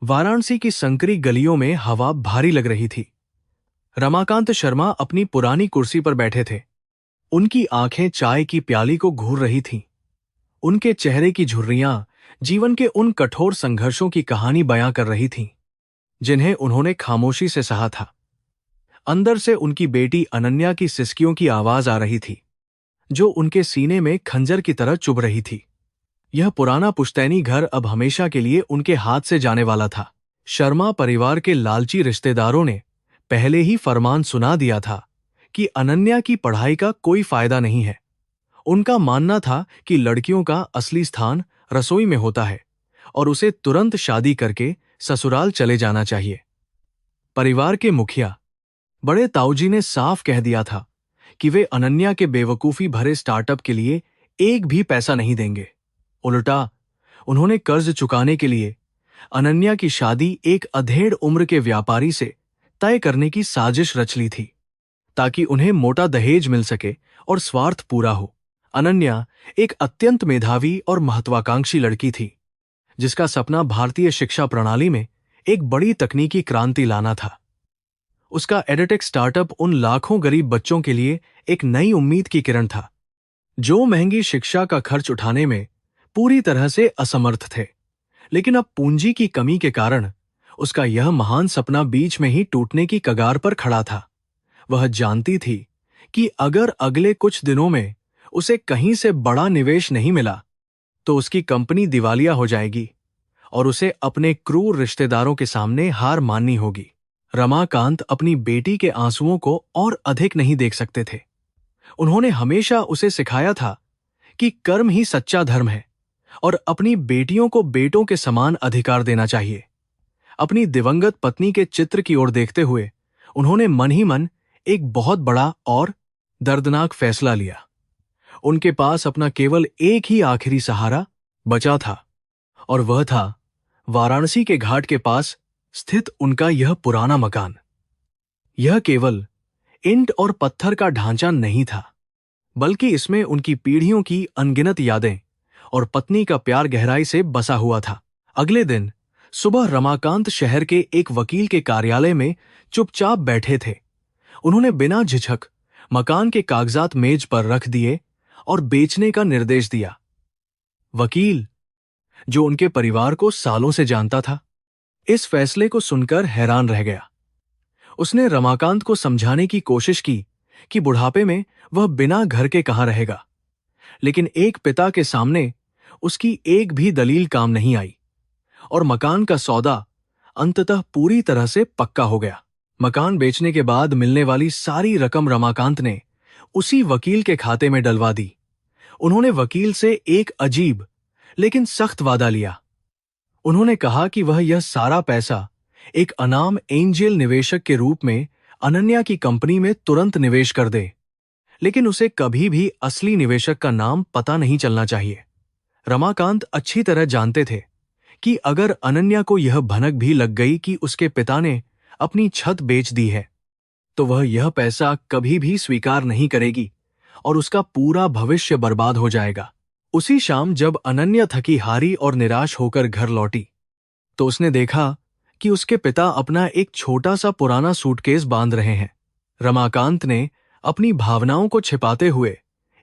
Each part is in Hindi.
वाराणसी की संकरी गलियों में हवा भारी लग रही थी। रमाकांत शर्मा अपनी पुरानी कुर्सी पर बैठे थे। उनकी आंखें चाय की प्याली को घूर रही थीं। उनके चेहरे की झुर्रियां जीवन के उन कठोर संघर्षों की कहानी बयां कर रही थीं, जिन्हें उन्होंने खामोशी से सहा था। अंदर से उनकी बेटी अनन्या की सिसकियों की आवाज आ रही थी, जो उनके सीने में खंजर की तरह चुभ रही थी। यह पुराना पुश्तैनी घर अब हमेशा के लिए उनके हाथ से जाने वाला था। शर्मा परिवार के लालची रिश्तेदारों ने पहले ही फरमान सुना दिया था कि अनन्या की पढ़ाई का कोई फायदा नहीं है। उनका मानना था कि लड़कियों का असली स्थान रसोई में होता है और उसे तुरंत शादी करके ससुराल चले जाना चाहिए। परिवार के मुखिया बड़े ताऊजी ने साफ कह दिया था कि वे अनन्या के बेवकूफी भरे स्टार्टअप के लिए एक भी पैसा नहीं देंगे। उल्टा उन्होंने कर्ज चुकाने के लिए अनन्या की शादी एक अधेड़ उम्र के व्यापारी से तय करने की साजिश रच ली थी, ताकि उन्हें मोटा दहेज मिल सके और स्वार्थ पूरा हो। अनन्या एक अत्यंत मेधावी और महत्वाकांक्षी लड़की थी, जिसका सपना भारतीय शिक्षा प्रणाली में एक बड़ी तकनीकी क्रांति लाना था। उसका एडटेक स्टार्टअप उन लाखों गरीब बच्चों के लिए एक नई उम्मीद की किरण था, जो महंगी शिक्षा का खर्च उठाने में पूरी तरह से असमर्थ थे। लेकिन अब पूंजी की कमी के कारण उसका यह महान सपना बीच में ही टूटने की कगार पर खड़ा था। वह जानती थी कि अगर अगले कुछ दिनों में उसे कहीं से बड़ा निवेश नहीं मिला, तो उसकी कंपनी दिवालिया हो जाएगी और उसे अपने क्रूर रिश्तेदारों के सामने हार माननी होगी। रमाकांत अपनी बेटी के आंसुओं को और अधिक नहीं देख सकते थे। उन्होंने हमेशा उसे सिखाया था कि कर्म ही सच्चा धर्म है और अपनी बेटियों को बेटों के समान अधिकार देना चाहिए। अपनी दिवंगत पत्नी के चित्र की ओर देखते हुए उन्होंने मन ही मन एक बहुत बड़ा और दर्दनाक फैसला लिया। उनके पास अपना केवल एक ही आखिरी सहारा बचा था, और वह था वाराणसी के घाट के पास स्थित उनका यह पुराना मकान। यह केवल ईंट और पत्थर का ढांचा नहीं था, बल्कि इसमें उनकी पीढ़ियों की अनगिनत यादें और पत्नी का प्यार गहराई से बसा हुआ था। अगले दिन सुबह रमाकांत शहर के एक वकील के कार्यालय में चुपचाप बैठे थे। उन्होंने बिना झिझक मकान के कागजात मेज पर रख दिए और बेचने का निर्देश दिया। वकील, जो उनके परिवार को सालों से जानता था, इस फैसले को सुनकर हैरान रह गया। उसने रमाकांत को समझाने की कोशिश की कि बुढ़ापे में वह बिना घर के कहां रहेगा, लेकिन एक पिता के सामने उसकी एक भी दलील काम नहीं आई और मकान का सौदा अंततः पूरी तरह से पक्का हो गया। मकान बेचने के बाद मिलने वाली सारी रकम रमाकांत ने उसी वकील के खाते में डलवा दी। उन्होंने वकील से एक अजीब लेकिन सख्त वादा लिया। उन्होंने कहा कि वह यह सारा पैसा एक अनाम एंजेल निवेशक के रूप में अनन्या की कंपनी में तुरंत निवेश कर दे, लेकिन उसे कभी भी असली निवेशक का नाम पता नहीं चलना चाहिए। रमाकांत अच्छी तरह जानते थे कि अगर अनन्या को यह भनक भी लग गई कि उसके पिता ने अपनी छत बेच दी है, तो वह यह पैसा कभी भी स्वीकार नहीं करेगी और उसका पूरा भविष्य बर्बाद हो जाएगा। उसी शाम जब अनन्या थकी हारी और निराश होकर घर लौटी, तो उसने देखा कि उसके पिता अपना एक छोटा सा पुराना सूटकेस बांध रहे हैं। रमाकांत ने अपनी भावनाओं को छिपाते हुए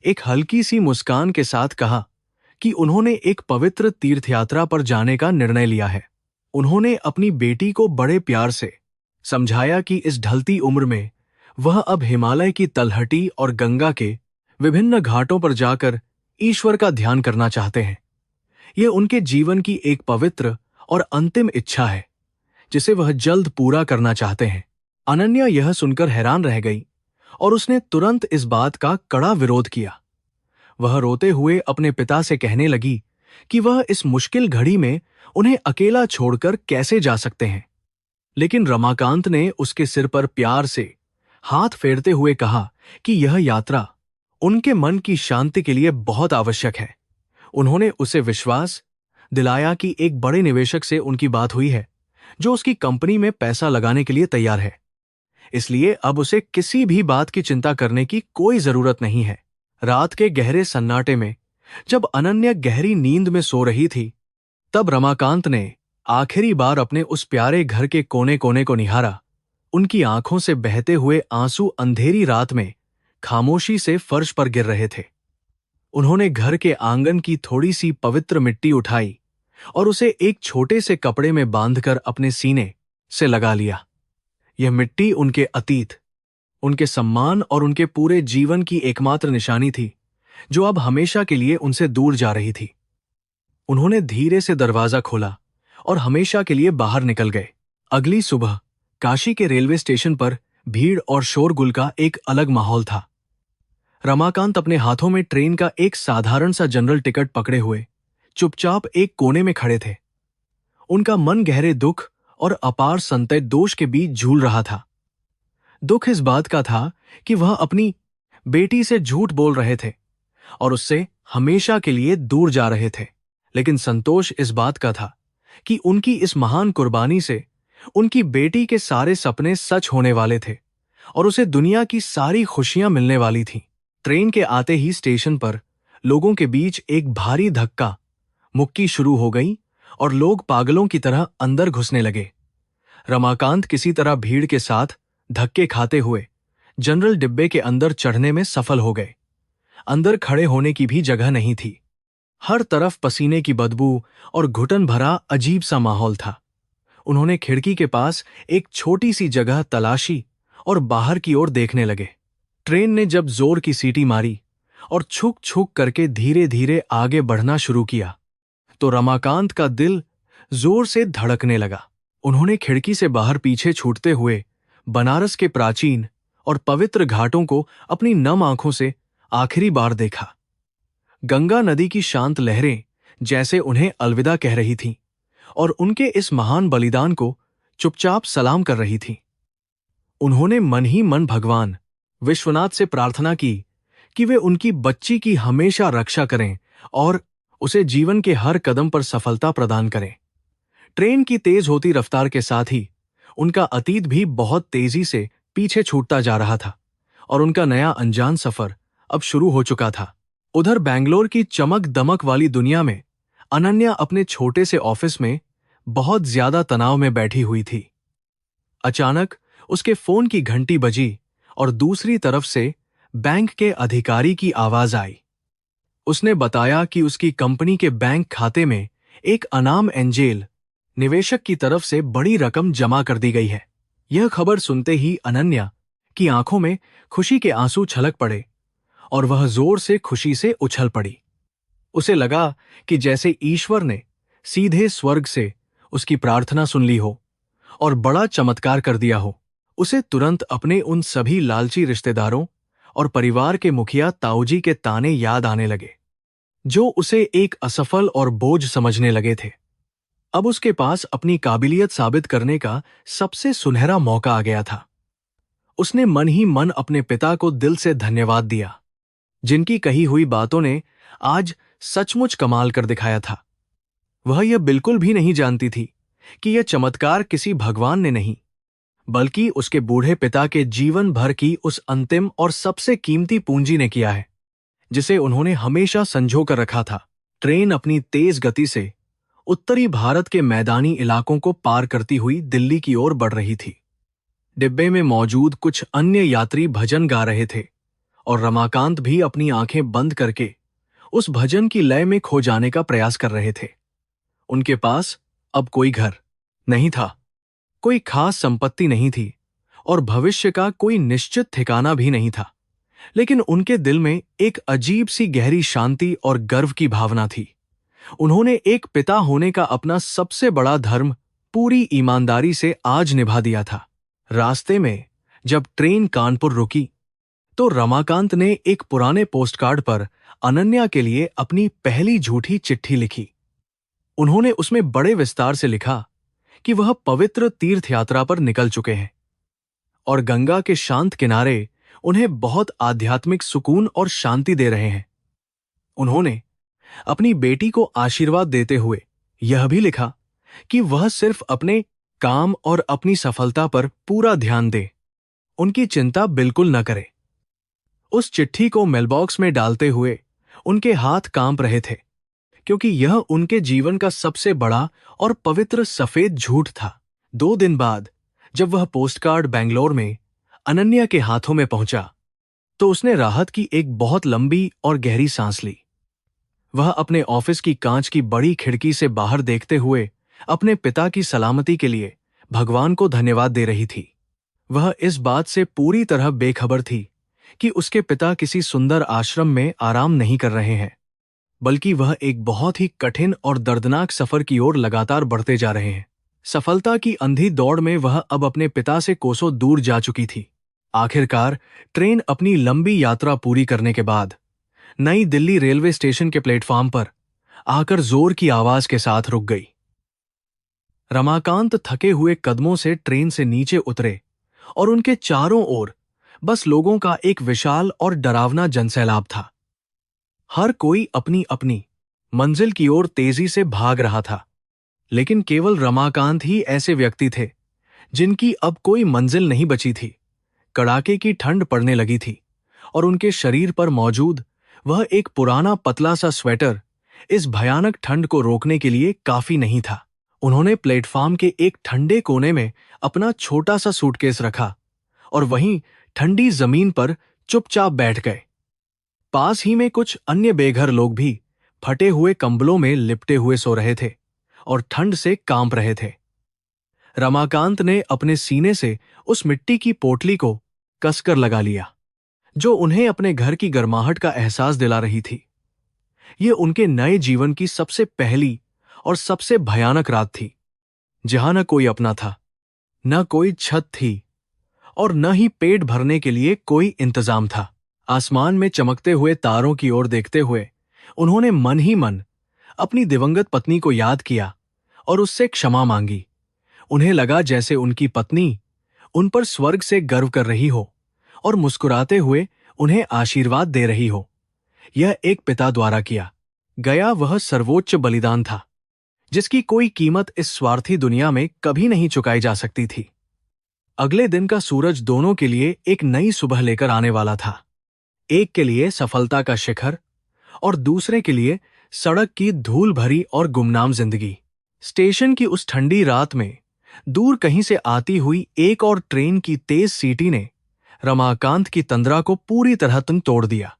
एक हल्की सी मुस्कान के साथ कहा कि उन्होंने एक पवित्र तीर्थयात्रा पर जाने का निर्णय लिया है। उन्होंने अपनी बेटी को बड़े प्यार से समझाया कि इस ढलती उम्र में वह अब हिमालय की तलहटी और गंगा के विभिन्न घाटों पर जाकर ईश्वर का ध्यान करना चाहते हैं। यह उनके जीवन की एक पवित्र और अंतिम इच्छा है, जिसे वह जल्द पूरा करना चाहते हैं। अनन्या यह सुनकर हैरान रह गई और उसने तुरंत इस बात का कड़ा विरोध किया। वह रोते हुए अपने पिता से कहने लगी कि वह इस मुश्किल घड़ी में उन्हें अकेला छोड़कर कैसे जा सकते हैं। लेकिन रमाकांत ने उसके सिर पर प्यार से हाथ फेरते हुए कहा कि यह यात्रा उनके मन की शांति के लिए बहुत आवश्यक है। उन्होंने उसे विश्वास दिलाया कि एक बड़े निवेशक से उनकी बात हुई है, जो उसकी कंपनी में पैसा लगाने के लिए तैयार है। इसलिए अब उसे किसी भी बात की चिंता करने की कोई जरूरत नहीं है। रात के गहरे सन्नाटे में जब अनन्या गहरी नींद में सो रही थी, तब रमाकांत ने आखिरी बार अपने उस प्यारे घर के कोने कोने को निहारा, उनकी आंखों से बहते हुए आंसू अंधेरी रात में खामोशी से फर्श पर गिर रहे थे। उन्होंने घर के आंगन की थोड़ी सी पवित्र मिट्टी उठाई और उसे एक छोटे से कपड़े में बांधकर अपने सीने से लगा लिया। यह मिट्टी उनके अतीत, उनके सम्मान और उनके पूरे जीवन की एकमात्र निशानी थी, जो अब हमेशा के लिए उनसे दूर जा रही थी। उन्होंने धीरे से दरवाजा खोला और हमेशा के लिए बाहर निकल गए। अगली सुबह काशी के रेलवे स्टेशन पर भीड़ और शोरगुल का एक अलग माहौल था। रमाकांत अपने हाथों में ट्रेन का एक साधारण सा जनरल टिकट पकड़े हुए चुपचाप एक कोने में खड़े थे। उनका मन गहरे दुख और अपार संतय दोष के बीच झूल रहा था। दुख इस बात का था कि वह अपनी बेटी से झूठ बोल रहे थे और उससे हमेशा के लिए दूर जा रहे थे, लेकिन संतोष इस बात का था कि उनकी इस महान कुर्बानी से उनकी बेटी के सारे सपने सच होने वाले थे और उसे दुनिया की सारी खुशियां मिलने वाली थीं। ट्रेन के आते ही स्टेशन पर लोगों के बीच एक भारी धक्का मुक्की शुरू हो गई और लोग पागलों की तरह अंदर घुसने लगे। रमाकांत किसी तरह भीड़ के साथ धक्के खाते हुए जनरल डिब्बे के अंदर चढ़ने में सफल हो गए। अंदर खड़े होने की भी जगह नहीं थी। हर तरफ पसीने की बदबू और घुटन भरा अजीब सा माहौल था। उन्होंने खिड़की के पास एक छोटी सी जगह तलाशी और बाहर की ओर देखने लगे। ट्रेन ने जब जोर की सीटी मारी और छुक छुक करके धीरे धीरे आगे बढ़ना शुरू किया, तो रमाकांत का दिल जोर से धड़कने लगा। उन्होंने खिड़की से बाहर पीछे छूटते हुए बनारस के प्राचीन और पवित्र घाटों को अपनी नम आंखों से आखिरी बार देखा। गंगा नदी की शांत लहरें जैसे उन्हें अलविदा कह रही थीं और उनके इस महान बलिदान को चुपचाप सलाम कर रही थीं। उन्होंने मन ही मन भगवान विश्वनाथ से प्रार्थना की कि वे उनकी बच्ची की हमेशा रक्षा करें और उसे जीवन के हर कदम पर सफलता प्रदान करें। ट्रेन की तेज होती रफ्तार के साथ ही उनका अतीत भी बहुत तेजी से पीछे छूटता जा रहा था और उनका नया अनजान सफर अब शुरू हो चुका था। उधर बैंगलोर की चमक दमक वाली दुनिया में अनन्या अपने छोटे से ऑफिस में बहुत ज्यादा तनाव में बैठी हुई थी। अचानक उसके फोन की घंटी बजी और दूसरी तरफ से बैंक के अधिकारी की आवाज आई। उसने बताया कि उसकी कंपनी के बैंक खाते में एक अनाम एंजेल निवेशक की तरफ से बड़ी रकम जमा कर दी गई है। यह खबर सुनते ही अनन्या की आंखों में खुशी के आंसू छलक पड़े और वह जोर से खुशी से उछल पड़ी। उसे लगा कि जैसे ईश्वर ने सीधे स्वर्ग से उसकी प्रार्थना सुन ली हो और बड़ा चमत्कार कर दिया हो। उसे तुरंत अपने उन सभी लालची रिश्तेदारों और परिवार के मुखिया ताऊजी के ताने याद आने लगे, जो उसे एक असफल और बोझ समझने लगे थे। अब उसके पास अपनी काबिलियत साबित करने का सबसे सुनहरा मौका आ गया था। उसने मन ही मन अपने पिता को दिल से धन्यवाद दिया, जिनकी कही हुई बातों ने आज सचमुच कमाल कर दिखाया था। वह यह बिल्कुल भी नहीं जानती थी कि यह चमत्कार किसी भगवान ने नहीं, बल्कि उसके बूढ़े पिता के जीवन भर की उस अंतिम और सबसे कीमती पूंजी ने किया है, जिसे उन्होंने हमेशा संजो कर रखा था। ट्रेन अपनी तेज गति से उत्तरी भारत के मैदानी इलाकों को पार करती हुई दिल्ली की ओर बढ़ रही थी। डिब्बे में मौजूद कुछ अन्य यात्री भजन गा रहे थे और रमाकांत भी अपनी आंखें बंद करके उस भजन की लय में खो जाने का प्रयास कर रहे थे। उनके पास अब कोई घर नहीं था, कोई खास संपत्ति नहीं थी और भविष्य का कोई निश्चित ठिकाना भी नहीं था, लेकिन उनके दिल में एक अजीब सी गहरी शांति और गर्व की भावना थी। उन्होंने एक पिता होने का अपना सबसे बड़ा धर्म पूरी ईमानदारी से आज निभा दिया था। रास्ते में जब ट्रेन कानपुर रुकी, तो रमाकांत ने एक पुराने पोस्टकार्ड पर अनन्या के लिए अपनी पहली झूठी चिट्ठी लिखी। उन्होंने उसमें बड़े विस्तार से लिखा कि वह पवित्र तीर्थ यात्रा पर निकल चुके हैं और गंगा के शांत किनारे उन्हें बहुत आध्यात्मिक सुकून और शांति दे रहे हैं। उन्होंने अपनी बेटी को आशीर्वाद देते हुए यह भी लिखा कि वह सिर्फ अपने काम और अपनी सफलता पर पूरा ध्यान दे, उनकी चिंता बिल्कुल न करे। उस चिट्ठी को मेलबॉक्स में डालते हुए उनके हाथ कांप रहे थे, क्योंकि यह उनके जीवन का सबसे बड़ा और पवित्र सफेद झूठ था। 2 दिन बाद जब वह पोस्टकार्ड बेंगलोर में अनन्या के हाथों में पहुंचा तो उसने राहत की एक बहुत लंबी और गहरी सांस ली। वह अपने ऑफिस की कांच की बड़ी खिड़की से बाहर देखते हुए अपने पिता की सलामती के लिए भगवान को धन्यवाद दे रही थी। वह इस बात से पूरी तरह बेखबर थी कि उसके पिता किसी सुंदर आश्रम में आराम नहीं कर रहे हैं, बल्कि वह एक बहुत ही कठिन और दर्दनाक सफर की ओर लगातार बढ़ते जा रहे हैं। सफलता की अंधी दौड़ में वह अब अपने पिता से कोसों दूर जा चुकी थी। आखिरकार ट्रेन अपनी लंबी यात्रा पूरी करने के बाद नई दिल्ली रेलवे स्टेशन के प्लेटफॉर्म पर आकर जोर की आवाज के साथ रुक गई। रमाकांत थके हुए कदमों से ट्रेन से नीचे उतरे और उनके चारों ओर बस लोगों का एक विशाल और डरावना जनसैलाब था। हर कोई अपनी अपनी मंजिल की ओर तेजी से भाग रहा था, लेकिन केवल रमाकांत ही ऐसे व्यक्ति थे जिनकी अब कोई मंजिल नहीं बची थी। कड़ाके की ठंड पड़ने लगी थी और उनके शरीर पर मौजूद वह एक पुराना पतला सा स्वेटर इस भयानक ठंड को रोकने के लिए काफी नहीं था। उन्होंने प्लेटफॉर्म के एक ठंडे कोने में अपना छोटा सा सूटकेस रखा और वहीं ठंडी जमीन पर चुपचाप बैठ गए। पास ही में कुछ अन्य बेघर लोग भी फटे हुए कंबलों में लिपटे हुए सो रहे थे और ठंड से कांप रहे थे। रमाकांत ने अपने सीने से उस मिट्टी की पोटली को कसकर लगा लिया जो उन्हें अपने घर की गर्माहट का एहसास दिला रही थी। ये उनके नए जीवन की सबसे पहली और सबसे भयानक रात थी, जहां न कोई अपना था, न कोई छत थी और न ही पेट भरने के लिए कोई इंतजाम था। आसमान में चमकते हुए तारों की ओर देखते हुए उन्होंने मन ही मन अपनी दिवंगत पत्नी को याद किया और उससे क्षमा मांगी। उन्हें लगा जैसे उनकी पत्नी उन पर स्वर्ग से गर्व कर रही हो और मुस्कुराते हुए उन्हें आशीर्वाद दे रही हो। यह एक पिता द्वारा किया गया वह सर्वोच्च बलिदान था, जिसकी कोई कीमत इस स्वार्थी दुनिया में कभी नहीं चुकाई जा सकती थी। अगले दिन का सूरज दोनों के लिए एक नई सुबह लेकर आने वाला था। एक के लिए सफलता का शिखर और दूसरे के लिए सड़क की धूल भरी और गुमनाम जिंदगी। स्टेशन की उस ठंडी रात में दूर कहीं से आती हुई एक और ट्रेन की तेज सीटी ने रमाकांत की तंद्रा को पूरी तरह तोड़ दिया।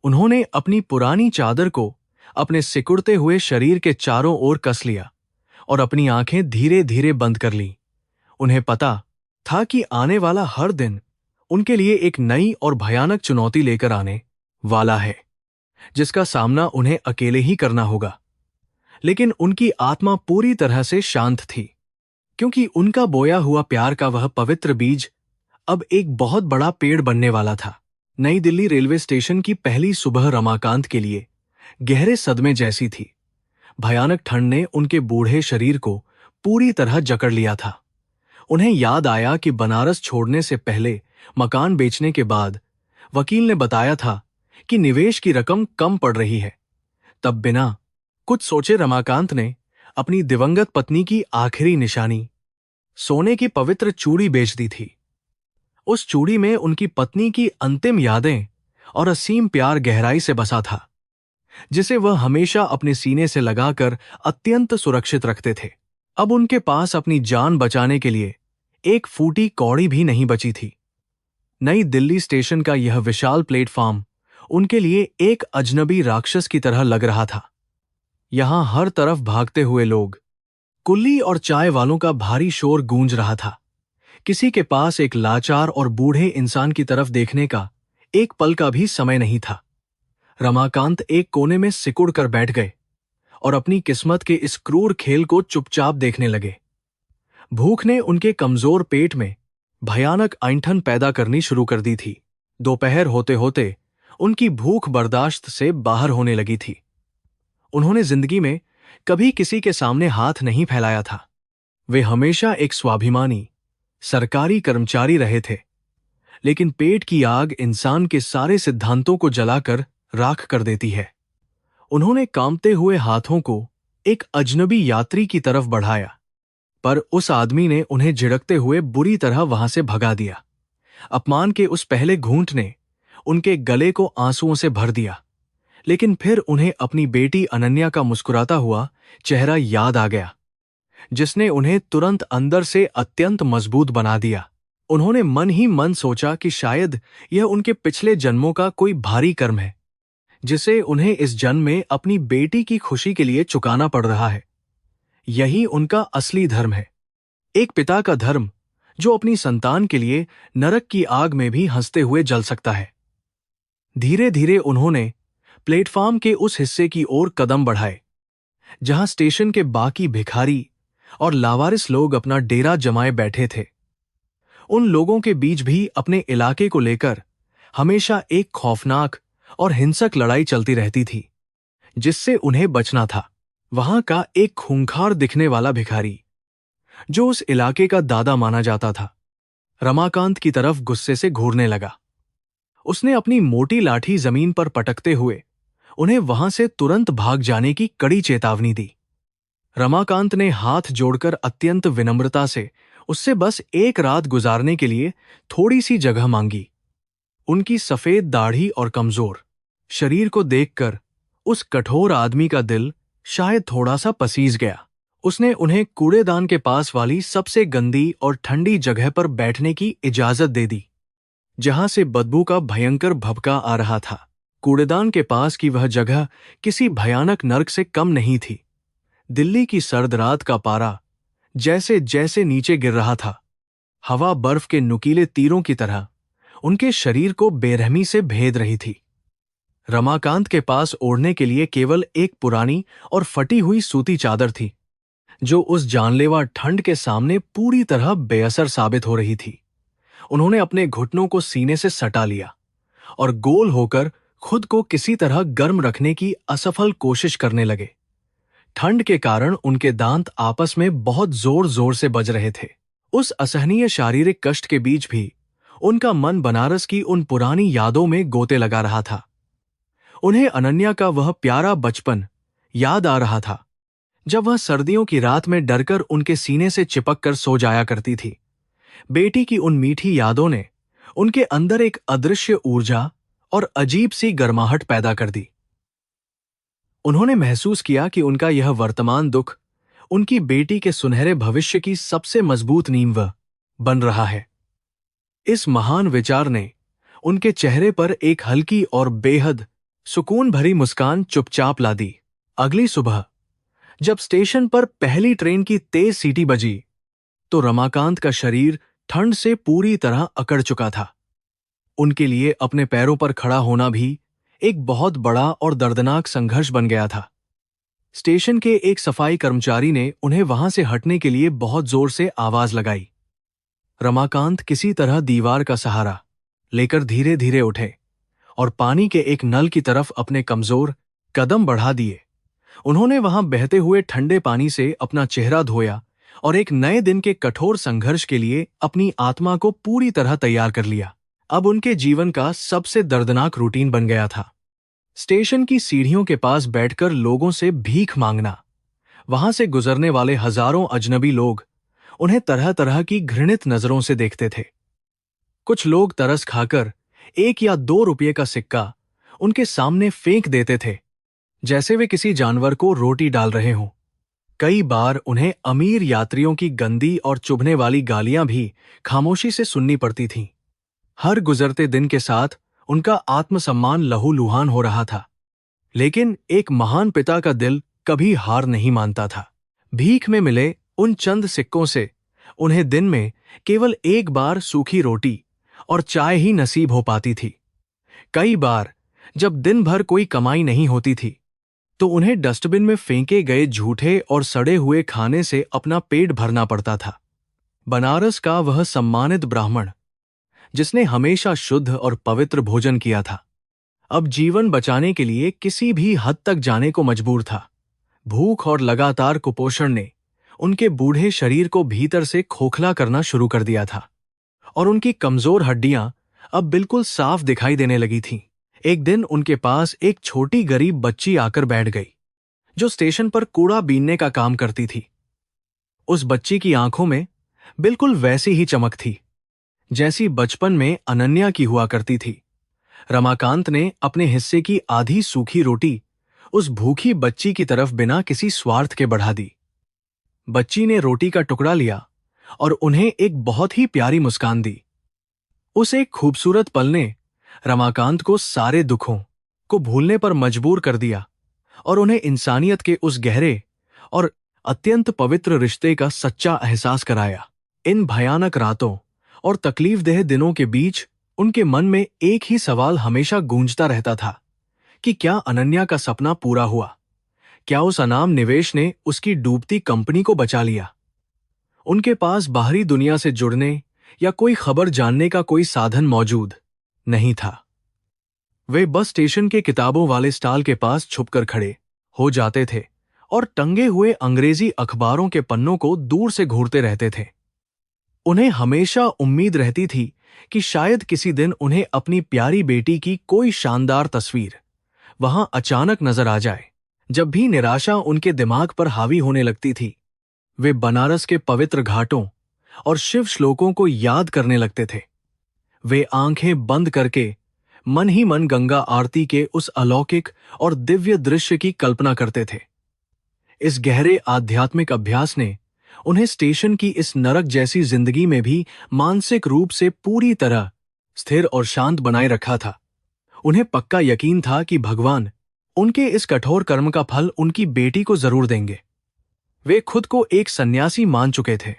उन्होंने अपनी पुरानी चादर को अपने सिकुड़ते हुए शरीर के चारों ओर कस लिया और अपनी आंखें धीरे धीरे बंद कर लीं। उन्हें पता था कि आने वाला हर दिन उनके लिए एक नई और भयानक चुनौती लेकर आने वाला है, जिसका सामना उन्हें अकेले ही करना होगा। लेकिन उनकी आत्मा पूरी तरह से शांत थी, क्योंकि उनका बोया हुआ प्यार का वह पवित्र बीज अब एक बहुत बड़ा पेड़ बनने वाला था। नई दिल्ली रेलवे स्टेशन की पहली सुबह रमाकांत के लिए गहरे सदमे जैसी थी। भयानक ठंड ने उनके बूढ़े शरीर को पूरी तरह जकड़ लिया था। उन्हें याद आया कि बनारस छोड़ने से पहले मकान बेचने के बाद वकील ने बताया था कि निवेश की रकम कम पड़ रही है। तब बिना कुछ सोचे रमाकांत ने अपनी दिवंगत पत्नी की आखिरी निशानी, सोने की पवित्र चूड़ी बेच दी थी। उस चूड़ी में उनकी पत्नी की अंतिम यादें और असीम प्यार गहराई से बसा था, जिसे वह हमेशा अपने सीने से लगाकर अत्यंत सुरक्षित रखते थे। अब उनके पास अपनी जान बचाने के लिए एक फूटी कौड़ी भी नहीं बची थी। नई दिल्ली स्टेशन का यह विशाल प्लेटफॉर्म उनके लिए एक अजनबी राक्षस की तरह लग रहा था। यहां हर तरफ भागते हुए लोग, कुल्ली और चाय वालों का भारी शोर गूंज रहा था। किसी के पास एक लाचार और बूढ़े इंसान की तरफ देखने का एक पल का भी समय नहीं था। रमाकांत एक कोने में सिकुड़ कर बैठ गए और अपनी किस्मत के इस क्रूर खेल को चुपचाप देखने लगे। भूख ने उनके कमजोर पेट में भयानक ऐंठन पैदा करनी शुरू कर दी थी। दोपहर होते होते उनकी भूख बर्दाश्त से बाहर होने लगी थी। उन्होंने जिंदगी में कभी किसी के सामने हाथ नहीं फैलाया था। वे हमेशा एक स्वाभिमानी सरकारी कर्मचारी रहे थे, लेकिन पेट की आग इंसान के सारे सिद्धांतों को जलाकर राख कर देती है। उन्होंने कांपते हुए हाथों को एक अजनबी यात्री की तरफ बढ़ाया, पर उस आदमी ने उन्हें झिड़कते हुए बुरी तरह वहां से भगा दिया। अपमान के उस पहले घूंट ने उनके गले को आंसुओं से भर दिया। लेकिन फिर उन्हें अपनी बेटी अनन्या का मुस्कुराता हुआ चेहरा याद आ गया, जिसने उन्हें तुरंत अंदर से अत्यंत मजबूत बना दिया। उन्होंने मन ही मन सोचा कि शायद यह उनके पिछले जन्मों का कोई भारी कर्म है, जिसे उन्हें इस जन्म में अपनी बेटी की खुशी के लिए चुकाना पड़ रहा है। यही उनका असली धर्म है, एक पिता का धर्म जो अपनी संतान के लिए नरक की आग में भी हंसते हुए जल सकता है। धीरे धीरे उन्होंने प्लेटफॉर्म के उस हिस्से की ओर कदम बढ़ाए जहां स्टेशन के बाकी भिखारी और लावारिस लोग अपना डेरा जमाए बैठे थे। उन लोगों के बीच भी अपने इलाके को लेकर हमेशा एक खौफनाक और हिंसक लड़ाई चलती रहती थी, जिससे उन्हें बचना था। वहां का एक खूंखार दिखने वाला भिखारी, जो उस इलाके का दादा माना जाता था, रमाकांत की तरफ गुस्से से घूरने लगा। उसने अपनी मोटी लाठी जमीन पर पटकते हुए उन्हें वहां से तुरंत भाग जाने की कड़ी चेतावनी दी। रमाकांत ने हाथ जोड़कर अत्यंत विनम्रता से उससे बस एक रात गुजारने के लिए थोड़ी सी जगह मांगी। उनकी सफेद दाढ़ी और कमजोर शरीर को देखकर उस कठोर आदमी का दिल शायद थोड़ा सा पसीज गया। उसने उन्हें कूड़ेदान के पास वाली सबसे गंदी और ठंडी जगह पर बैठने की इजाजत दे दी, जहां से बदबू का भयंकर भभका आ रहा था। कूड़ेदान के पास की वह जगह किसी भयानक नर्क से कम नहीं थी। दिल्ली की सर्द रात का पारा जैसे जैसे नीचे गिर रहा था, हवा बर्फ के नुकीले तीरों की तरह उनके शरीर को बेरहमी से भेद रही थी। रमाकांत के पास ओढ़ने के लिए केवल एक पुरानी और फटी हुई सूती चादर थी, जो उस जानलेवा ठंड के सामने पूरी तरह बेअसर साबित हो रही थी। उन्होंने अपने घुटनों को सीने से सटा लिया और गोल होकर खुद को किसी तरह गर्म रखने की असफल कोशिश करने लगे। ठंड के कारण उनके दांत आपस में बहुत जोर जोर से बज रहे थे। उस असहनीय शारीरिक कष्ट के बीच भी उनका मन बनारस की उन पुरानी यादों में गोते लगा रहा था। उन्हें अनन्या का वह प्यारा बचपन याद आ रहा था, जब वह सर्दियों की रात में डरकर उनके सीने से चिपक कर सो जाया करती थी। बेटी की उन मीठी यादों ने उनके अंदर एक अदृश्य ऊर्जा और अजीब सी गर्माहट पैदा कर दी। उन्होंने महसूस किया कि उनका यह वर्तमान दुख उनकी बेटी के सुनहरे भविष्य की सबसे मजबूत नींव बन रहा है। इस महान विचार ने उनके चेहरे पर एक हल्की और बेहद सुकून भरी मुस्कान चुपचाप ला दी। अगली सुबह जब स्टेशन पर पहली ट्रेन की तेज सीटी बजी, तो रमाकांत का शरीर ठंड से पूरी तरह अकड़ चुका था। उनके लिए अपने पैरों पर खड़ा होना भी एक बहुत बड़ा और दर्दनाक संघर्ष बन गया था। स्टेशन के एक सफाई कर्मचारी ने उन्हें वहां से हटने के लिए बहुत जोर से आवाज लगाई। रमाकांत किसी तरह दीवार का सहारा लेकर धीरे धीरे उठे और पानी के एक नल की तरफ अपने कमजोर कदम बढ़ा दिए। उन्होंने वहां बहते हुए ठंडे पानी से अपना चेहरा धोया और एक नए दिन के कठोर संघर्ष के लिए अपनी आत्मा को पूरी तरह तैयार कर लिया। अब उनके जीवन का सबसे दर्दनाक रूटीन बन गया था स्टेशन की सीढ़ियों के पास बैठकर लोगों से भीख मांगना। वहां से गुजरने वाले हजारों अजनबी लोग उन्हें तरह तरह की घृणित नजरों से देखते थे। कुछ लोग तरस खाकर 1 या 2 रुपये का सिक्का उनके सामने फेंक देते थे, जैसे वे किसी जानवर को रोटी डाल रहे हों। कई बार उन्हें अमीर यात्रियों की गंदी और चुभने वाली गालियां भी खामोशी से सुननी पड़ती थीं। हर गुजरते दिन के साथ उनका आत्मसम्मान लहूलुहान हो रहा था, लेकिन एक महान पिता का दिल कभी हार नहीं मानता था। भीख में मिले उन चंद सिक्कों से उन्हें दिन में केवल एक बार सूखी रोटी और चाय ही नसीब हो पाती थी। कई बार जब दिन भर कोई कमाई नहीं होती थी, तो उन्हें डस्टबिन में फेंके गए झूठे और सड़े हुए खाने से अपना पेट भरना पड़ता था। बनारस का वह सम्मानित ब्राह्मण, जिसने हमेशा शुद्ध और पवित्र भोजन किया था, अब जीवन बचाने के लिए किसी भी हद तक जाने को मजबूर था। भूख और लगातार कुपोषण ने उनके बूढ़े शरीर को भीतर से खोखला करना शुरू कर दिया था और उनकी कमजोर हड्डियां अब बिल्कुल साफ दिखाई देने लगी थीं। एक दिन उनके पास एक छोटी गरीब बच्ची आकर बैठ गई, जो स्टेशन पर कूड़ा बीनने का काम करती थी। उस बच्ची की आंखों में बिल्कुल वैसी ही चमक थी जैसी बचपन में अनन्या की हुआ करती थी। रमाकांत ने अपने हिस्से की आधी सूखी रोटी उस भूखी बच्ची की तरफ बिना किसी स्वार्थ के बढ़ा दी। बच्ची ने रोटी का टुकड़ा लिया और उन्हें एक बहुत ही प्यारी मुस्कान दी। उस एक खूबसूरत पल ने रमाकांत को सारे दुखों को भूलने पर मजबूर कर दिया और उन्हें इंसानियत के उस गहरे और अत्यंत पवित्र रिश्ते का सच्चा एहसास कराया। इन भयानक रातों और तकलीफदेह दिनों के बीच उनके मन में एक ही सवाल हमेशा गूंजता रहता था कि क्या अनन्या का सपना पूरा हुआ? क्या उस अनाम निवेश ने उसकी डूबती कंपनी को बचा लिया? उनके पास बाहरी दुनिया से जुड़ने या कोई खबर जानने का कोई साधन मौजूद नहीं था। वे बस स्टेशन के किताबों वाले स्टॉल के पास छुपकर खड़े हो जाते थे और टंगे हुए अंग्रेजी अखबारों के पन्नों को दूर से घूरते रहते थे। उन्हें हमेशा उम्मीद रहती थी कि शायद किसी दिन उन्हें अपनी प्यारी बेटी की कोई शानदार तस्वीर वहां अचानक नजर आ जाए। जब भी निराशा उनके दिमाग पर हावी होने लगती थी, वे बनारस के पवित्र घाटों और शिव श्लोकों को याद करने लगते थे। वे आंखें बंद करके मन ही मन गंगा आरती के उस अलौकिक और दिव्य दृश्य की कल्पना करते थे। इस गहरे आध्यात्मिक अभ्यास ने उन्हें स्टेशन की इस नरक जैसी जिंदगी में भी मानसिक रूप से पूरी तरह स्थिर और शांत बनाए रखा था। उन्हें पक्का यकीन था कि भगवान उनके इस कठोर कर्म का फल उनकी बेटी को जरूर देंगे। वे खुद को एक सन्यासी मान चुके थे,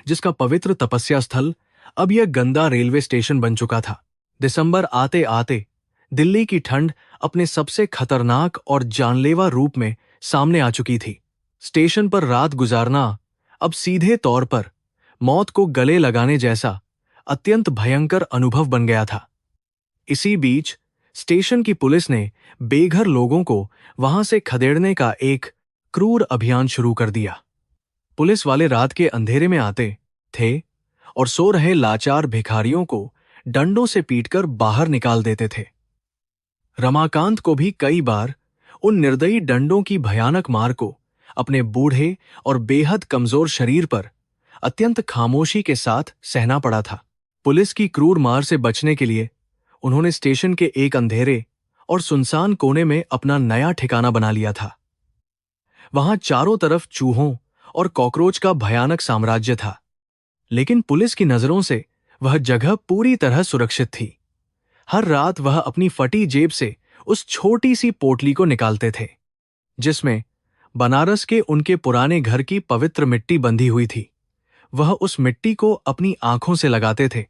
जिसका पवित्र तपस्या स्थल अब यह गंदा रेलवे स्टेशन बन चुका था। दिसंबर आते आते दिल्ली की ठंड अपने सबसे खतरनाक और जानलेवा रूप में सामने आ चुकी थी। स्टेशन पर रात गुजारना अब सीधे तौर पर मौत को गले लगाने जैसा अत्यंत भयंकर अनुभव बन गया था। इसी बीच स्टेशन की पुलिस ने बेघर लोगों को वहां से खदेड़ने का एक क्रूर अभियान शुरू कर दिया। पुलिस वाले रात के अंधेरे में आते थे और सो रहे लाचार भिखारियों को डंडों से पीटकर बाहर निकाल देते थे। रमाकांत को भी कई बार उन निर्दयी डंडों की भयानक मार को अपने बूढ़े और बेहद कमजोर शरीर पर अत्यंत खामोशी के साथ सहना पड़ा था। पुलिस की क्रूर मार से बचने के लिए उन्होंने स्टेशन के एक अंधेरे और सुनसान कोने में अपना नया ठिकाना बना लिया था। वहां चारों तरफ चूहों और कॉकरोच का भयानक साम्राज्य था, लेकिन पुलिस की नजरों से वह जगह पूरी तरह सुरक्षित थी। हर रात वह अपनी फटी जेब से उस छोटी सी पोटली को निकालते थे, जिसमें बनारस के उनके पुराने घर की पवित्र मिट्टी बंधी हुई थी। वह उस मिट्टी को अपनी आंखों से लगाते थे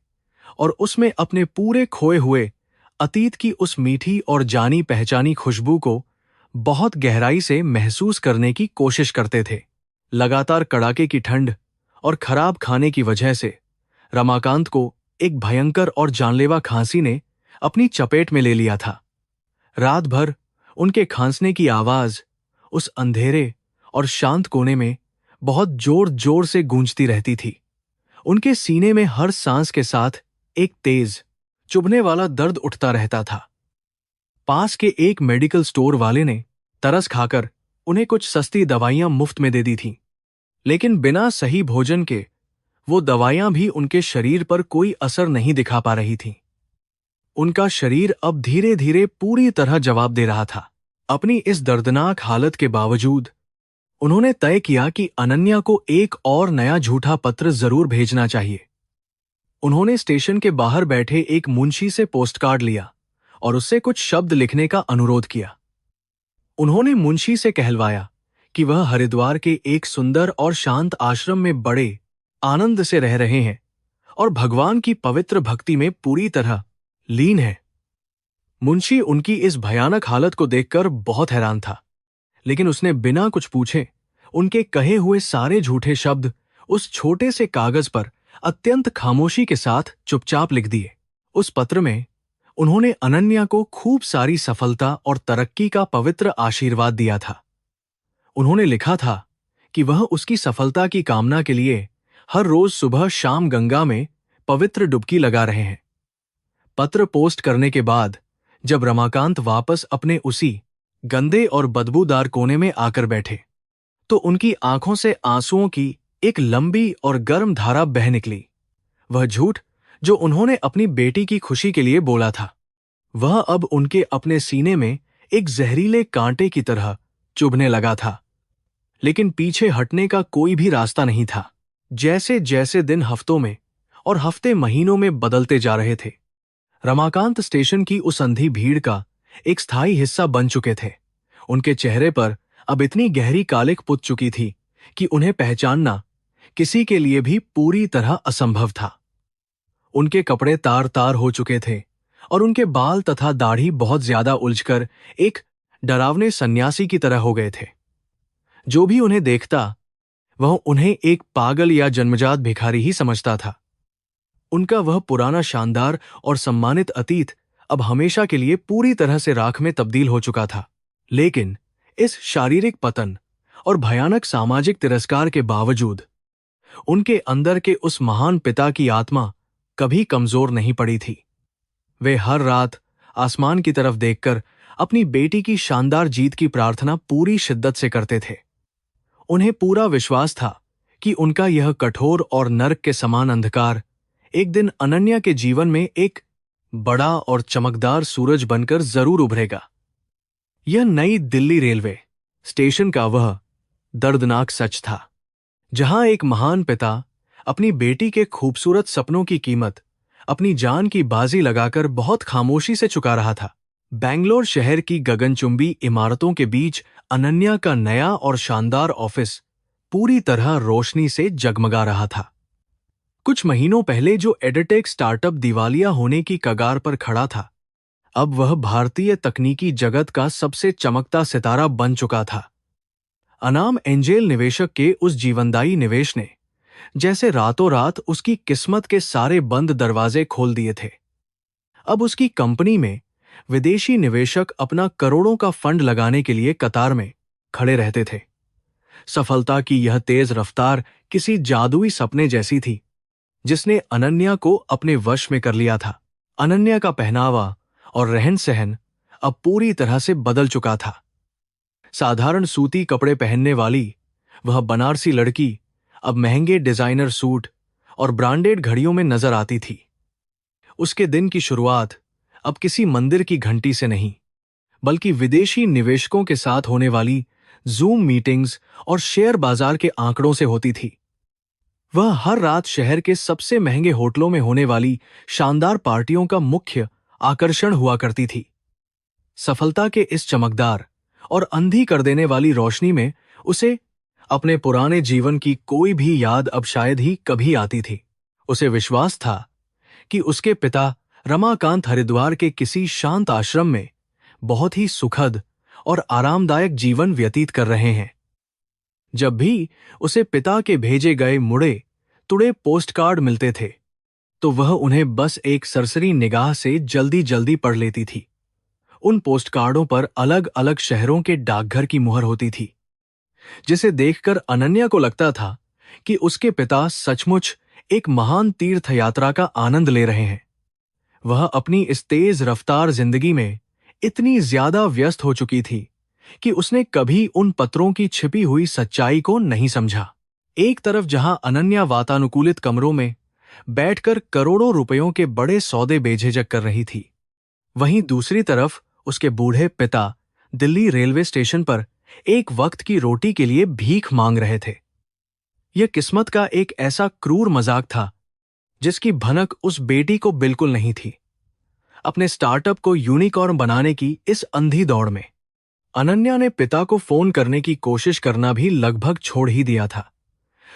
और उसमें अपने पूरे खोए हुए अतीत की उस मीठी और जानी पहचानी खुशबू को बहुत गहराई से महसूस करने की कोशिश करते थे। लगातार कड़ाके की ठंड और खराब खाने की वजह से रमाकांत को एक भयंकर और जानलेवा खांसी ने अपनी चपेट में ले लिया था। रात भर उनके खांसने की आवाज उस अंधेरे और शांत कोने में बहुत जोर जोर से गूंजती रहती थी। उनके सीने में हर सांस के साथ एक तेज चुभने वाला दर्द उठता रहता था। पास के एक मेडिकल स्टोर वाले ने तरस खाकर उन्हें कुछ सस्ती दवाइयां मुफ्त में दे दी थीं, लेकिन बिना सही भोजन के वो दवाइयां भी उनके शरीर पर कोई असर नहीं दिखा पा रही थीं। उनका शरीर अब धीरे धीरे पूरी तरह जवाब दे रहा था। अपनी इस दर्दनाक हालत के बावजूद उन्होंने तय किया कि अनन्या को एक और नया झूठा पत्र जरूर भेजना चाहिए। उन्होंने स्टेशन के बाहर बैठे एक मुंशी से पोस्टकार्ड लिया और उससे कुछ शब्द लिखने का अनुरोध किया। उन्होंने मुंशी से कहलवाया कि वह हरिद्वार के एक सुंदर और शांत आश्रम में बड़े आनंद से रह रहे हैं और भगवान की पवित्र भक्ति में पूरी तरह लीन है। मुंशी उनकी इस भयानक हालत को देखकर बहुत हैरान था, लेकिन उसने बिना कुछ पूछे उनके कहे हुए सारे झूठे शब्द उस छोटे से कागज पर अत्यंत खामोशी के साथ चुपचाप लिख दिए। उस पत्र में उन्होंने अनन्या को खूब सारी सफलता और तरक्की का पवित्र आशीर्वाद दिया था। उन्होंने लिखा था कि वह उसकी सफलता की कामना के लिए हर रोज सुबह शाम गंगा में पवित्र डुबकी लगा रहे हैं। पत्र पोस्ट करने के बाद जब रमाकांत वापस अपने उसी गंदे और बदबूदार कोने में आकर बैठे, तो उनकी आंखों से आंसुओं की एक लंबी और गर्म धारा बह निकली। वह झूठ जो उन्होंने अपनी बेटी की खुशी के लिए बोला था, वह अब उनके अपने सीने में एक जहरीले कांटे की तरह चुभने लगा था, लेकिन पीछे हटने का कोई भी रास्ता नहीं था। जैसे जैसे दिन हफ्तों में और हफ्ते महीनों में बदलते जा रहे थे, रमाकांत स्टेशन की उस अंधी भीड़ का एक स्थायी हिस्सा बन चुके थे। उनके चेहरे पर अब इतनी गहरी कालिख पुत चुकी थी कि उन्हें पहचानना किसी के लिए भी पूरी तरह असंभव था। उनके कपड़े तार तार हो चुके थे और उनके बाल तथा दाढ़ी बहुत ज्यादा उलझकर एक डरावने सन्यासी की तरह हो गए थे। जो भी उन्हें देखता वह उन्हें एक पागल या जन्मजात भिखारी ही समझता था। उनका वह पुराना शानदार और सम्मानित अतीत अब हमेशा के लिए पूरी तरह से राख में तब्दील हो चुका था। लेकिन इस शारीरिक पतन और भयानक सामाजिक तिरस्कार के बावजूद उनके अंदर के उस महान पिता की आत्मा कभी कमजोर नहीं पड़ी थी। वे हर रात आसमान की तरफ देखकर अपनी बेटी की शानदार जीत की प्रार्थना पूरी शिद्दत से करते थे। उन्हें पूरा विश्वास था कि उनका यह कठोर और नरक के समान अंधकार एक दिन अनन्या के जीवन में एक बड़ा और चमकदार सूरज बनकर जरूर उभरेगा। यह नई दिल्ली रेलवे स्टेशन का वह दर्दनाक सच था, जहां एक महान पिता अपनी बेटी के खूबसूरत सपनों की कीमत अपनी जान की बाजी लगाकर बहुत खामोशी से चुका रहा था। बेंगलोर शहर की गगनचुंबी इमारतों के बीच अनन्या का नया और शानदार ऑफिस पूरी तरह रोशनी से जगमगा रहा था। कुछ महीनों पहले जो एडटेक स्टार्टअप दिवालिया होने की कगार पर खड़ा था, अब वह भारतीय तकनीकी जगत का सबसे चमकता सितारा बन चुका था। अनाम एंजेल निवेशक के उस जीवनदायी निवेश ने जैसे रातों रात उसकी किस्मत के सारे बंद दरवाजे खोल दिए थे। अब उसकी कंपनी में विदेशी निवेशक अपना करोड़ों का फंड लगाने के लिए कतार में खड़े रहते थे। सफलता की यह तेज रफ्तार किसी जादुई सपने जैसी थी, जिसने अनन्या को अपने वश में कर लिया था। अनन्या का पहनावा और रहन सहन अब पूरी तरह से बदल चुका था। साधारण सूती कपड़े पहनने वाली वह बनारसी लड़की अब महंगे डिजाइनर सूट और ब्रांडेड घड़ियों में नजर आती थी। उसके दिन की शुरुआत अब किसी मंदिर की घंटी से नहीं, बल्कि विदेशी निवेशकों के साथ होने वाली जूम मीटिंग्स और शेयर बाजार के आंकड़ों से होती थी। वह हर रात शहर के सबसे महंगे होटलों में होने वाली शानदार पार्टियों का मुख्य आकर्षण हुआ करती थी। सफलता के इस चमकदार और अंधी कर देने वाली रोशनी में उसे अपने पुराने जीवन की कोई भी याद अब शायद ही कभी आती थी। उसे विश्वास था कि उसके पिता रमाकांत हरिद्वार के किसी शांत आश्रम में बहुत ही सुखद और आरामदायक जीवन व्यतीत कर रहे हैं। जब भी उसे पिता के भेजे गए मुड़े तुड़े पोस्टकार्ड मिलते थे, तो वह उन्हें बस एक सरसरी निगाह से जल्दी जल्दी पढ़ लेती थी। उन पोस्टकार्डों पर अलग अलग शहरों के डाकघर की मुहर होती थी, जिसे देखकर अनन्या को लगता था कि उसके पिता सचमुच एक महान तीर्थ यात्रा का आनंद ले रहे हैं। वह अपनी इस तेज रफ्तार जिंदगी में इतनी ज्यादा व्यस्त हो चुकी थी कि उसने कभी उन पत्रों की छिपी हुई सच्चाई को नहीं समझा। एक तरफ जहां अनन्या वातानुकूलित कमरों में बैठकर करोड़ों रुपयों के बड़े सौदे बेझिझक कर रही थी, वहीं दूसरी तरफ उसके बूढ़े पिता दिल्ली रेलवे स्टेशन पर एक वक्त की रोटी के लिए भीख मांग रहे थे। यह किस्मत का एक ऐसा क्रूर मजाक था जिसकी भनक उस बेटी को बिल्कुल नहीं थी। अपने स्टार्टअप को यूनिकॉर्न बनाने की इस अंधी दौड़ में अनन्या ने पिता को फोन करने की कोशिश करना भी लगभग छोड़ ही दिया था।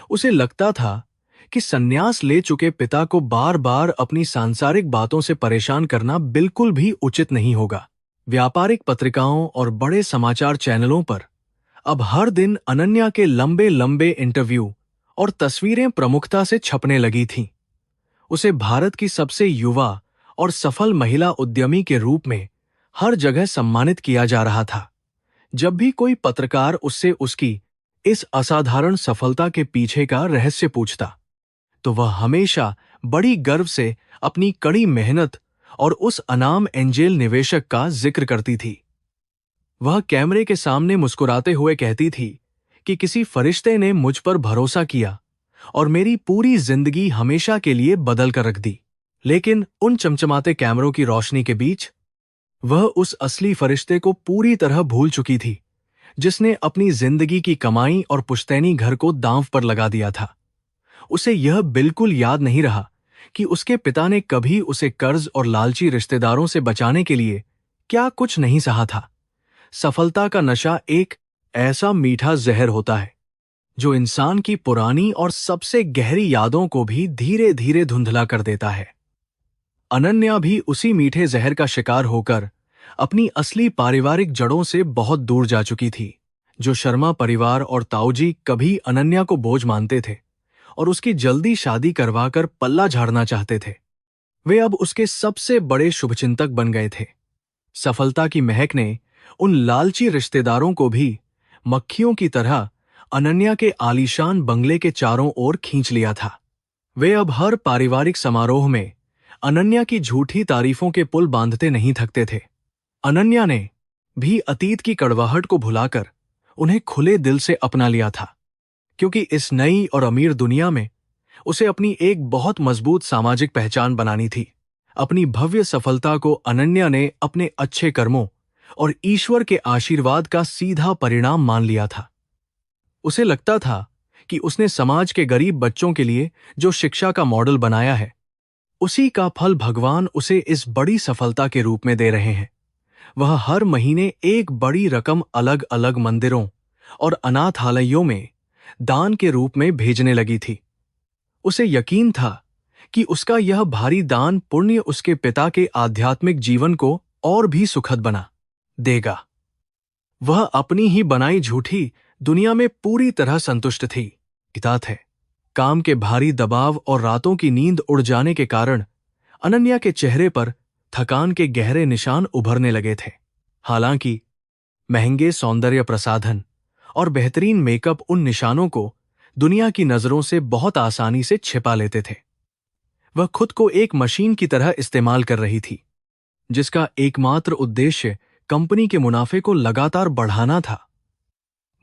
उसे लगता था कि संन्यास ले चुके पिता को बार बार अपनी सांसारिक बातों से परेशान करना बिल्कुल भी उचित नहीं होगा। व्यापारिक पत्रिकाओं और बड़े समाचार चैनलों पर अब हर दिन अनन्या के लंबे लंबे इंटरव्यू और तस्वीरें प्रमुखता से छपने लगी थीं। उसे भारत की सबसे युवा और सफल महिला उद्यमी के रूप में हर जगह सम्मानित किया जा रहा था। जब भी कोई पत्रकार उससे उसकी इस असाधारण सफलता के पीछे का रहस्य पूछता, तो वह हमेशा बड़ी गर्व से अपनी कड़ी मेहनत और उस अनाम एंजेल निवेशक का जिक्र करती थी। वह कैमरे के सामने मुस्कुराते हुए कहती थी कि किसी फरिश्ते ने मुझ पर भरोसा किया और मेरी पूरी जिंदगी हमेशा के लिए बदल कर रख दी। लेकिन उन चमचमाते कैमरों की रोशनी के बीच वह उस असली फरिश्ते को पूरी तरह भूल चुकी थी, जिसने अपनी जिंदगी की कमाई और पुश्तैनी घर को दांव पर लगा दिया था। उसे यह बिल्कुल याद नहीं रहा कि उसके पिता ने कभी उसे कर्ज और लालची रिश्तेदारों से बचाने के लिए क्या कुछ नहीं सहा था। सफलता का नशा एक ऐसा मीठा जहर होता है जो इंसान की पुरानी और सबसे गहरी यादों को भी धीरे धीरे धुंधला कर देता है। अनन्या भी उसी मीठे जहर का शिकार होकर अपनी असली पारिवारिक जड़ों से बहुत दूर जा चुकी थी। जो शर्मा परिवार और ताऊजी कभी अनन्या को बोझ मानते थे और उसकी जल्दी शादी करवाकर पल्ला झाड़ना चाहते थे, वे अब उसके सबसे बड़े शुभचिंतक बन गए थे। सफलता की महक ने उन लालची रिश्तेदारों को भी मक्खियों की तरह अनन्या के आलीशान बंगले के चारों ओर खींच लिया था। वे अब हर पारिवारिक समारोह में अनन्या की झूठी तारीफों के पुल बांधते नहीं थकते थे। अनन्या ने भी अतीत की कड़वाहट को भुलाकर उन्हें खुले दिल से अपना लिया था, क्योंकि इस नई और अमीर दुनिया में उसे अपनी एक बहुत मजबूत सामाजिक पहचान बनानी थी। अपनी भव्य सफलता को अनन्या ने अपने अच्छे कर्मों और ईश्वर के आशीर्वाद का सीधा परिणाम मान लिया था। उसे लगता था कि उसने समाज के गरीब बच्चों के लिए जो शिक्षा का मॉडल बनाया है, उसी का फल भगवान उसे इस बड़ी सफलता के रूप में दे रहे हैं। वह हर महीने एक बड़ी रकम अलग अलग मंदिरों और अनाथालयों में दान के रूप में भेजने लगी थी। उसे यकीन था कि उसका यह भारी दान पुण्य उसके पिता के आध्यात्मिक जीवन को और भी सुखद बना देगा। वह अपनी ही बनाई झूठी दुनिया में पूरी तरह संतुष्ट थी। इतात है, काम के भारी दबाव और रातों की नींद उड़ जाने के कारण अनन्या के चेहरे पर थकान के गहरे निशान उभरने लगे थे। हालांकि महंगे सौंदर्य प्रसाधन और बेहतरीन मेकअप उन निशानों को दुनिया की नजरों से बहुत आसानी से छिपा लेते थे। वह खुद को एक मशीन की तरह इस्तेमाल कर रही थी, जिसका एकमात्र उद्देश्य कंपनी के मुनाफे को लगातार बढ़ाना था।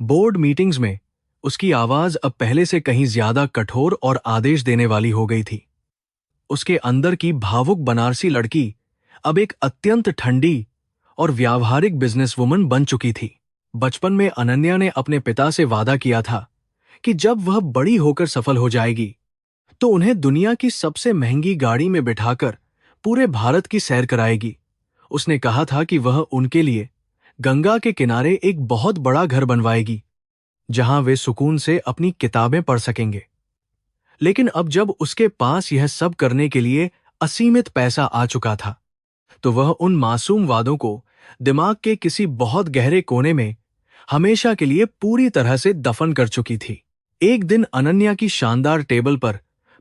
बोर्ड मीटिंग्स में उसकी आवाज अब पहले से कहीं ज्यादा कठोर और आदेश देने वाली हो गई थी। उसके अंदर की भावुक बनारसी लड़की अब एक अत्यंत ठंडी और व्यावहारिक बिजनेसवुमन बन चुकी थी। बचपन में अनन्या ने अपने पिता से वादा किया था कि जब वह बड़ी होकर सफल हो जाएगी तो उन्हें दुनिया की सबसे महंगी गाड़ी में बिठाकर पूरे भारत की सैर कराएगी। उसने कहा था कि वह उनके लिए गंगा के किनारे एक बहुत बड़ा घर बनवाएगी, जहां वे सुकून से अपनी किताबें पढ़ सकेंगे। लेकिन अब जब उसके पास यह सब करने के लिए असीमित पैसा आ चुका था, तो वह उन मासूम वादों को दिमाग के किसी बहुत गहरे कोने में हमेशा के लिए पूरी तरह से दफन कर चुकी थी। एक दिन अनन्या की शानदार टेबल पर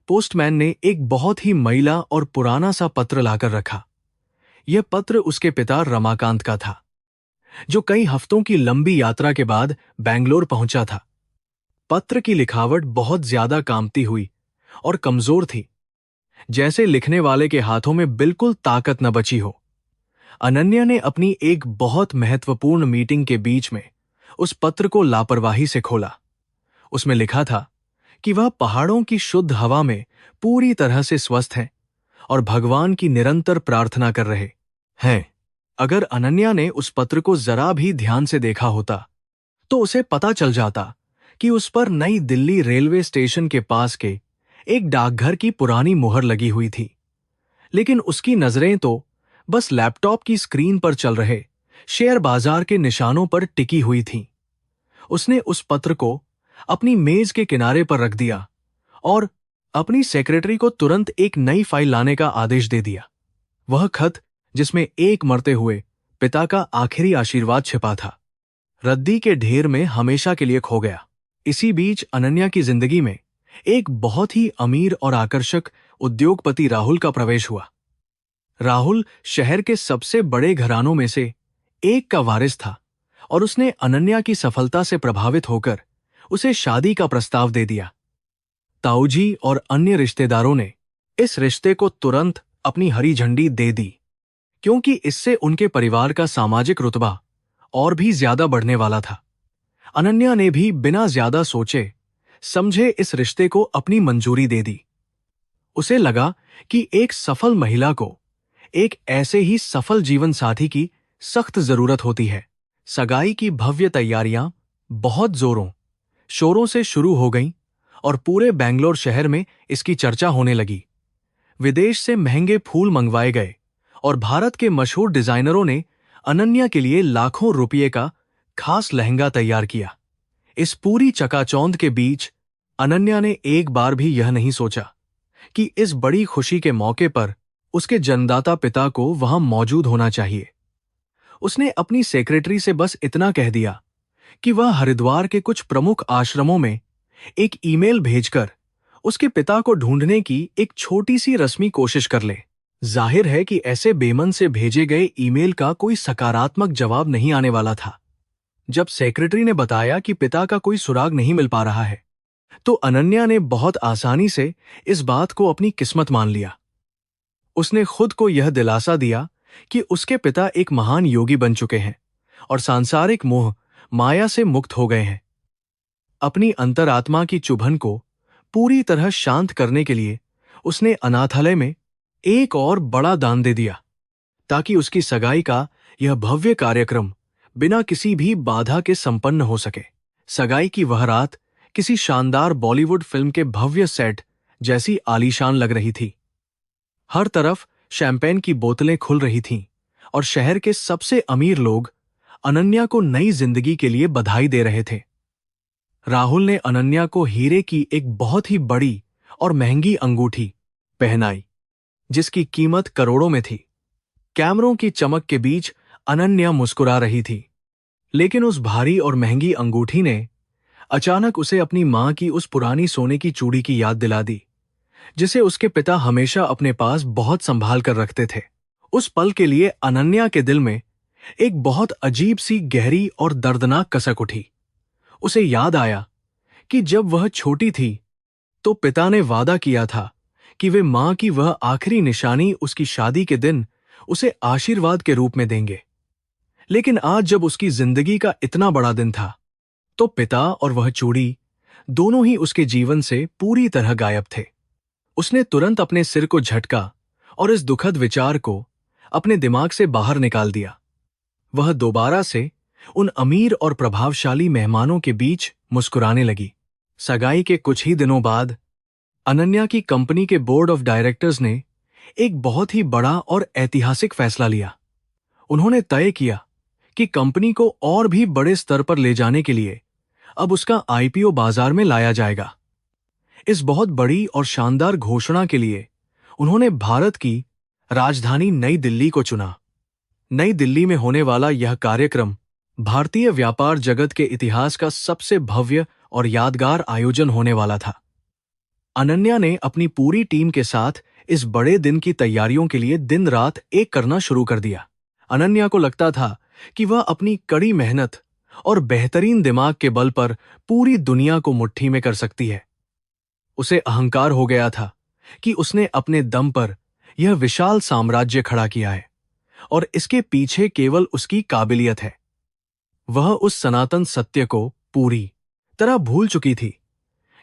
पोस्टमैन ने एक बहुत ही मैला और पुराना सा पत्र लाकर रखा। यह पत्र उसके पिता रमाकांत का था, जो कई हफ्तों की लंबी यात्रा के बाद बेंगलोर पहुंचा था। पत्र की लिखावट बहुत ज्यादा कांपती हुई और कमजोर थी, जैसे लिखने वाले के हाथों में बिल्कुल ताकत न बची हो। अनन्या ने अपनी एक बहुत महत्वपूर्ण मीटिंग के बीच में उस पत्र को लापरवाही से खोला। उसमें लिखा था कि वह पहाड़ों की शुद्ध हवा में पूरी तरह से स्वस्थ हैं और भगवान की निरंतर प्रार्थना कर रहे हैं। अगर अनन्या ने उस पत्र को जरा भी ध्यान से देखा होता तो उसे पता चल जाता कि उस पर नई दिल्ली रेलवे स्टेशन के पास के एक डाकघर की पुरानी मुहर लगी हुई थी। लेकिन उसकी नजरें तो बस लैपटॉप की स्क्रीन पर चल रहे शेयर बाजार के निशानों पर टिकी हुई थीं। उसने उस पत्र को अपनी मेज के किनारे पर रख दिया और अपनी सेक्रेटरी को तुरंत एक नई फाइल लाने का आदेश दे दिया। वह खत, जिसमें एक मरते हुए पिता का आखिरी आशीर्वाद छिपा था, रद्दी के ढेर में हमेशा के लिए खो गया। इसी बीच अनन्या की जिंदगी में एक बहुत ही अमीर और आकर्षक उद्योगपति राहुल का प्रवेश हुआ। राहुल शहर के सबसे बड़े घरानों में से एक का वारिस था और उसने अनन्या की सफलता से प्रभावित होकर उसे शादी का प्रस्ताव दे दिया। ताऊजी और अन्य रिश्तेदारों ने इस रिश्ते को तुरंत अपनी हरी झंडी दे दी, क्योंकि इससे उनके परिवार का सामाजिक रुतबा और भी ज्यादा बढ़ने वाला था। अनन्या ने भी बिना ज्यादा सोचे समझे इस रिश्ते को अपनी मंजूरी दे दी। उसे लगा कि एक सफल महिला को एक ऐसे ही सफल जीवन साथी की सख्त जरूरत होती है। सगाई की भव्य तैयारियां बहुत जोरों शोरों से शुरू हो गईं और पूरे बेंगलोर शहर में इसकी चर्चा होने लगी। विदेश से महंगे फूल मंगवाए गए और भारत के मशहूर डिजाइनरों ने अनन्या के लिए लाखों रुपये का खास लहंगा तैयार किया। इस पूरी चकाचौंध के बीच अनन्या ने एक बार भी यह नहीं सोचा कि इस बड़ी खुशी के मौके पर उसके जन्मदाता पिता को वहां मौजूद होना चाहिए। उसने अपनी सेक्रेटरी से बस इतना कह दिया कि वह हरिद्वार के कुछ प्रमुख आश्रमों में एक ईमेल भेजकर उसके पिता को ढूंढने की एक छोटी सी रस्मी कोशिश कर ले। जाहिर है कि ऐसे बेमन से भेजे गए ईमेल का कोई सकारात्मक जवाब नहीं आने वाला था। जब सेक्रेटरी ने बताया कि पिता का कोई सुराग नहीं मिल पा रहा है, तो अनन्या ने बहुत आसानी से इस बात को अपनी किस्मत मान लिया। उसने खुद को यह दिलासा दिया कि उसके पिता एक महान योगी बन चुके हैं और सांसारिक मोह माया से मुक्त हो गए हैं। अपनी अंतरात्मा की चुभन को पूरी तरह शांत करने के लिए उसने अनाथालय में एक और बड़ा दान दे दिया, ताकि उसकी सगाई का यह भव्य कार्यक्रम बिना किसी भी बाधा के संपन्न हो सके। सगाई की वह रात किसी शानदार बॉलीवुड फिल्म के भव्य सेट जैसी आलीशान लग रही थी। हर तरफ शैंपेन की बोतलें खुल रही थीं और शहर के सबसे अमीर लोग अनन्या को नई जिंदगी के लिए बधाई दे रहे थे। राहुल ने अनन्या को हीरे की एक बहुत ही बड़ी और महंगी अंगूठी पहनाई, जिसकी कीमत करोड़ों में थी। कैमरों की चमक के बीच अनन्या मुस्कुरा रही थी, लेकिन उस भारी और महंगी अंगूठी ने अचानक उसे अपनी मां की उस पुरानी सोने की चूड़ी की याद दिला दी, जिसे उसके पिता हमेशा अपने पास बहुत संभाल कर रखते थे। उस पल के लिए अनन्या के दिल में एक बहुत अजीब सी गहरी और दर्दनाक कसक उठी। उसे याद आया कि जब वह छोटी थी तो पिता ने वादा किया था कि वे मां की वह आखिरी निशानी उसकी शादी के दिन उसे आशीर्वाद के रूप में देंगे। लेकिन आज जब उसकी जिंदगी का इतना बड़ा दिन था, तो पिता और वह चूड़ी दोनों ही उसके जीवन से पूरी तरह गायब थे। उसने तुरंत अपने सिर को झटका और इस दुखद विचार को अपने दिमाग से बाहर निकाल दिया। वह दोबारा से उन अमीर और प्रभावशाली मेहमानों के बीच मुस्कुराने लगी। सगाई के कुछ ही दिनों बाद अनन्या की कंपनी के बोर्ड ऑफ डायरेक्टर्स ने एक बहुत ही बड़ा और ऐतिहासिक फैसला लिया। उन्होंने तय किया कि कंपनी को और भी बड़े स्तर पर ले जाने के लिए अब उसका आईपीओ बाजार में लाया जाएगा। इस बहुत बड़ी और शानदार घोषणा के लिए उन्होंने भारत की राजधानी नई दिल्ली को चुना। नई दिल्ली में होने वाला यह कार्यक्रम भारतीय व्यापार जगत के इतिहास का सबसे भव्य और यादगार आयोजन होने वाला था। अनन्या ने अपनी पूरी टीम के साथ इस बड़े दिन की तैयारियों के लिए दिन रात एक करना शुरू कर दिया। अनन्या को लगता था कि वह अपनी कड़ी मेहनत और बेहतरीन दिमाग के बल पर पूरी दुनिया को मुट्ठी में कर सकती है। उसे अहंकार हो गया था कि उसने अपने दम पर यह विशाल साम्राज्य खड़ा किया है और इसके पीछे केवल उसकी काबिलियत है। वह उस सनातन सत्य को पूरी तरह भूल चुकी थी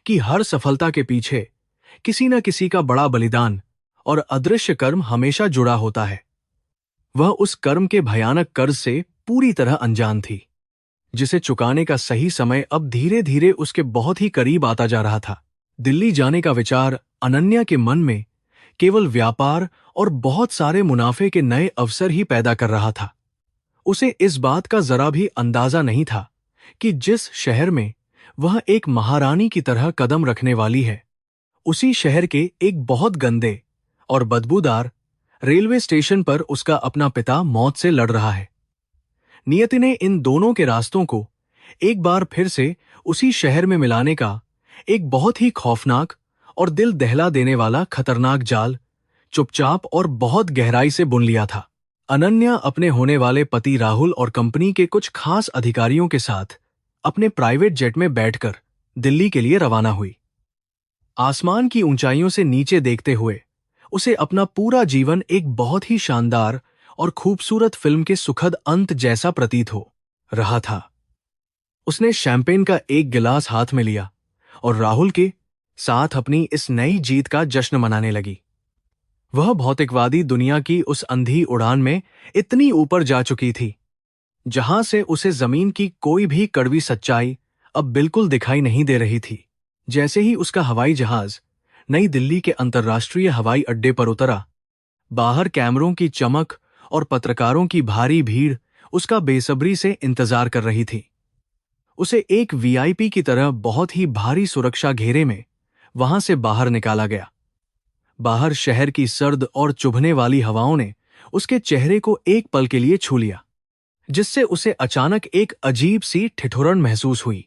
कि हर सफलता के पीछे किसी न किसी का बड़ा बलिदान और अदृश्य कर्म हमेशा जुड़ा होता है। वह उस कर्म के भयानक कर्ज से पूरी तरह अनजान थी, जिसे चुकाने का सही समय अब धीरे धीरे उसके बहुत ही करीब आता जा रहा था। दिल्ली जाने का विचार अनन्या के मन में केवल व्यापार और बहुत सारे मुनाफे के नए अवसर ही पैदा कर रहा था। उसे इस बात का जरा भी अंदाजा नहीं था कि जिस शहर में वह एक महारानी की तरह कदम रखने वाली है, उसी शहर के एक बहुत गंदे और बदबूदार रेलवे स्टेशन पर उसका अपना पिता मौत से लड़ रहा है। नियति ने इन दोनों के रास्तों को एक बार फिर से उसी शहर में मिलाने का एक बहुत ही खौफनाक और दिल दहला देने वाला खतरनाक जाल चुपचाप और बहुत गहराई से बुन लिया था। अनन्या अपने होने वाले पति राहुल और कंपनी के कुछ खास अधिकारियों के साथ अपने प्राइवेट जेट में बैठकर दिल्ली के लिए रवाना हुई। आसमान की ऊंचाइयों से नीचे देखते हुए उसे अपना पूरा जीवन एक बहुत ही शानदार और खूबसूरत फिल्म के सुखद अंत जैसा प्रतीत हो रहा था। उसने शैंपेन का एक गिलास हाथ में लिया और राहुल के साथ अपनी इस नई जीत का जश्न मनाने लगी। वह भौतिकवादी दुनिया की उस अंधी उड़ान में इतनी ऊपर जा चुकी थी जहां से उसे जमीन की कोई भी कड़वी सच्चाई अब बिल्कुल दिखाई नहीं दे रही थी। जैसे ही उसका हवाई जहाज नई दिल्ली के अंतर्राष्ट्रीय हवाई अड्डे पर उतरा, बाहर कैमरों की चमक और पत्रकारों की भारी भीड़ उसका बेसब्री से इंतजार कर रही थी। उसे एक वीआईपी की तरह बहुत ही भारी सुरक्षा घेरे में वहां से बाहर निकाला गया। बाहर शहर की सर्द और चुभने वाली हवाओं ने उसके चेहरे को एक पल के लिए छू लिया, जिससे उसे अचानक एक अजीब सी ठिठुरन महसूस हुई।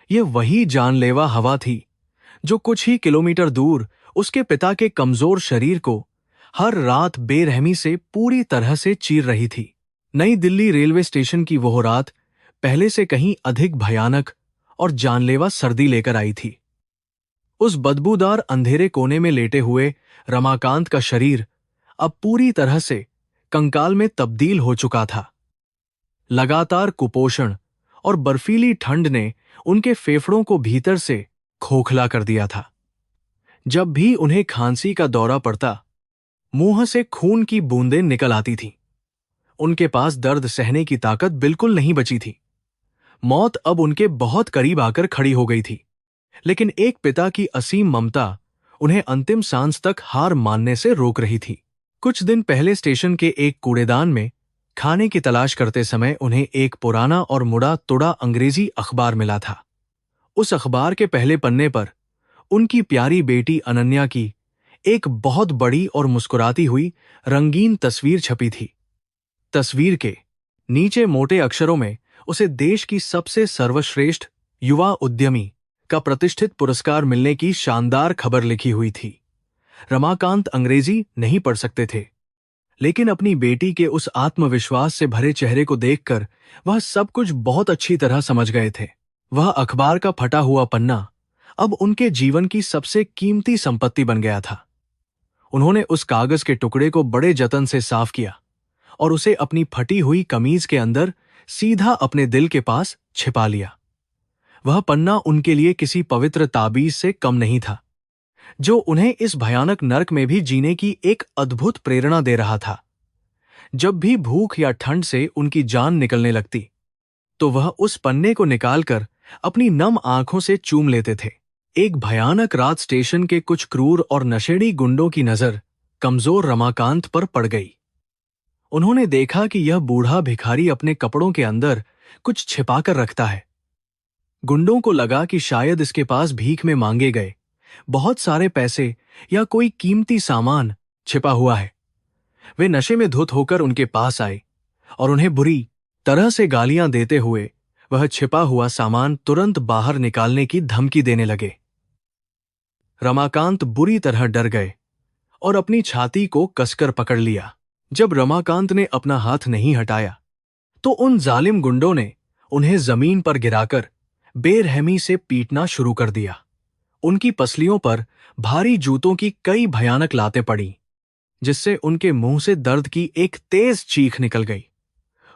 यह वही जानलेवा हवा थी जो कुछ ही किलोमीटर दूर उसके पिता के कमजोर शरीर को हर रात बेरहमी से पूरी तरह से चीर रही थी। नई दिल्ली रेलवे स्टेशन की वह रात पहले से कहीं अधिक भयानक और जानलेवा सर्दी लेकर आई थी। उस बदबूदार अंधेरे कोने में लेटे हुए रमाकांत का शरीर अब पूरी तरह से कंकाल में तब्दील हो चुका था। लगातार कुपोषण और बर्फीली ठंड ने उनके फेफड़ों को भीतर से खोखला कर दिया था। जब भी उन्हें खांसी का दौरा पड़ता, मुंह से खून की बूंदें निकल आती थीं। उनके पास दर्द सहने की ताकत बिल्कुल नहीं बची थी। मौत अब उनके बहुत करीब आकर खड़ी हो गई थी, लेकिन एक पिता की असीम ममता उन्हें अंतिम सांस तक हार मानने से रोक रही थी। कुछ दिन पहले स्टेशन के एक कूड़ेदान में खाने की तलाश करते समय उन्हें एक पुराना और मुड़ा तुड़ा अंग्रेजी अखबार मिला था। उस अखबार के पहले पन्ने पर उनकी प्यारी बेटी अनन्या की एक बहुत बड़ी और मुस्कुराती हुई रंगीन तस्वीर छपी थी। तस्वीर के नीचे मोटे अक्षरों में उसे देश की सबसे सर्वश्रेष्ठ युवा उद्यमी का प्रतिष्ठित पुरस्कार मिलने की शानदार खबर लिखी हुई थी। रमाकांत अंग्रेजी नहीं पढ़ सकते थे, लेकिन अपनी बेटी के उस आत्मविश्वास से भरे चेहरे को देखकर वह सब कुछ बहुत अच्छी तरह समझ गए थे। वह अखबार का फटा हुआ पन्ना अब उनके जीवन की सबसे कीमती संपत्ति बन गया था। उन्होंने उस कागज के टुकड़े को बड़े जतन से साफ किया और उसे अपनी फटी हुई कमीज के अंदर सीधा अपने दिल के पास छिपा लिया। वह पन्ना उनके लिए किसी पवित्र ताबीज से कम नहीं था, जो उन्हें इस भयानक नर्क में भी जीने की एक अद्भुत प्रेरणा दे रहा था। जब भी भूख या ठंड से उनकी जान निकलने लगती, तो वह उस पन्ने को निकालकर अपनी नम आंखों से चूम लेते थे। एक भयानक रात स्टेशन के कुछ क्रूर और नशेड़ी गुंडों की नजर कमजोर रमाकांत पर पड़ गई। उन्होंने देखा कि यह बूढ़ा भिखारी अपने कपड़ों के अंदर कुछ छिपाकर रखता है। गुंडों को लगा कि शायद इसके पास भीख में मांगे गए बहुत सारे पैसे या कोई कीमती सामान छिपा हुआ है। वे नशे में धुत होकर उनके पास आए और उन्हें बुरी तरह से गालियां देते हुए वह छिपा हुआ सामान तुरंत बाहर निकालने की धमकी देने लगे। रमाकांत बुरी तरह डर गए और अपनी छाती को कसकर पकड़ लिया। जब रमाकांत ने अपना हाथ नहीं हटाया, तो उन जालिम गुंडों ने उन्हें जमीन पर गिराकर बेरहमी से पीटना शुरू कर दिया। उनकी पसलियों पर भारी जूतों की कई भयानक लातें पड़ी, जिससे उनके मुंह से दर्द की एक तेज चीख निकल गई।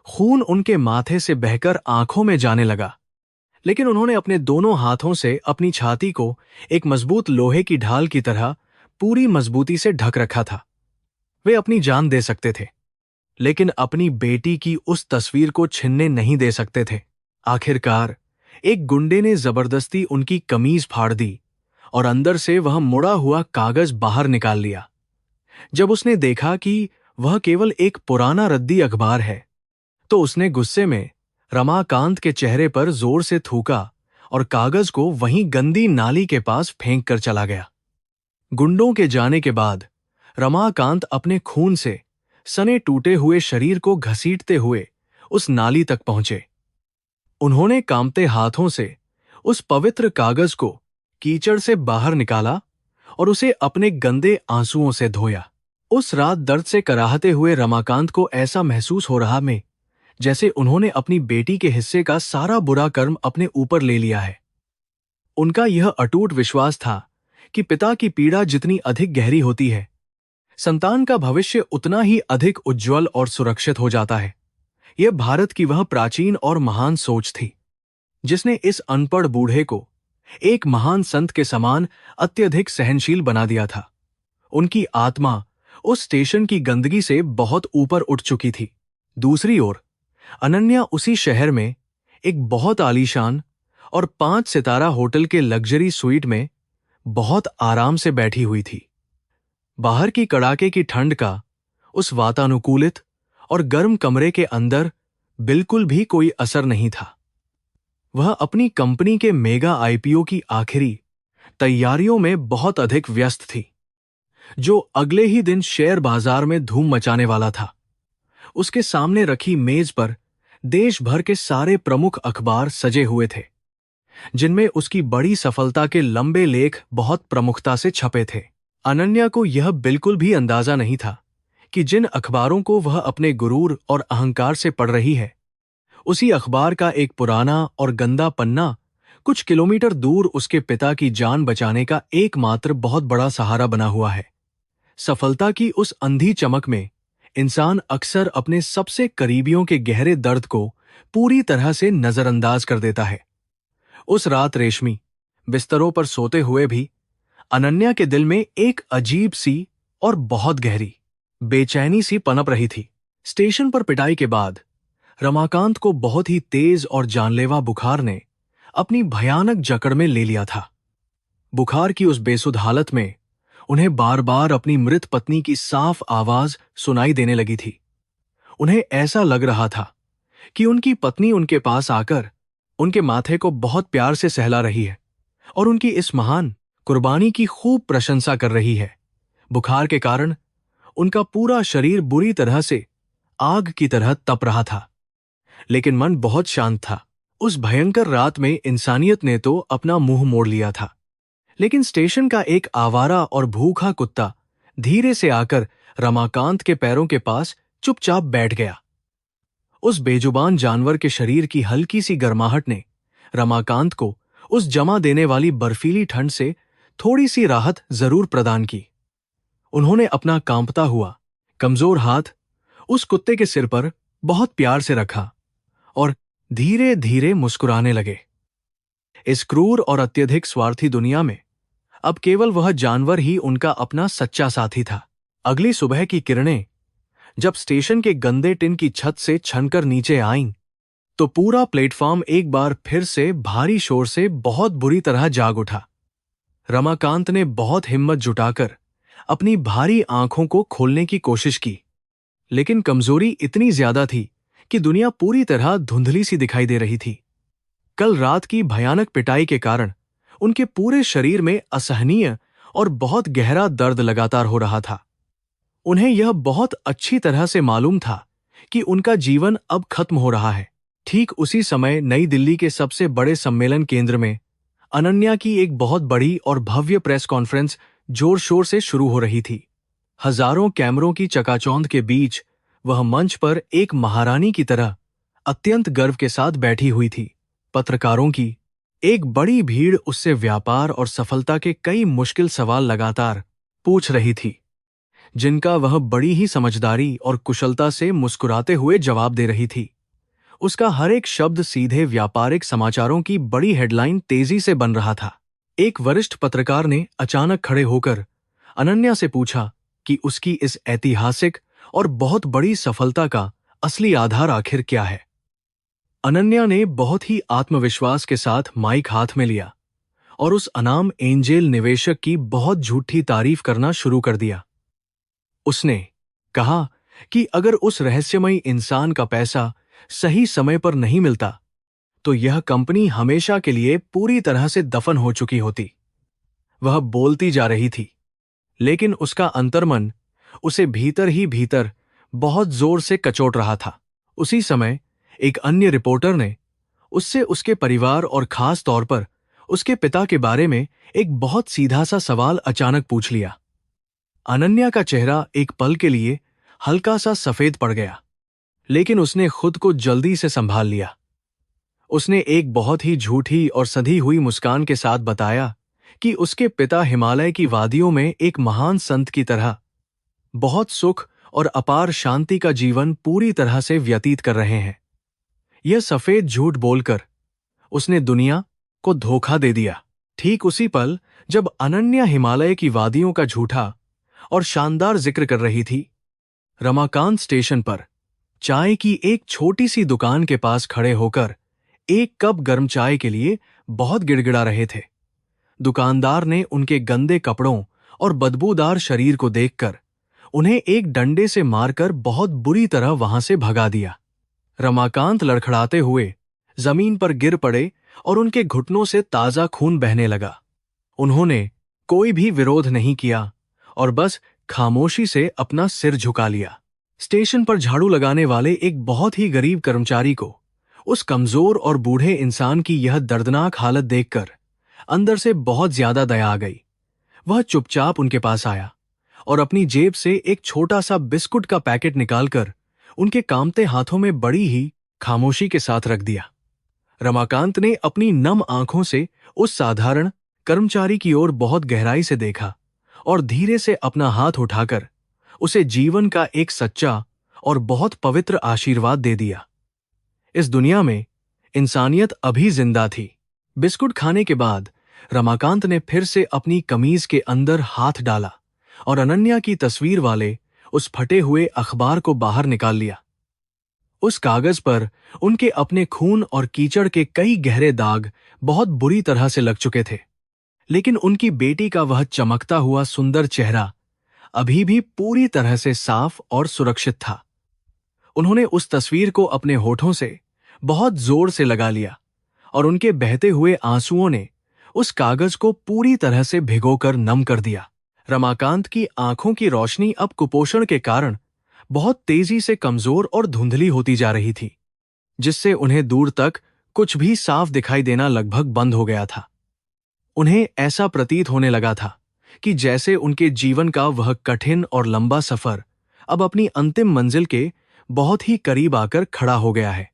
खून उनके माथे से बहकर आंखों में जाने लगा, लेकिन उन्होंने अपने दोनों हाथों से अपनी छाती को एक मजबूत लोहे की ढाल की तरह पूरी मजबूती से ढक रखा था। वे अपनी जान दे सकते थे, लेकिन अपनी बेटी की उस तस्वीर को छीनने नहीं दे सकते थे। आखिरकार एक गुंडे ने जबरदस्ती उनकी कमीज फाड़ दी और अंदर से वह मुड़ा हुआ कागज बाहर निकाल लिया। जब उसने देखा कि वह केवल एक पुराना रद्दी अखबार है, तो उसने गुस्से में रमाकांत के चेहरे पर जोर से थूका और कागज को वहीं गंदी नाली के पास फेंक कर चला गया। गुंडों के जाने के बाद रमाकांत अपने खून से सने टूटे हुए शरीर को घसीटते हुए उस नाली तक पहुंचे। उन्होंने कांपते हाथों से उस पवित्र कागज को कीचड़ से बाहर निकाला और उसे अपने गंदे आंसुओं से धोया। उस रात दर्द से कराहते हुए रमाकांत को ऐसा महसूस हो रहा में जैसे उन्होंने अपनी बेटी के हिस्से का सारा बुरा कर्म अपने ऊपर ले लिया है। उनका यह अटूट विश्वास था कि पिता की पीड़ा जितनी अधिक गहरी होती है, संतान का भविष्य उतना ही अधिक उज्जवल और सुरक्षित हो जाता है। यह भारत की वह प्राचीन और महान सोच थी, जिसने इस अनपढ़ बूढ़े को एक महान संत के समान अत्यधिक सहनशील बना दिया था। उनकी आत्मा उस स्टेशन की गंदगी से बहुत ऊपर उठ चुकी थी। दूसरी ओर अनन्या उसी शहर में एक बहुत आलीशान और 5 सितारा होटल के लग्जरी स्वीट में बहुत आराम से बैठी हुई थी। बाहर की कड़ाके की ठंड का उस वातानुकूलित और गर्म कमरे के अंदर बिल्कुल भी कोई असर नहीं था। वह अपनी कंपनी के मेगा आईपीओ की आखिरी तैयारियों में बहुत अधिक व्यस्त थी, जो अगले ही दिन शेयर बाजार में धूम मचाने वाला था। उसके सामने रखी मेज पर देश भर के सारे प्रमुख अखबार सजे हुए थे, जिनमें उसकी बड़ी सफलता के लंबे लेख बहुत प्रमुखता से छपे थे। अनन्या को यह बिल्कुल भी अंदाजा नहीं था कि जिन अखबारों को वह अपने गुरूर और अहंकार से पढ़ रही है, उसी अखबार का एक पुराना और गंदा पन्ना कुछ किलोमीटर दूर उसके पिता की जान बचाने का एकमात्र बहुत बड़ा सहारा बना हुआ है। सफलता की उस अंधी चमक में इंसान अक्सर अपने सबसे करीबियों के गहरे दर्द को पूरी तरह से नजरअंदाज कर देता है। उस रात रेशमी बिस्तरों पर सोते हुए भी अनन्या के दिल में एक अजीब सी और बहुत गहरी बेचैनी सी पनप रही थी। स्टेशन पर पिटाई के बाद रमाकांत को बहुत ही तेज और जानलेवा बुखार ने अपनी भयानक जकड़ में ले लिया था। बुखार की उस बेसुध हालत में उन्हें बार बार अपनी मृत पत्नी की साफ आवाज सुनाई देने लगी थी। उन्हें ऐसा लग रहा था कि उनकी पत्नी उनके पास आकर उनके माथे को बहुत प्यार से सहला रही है और उनकी इस महान कुर्बानी की खूब प्रशंसा कर रही है। बुखार के कारण उनका पूरा शरीर बुरी तरह से आग की तरह तप रहा था, लेकिन मन बहुत शांत था। उस भयंकर रात में इंसानियत ने तो अपना मुंह मोड़ लिया था, लेकिन स्टेशन का एक आवारा और भूखा कुत्ता धीरे से आकर रमाकांत के पैरों के पास चुपचाप बैठ गया। उस बेजुबान जानवर के शरीर की हल्की सी गर्माहट ने रमाकांत को उस जमा देने वाली बर्फीली ठंड से थोड़ी सी राहत जरूर प्रदान की। उन्होंने अपना कांपता हुआ कमजोर हाथ उस कुत्ते के सिर पर बहुत प्यार से रखा और धीरे धीरे मुस्कुराने लगे। इस क्रूर और अत्यधिक स्वार्थी दुनिया में अब केवल वह जानवर ही उनका अपना सच्चा साथी था। अगली सुबह की किरणें जब स्टेशन के गंदे टिन की छत से छनकर नीचे आईं, तो पूरा प्लेटफॉर्म एक बार फिर से भारी शोर से बहुत बुरी तरह जाग उठा। रमाकांत ने बहुत हिम्मत जुटाकर अपनी भारी आंखों को खोलने की कोशिश की, लेकिन कमजोरी इतनी ज्यादा थी कि दुनिया पूरी तरह धुंधली सी दिखाई दे रही थी। कल रात की भयानक पिटाई के कारण उनके पूरे शरीर में असहनीय और बहुत गहरा दर्द लगातार हो रहा था। उन्हें यह बहुत अच्छी तरह से मालूम था कि उनका जीवन अब खत्म हो रहा है। ठीक उसी समय नई दिल्ली के सबसे बड़े सम्मेलन केंद्र में अनन्या की एक बहुत बड़ी और भव्य प्रेस कॉन्फ्रेंस जोर शोर से शुरू हो रही थी। हजारों कैमरों की चकाचौंध के बीच वह मंच पर एक महारानी की तरह अत्यंत गर्व के साथ बैठी हुई थी। पत्रकारों की एक बड़ी भीड़ उससे व्यापार और सफलता के कई मुश्किल सवाल लगातार पूछ रही थी, जिनका वह बड़ी ही समझदारी और कुशलता से मुस्कुराते हुए जवाब दे रही थी। उसका हर एक शब्द सीधे व्यापारिक समाचारों की बड़ी हेडलाइन तेजी से बन रहा था। एक वरिष्ठ पत्रकार ने अचानक खड़े होकर अनन्या से पूछा कि उसकी इस ऐतिहासिक और बहुत बड़ी सफलता का असली आधार आखिर क्या है। अनन्या ने बहुत ही आत्मविश्वास के साथ माइक हाथ में लिया और उस अनाम एंजेल निवेशक की बहुत झूठी तारीफ करना शुरू कर दिया। उसने कहा कि अगर उस रहस्यमयी इंसान का पैसा सही समय पर नहीं मिलता, तो यह कंपनी हमेशा के लिए पूरी तरह से दफन हो चुकी होती। वह बोलती जा रही थी, लेकिन उसका अंतर्मन उसे भीतर ही भीतर बहुत जोर से कचोट रहा था। उसी समय एक अन्य रिपोर्टर ने उससे उसके परिवार और खास तौर पर उसके पिता के बारे में एक बहुत सीधा सा सवाल अचानक पूछ लिया। अनन्या का चेहरा एक पल के लिए हल्का सा सफेद पड़ गया, लेकिन उसने खुद को जल्दी से संभाल लिया। उसने एक बहुत ही झूठी और सधी हुई मुस्कान के साथ बताया कि उसके पिता हिमालय की वादियों में एक महान संत की तरह बहुत सुख और अपार शांति का जीवन पूरी तरह से व्यतीत कर रहे हैं। यह सफेद झूठ बोलकर उसने दुनिया को धोखा दे दिया। ठीक उसी पल जब अनन्या हिमालय की वादियों का झूठा और शानदार जिक्र कर रही थी। रमाकांत स्टेशन पर चाय की एक छोटी सी दुकान के पास खड़े होकर एक कप गर्म चाय के लिए बहुत गिड़गिड़ा रहे थे। दुकानदार ने उनके गंदे कपड़ों और बदबूदार शरीर को देखकर उन्हें एक डंडे से मारकर बहुत बुरी तरह वहां से भगा दिया। रमाकांत लड़खड़ाते हुए जमीन पर गिर पड़े और उनके घुटनों से ताजा खून बहने लगा। उन्होंने कोई भी विरोध नहीं किया और बस खामोशी से अपना सिर झुका लिया। स्टेशन पर झाड़ू लगाने वाले एक बहुत ही गरीब कर्मचारी को उस कमजोर और बूढ़े इंसान की यह दर्दनाक हालत देखकर अंदर से बहुत ज्यादा दया आ गई। वह चुपचाप उनके पास आया और अपनी जेब से एक छोटा सा बिस्कुट का पैकेट निकालकर उनके कांपते हाथों में बड़ी ही खामोशी के साथ रख दिया। रमाकांत ने अपनी नम आंखों से उस साधारण कर्मचारी की ओर बहुत गहराई से देखा और धीरे से अपना हाथ उठाकर उसे जीवन का एक सच्चा और बहुत पवित्र आशीर्वाद दे दिया। इस दुनिया में इंसानियत अभी जिंदा थी। बिस्कुट खाने के बाद रमाकांत ने फिर से अपनी कमीज के अंदर हाथ डाला और अनन्या की तस्वीर वाले उस फटे हुए अखबार को बाहर निकाल लिया। उस कागज पर उनके अपने खून और कीचड़ के कई गहरे दाग बहुत बुरी तरह से लग चुके थे, लेकिन उनकी बेटी का वह चमकता हुआ सुंदर चेहरा अभी भी पूरी तरह से साफ और सुरक्षित था। उन्होंने उस तस्वीर को अपने होठों से बहुत जोर से लगा लिया और उनके बहते हुए आंसुओं ने उस कागज को पूरी तरह से भिगोकर नम कर दिया। रमाकांत की आंखों की रोशनी अब कुपोषण के कारण बहुत तेजी से कमजोर और धुंधली होती जा रही थी, जिससे उन्हें दूर तक कुछ भी साफ दिखाई देना लगभग बंद हो गया था। उन्हें ऐसा प्रतीत होने लगा था कि जैसे उनके जीवन का वह कठिन और लंबा सफर अब अपनी अंतिम मंजिल के बहुत ही करीब आकर खड़ा हो गया है।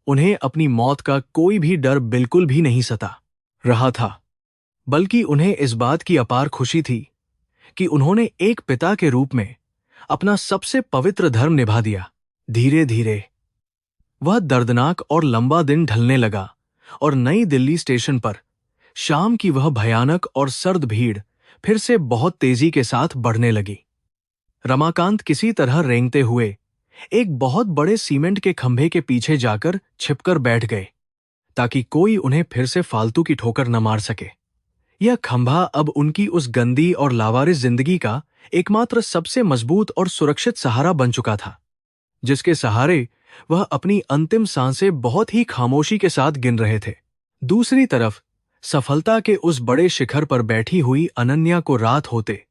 उन्हें अपनी मौत का कोई भी डर बिल्कुल भी नहीं सता रहा था, बल्कि उन्हें इस बात की अपार खुशी थी कि उन्होंने एक पिता के रूप में अपना सबसे पवित्र धर्म निभा दिया। धीरे धीरे वह दर्दनाक और लंबा दिन ढलने लगा और नई दिल्ली स्टेशन पर शाम की वह भयानक और सर्द भीड़ फिर से बहुत तेजी के साथ बढ़ने लगी। रमाकांत किसी तरह रेंगते हुए एक बहुत बड़े सीमेंट के खंभे के पीछे जाकर छिपकर बैठ गए, ताकि कोई उन्हें फिर से फालतू की ठोकर न मार सके। यह खंभा अब उनकी उस गंदी और लावारिस जिंदगी का एकमात्र सबसे मजबूत और सुरक्षित सहारा बन चुका था, जिसके सहारे वह अपनी अंतिम सांसें बहुत ही खामोशी के साथ गिन रहे थे। दूसरी तरफ सफलता के उस बड़े शिखर पर बैठी हुई अनन्या को रात होते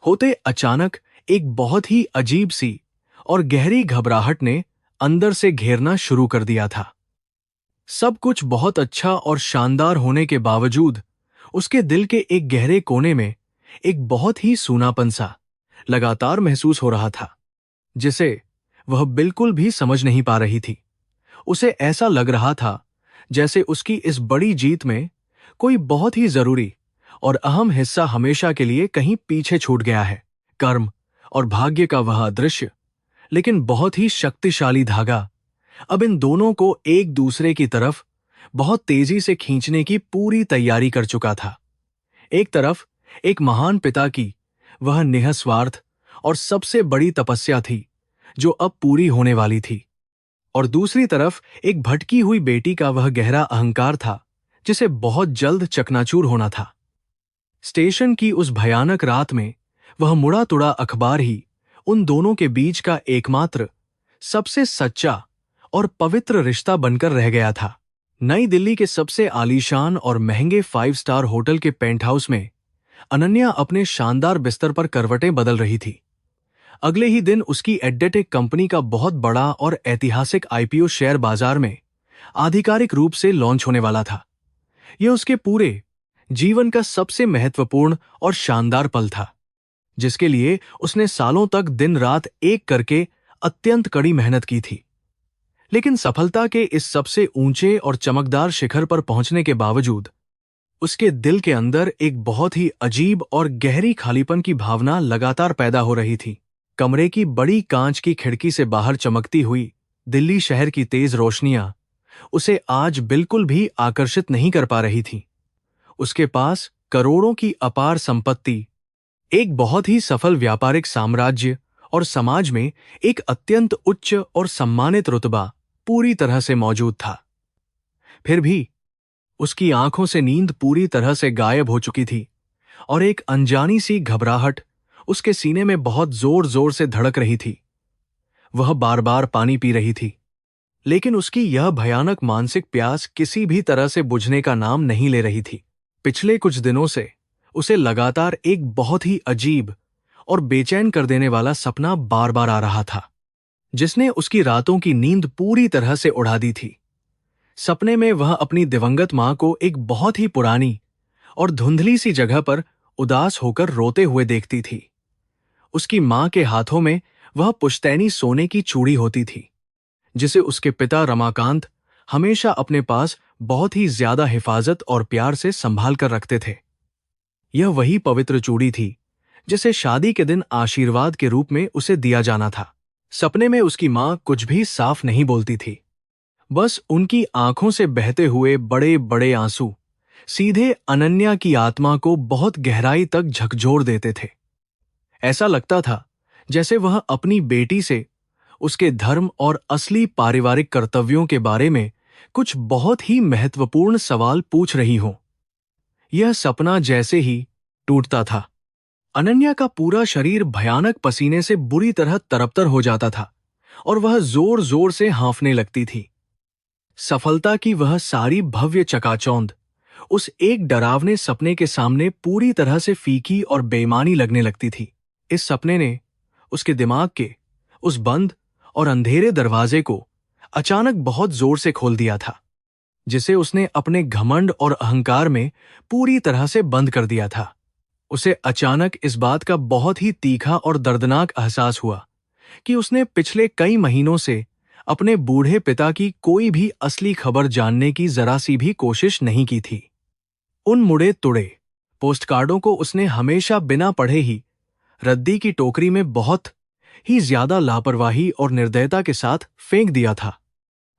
होते अचानक एक बहुत ही अजीब सी और गहरी घबराहट ने अंदर से घेरना शुरू कर दिया था। सब कुछ बहुत अच्छा और शानदार होने के बावजूद उसके दिल के एक गहरे कोने में एक बहुत ही सूनापन सा लगातार महसूस हो रहा था, जिसे वह बिल्कुल भी समझ नहीं पा रही थी। उसे ऐसा लग रहा था जैसे उसकी इस बड़ी जीत में कोई बहुत ही जरूरी और अहम हिस्सा हमेशा के लिए कहीं पीछे छूट गया है। कर्म और भाग्य का वह अदृश्य लेकिन बहुत ही शक्तिशाली धागा अब इन दोनों को एक दूसरे की तरफ बहुत तेजी से खींचने की पूरी तैयारी कर चुका था। एक तरफ एक महान पिता की वह निःस्वार्थ और सबसे बड़ी तपस्या थी जो अब पूरी होने वाली थी, और दूसरी तरफ एक भटकी हुई बेटी का वह गहरा अहंकार था जिसे बहुत जल्द चकनाचूर होना था। स्टेशन की उस भयानक रात में वह मुड़ा तुड़ा अखबार ही उन दोनों के बीच का एकमात्र सबसे सच्चा और पवित्र रिश्ता बनकर रह गया था। नई दिल्ली के सबसे आलीशान और महंगे 5 स्टार होटल के पेंट हाउस में अनन्या अपने शानदार बिस्तर पर करवटें बदल रही थी। अगले ही दिन उसकी एडेटेक कंपनी का बहुत बड़ा और ऐतिहासिक आईपीओ शेयर बाजार में आधिकारिक रूप से लॉन्च होने वाला था। यह उसके पूरे जीवन का सबसे महत्वपूर्ण और शानदार पल था, जिसके लिए उसने सालों तक दिन रात एक करके अत्यंत कड़ी मेहनत की थी। लेकिन सफलता के इस सबसे ऊंचे और चमकदार शिखर पर पहुंचने के बावजूद उसके दिल के अंदर एक बहुत ही अजीब और गहरी खालीपन की भावना लगातार पैदा हो रही थी। कमरे की बड़ी कांच की खिड़की से बाहर चमकती हुई दिल्ली शहर की तेज रोशनियां उसे आज बिल्कुल भी आकर्षित नहीं कर पा रही थी। उसके पास करोड़ों की अपार संपत्ति, एक बहुत ही सफल व्यापारिक साम्राज्य और समाज में एक अत्यंत उच्च और सम्मानित रुतबा पूरी तरह से मौजूद था। फिर भी उसकी आंखों से नींद पूरी तरह से गायब हो चुकी थी और एक अनजानी सी घबराहट उसके सीने में बहुत जोर जोर से धड़क रही थी। वह बार बार पानी पी रही थी, लेकिन उसकी यह भयानक मानसिक प्यास किसी भी तरह से बुझने का नाम नहीं ले रही थी। पिछले कुछ दिनों से उसे लगातार एक बहुत ही अजीब और बेचैन कर देने वाला सपना बार बार आ रहा था, जिसने उसकी रातों की नींद पूरी तरह से उड़ा दी थी। सपने में वह अपनी दिवंगत मां को एक बहुत ही पुरानी और धुंधली सी जगह पर उदास होकर रोते हुए देखती थी। उसकी मां के हाथों में वह पुश्तैनी सोने की चूड़ी होती थी, जिसे उसके पिता रमाकांत हमेशा अपने पास बहुत ही ज्यादा हिफाजत और प्यार से संभाल कर रखते थे। यह वही पवित्र चूड़ी थी जिसे शादी के दिन आशीर्वाद के रूप में उसे दिया जाना था। सपने में उसकी मां कुछ भी साफ नहीं बोलती थी, बस उनकी आंखों से बहते हुए बड़े बड़े आंसू सीधे अनन्या की आत्मा को बहुत गहराई तक झकझोर देते थे। ऐसा लगता था जैसे वह अपनी बेटी से उसके धर्म और असली पारिवारिक कर्तव्यों के बारे में कुछ बहुत ही महत्वपूर्ण सवाल पूछ रही हो। यह सपना जैसे ही टूटता था, अनन्या का पूरा शरीर भयानक पसीने से बुरी तरह तरबतर हो जाता था और वह जोर जोर से हाँफने लगती थी। सफलता की वह सारी भव्य चकाचौंध उस एक डरावने सपने के सामने पूरी तरह से फीकी और बेईमानी लगने लगती थी। इस सपने ने उसके दिमाग के उस बंद और अंधेरे दरवाजे को अचानक बहुत जोर से खोल दिया था, जिसे उसने अपने घमंड और अहंकार में पूरी तरह से बंद कर दिया था। उसे अचानक इस बात का बहुत ही तीखा और दर्दनाक एहसास हुआ कि उसने पिछले कई महीनों से अपने बूढ़े पिता की कोई भी असली खबर जानने की जरा सी भी कोशिश नहीं की थी। उन मुड़े तुड़े पोस्टकार्डों को उसने हमेशा बिना पढ़े ही रद्दी की टोकरी में बहुत ही ज्यादा लापरवाही और निर्दयता के साथ फेंक दिया था।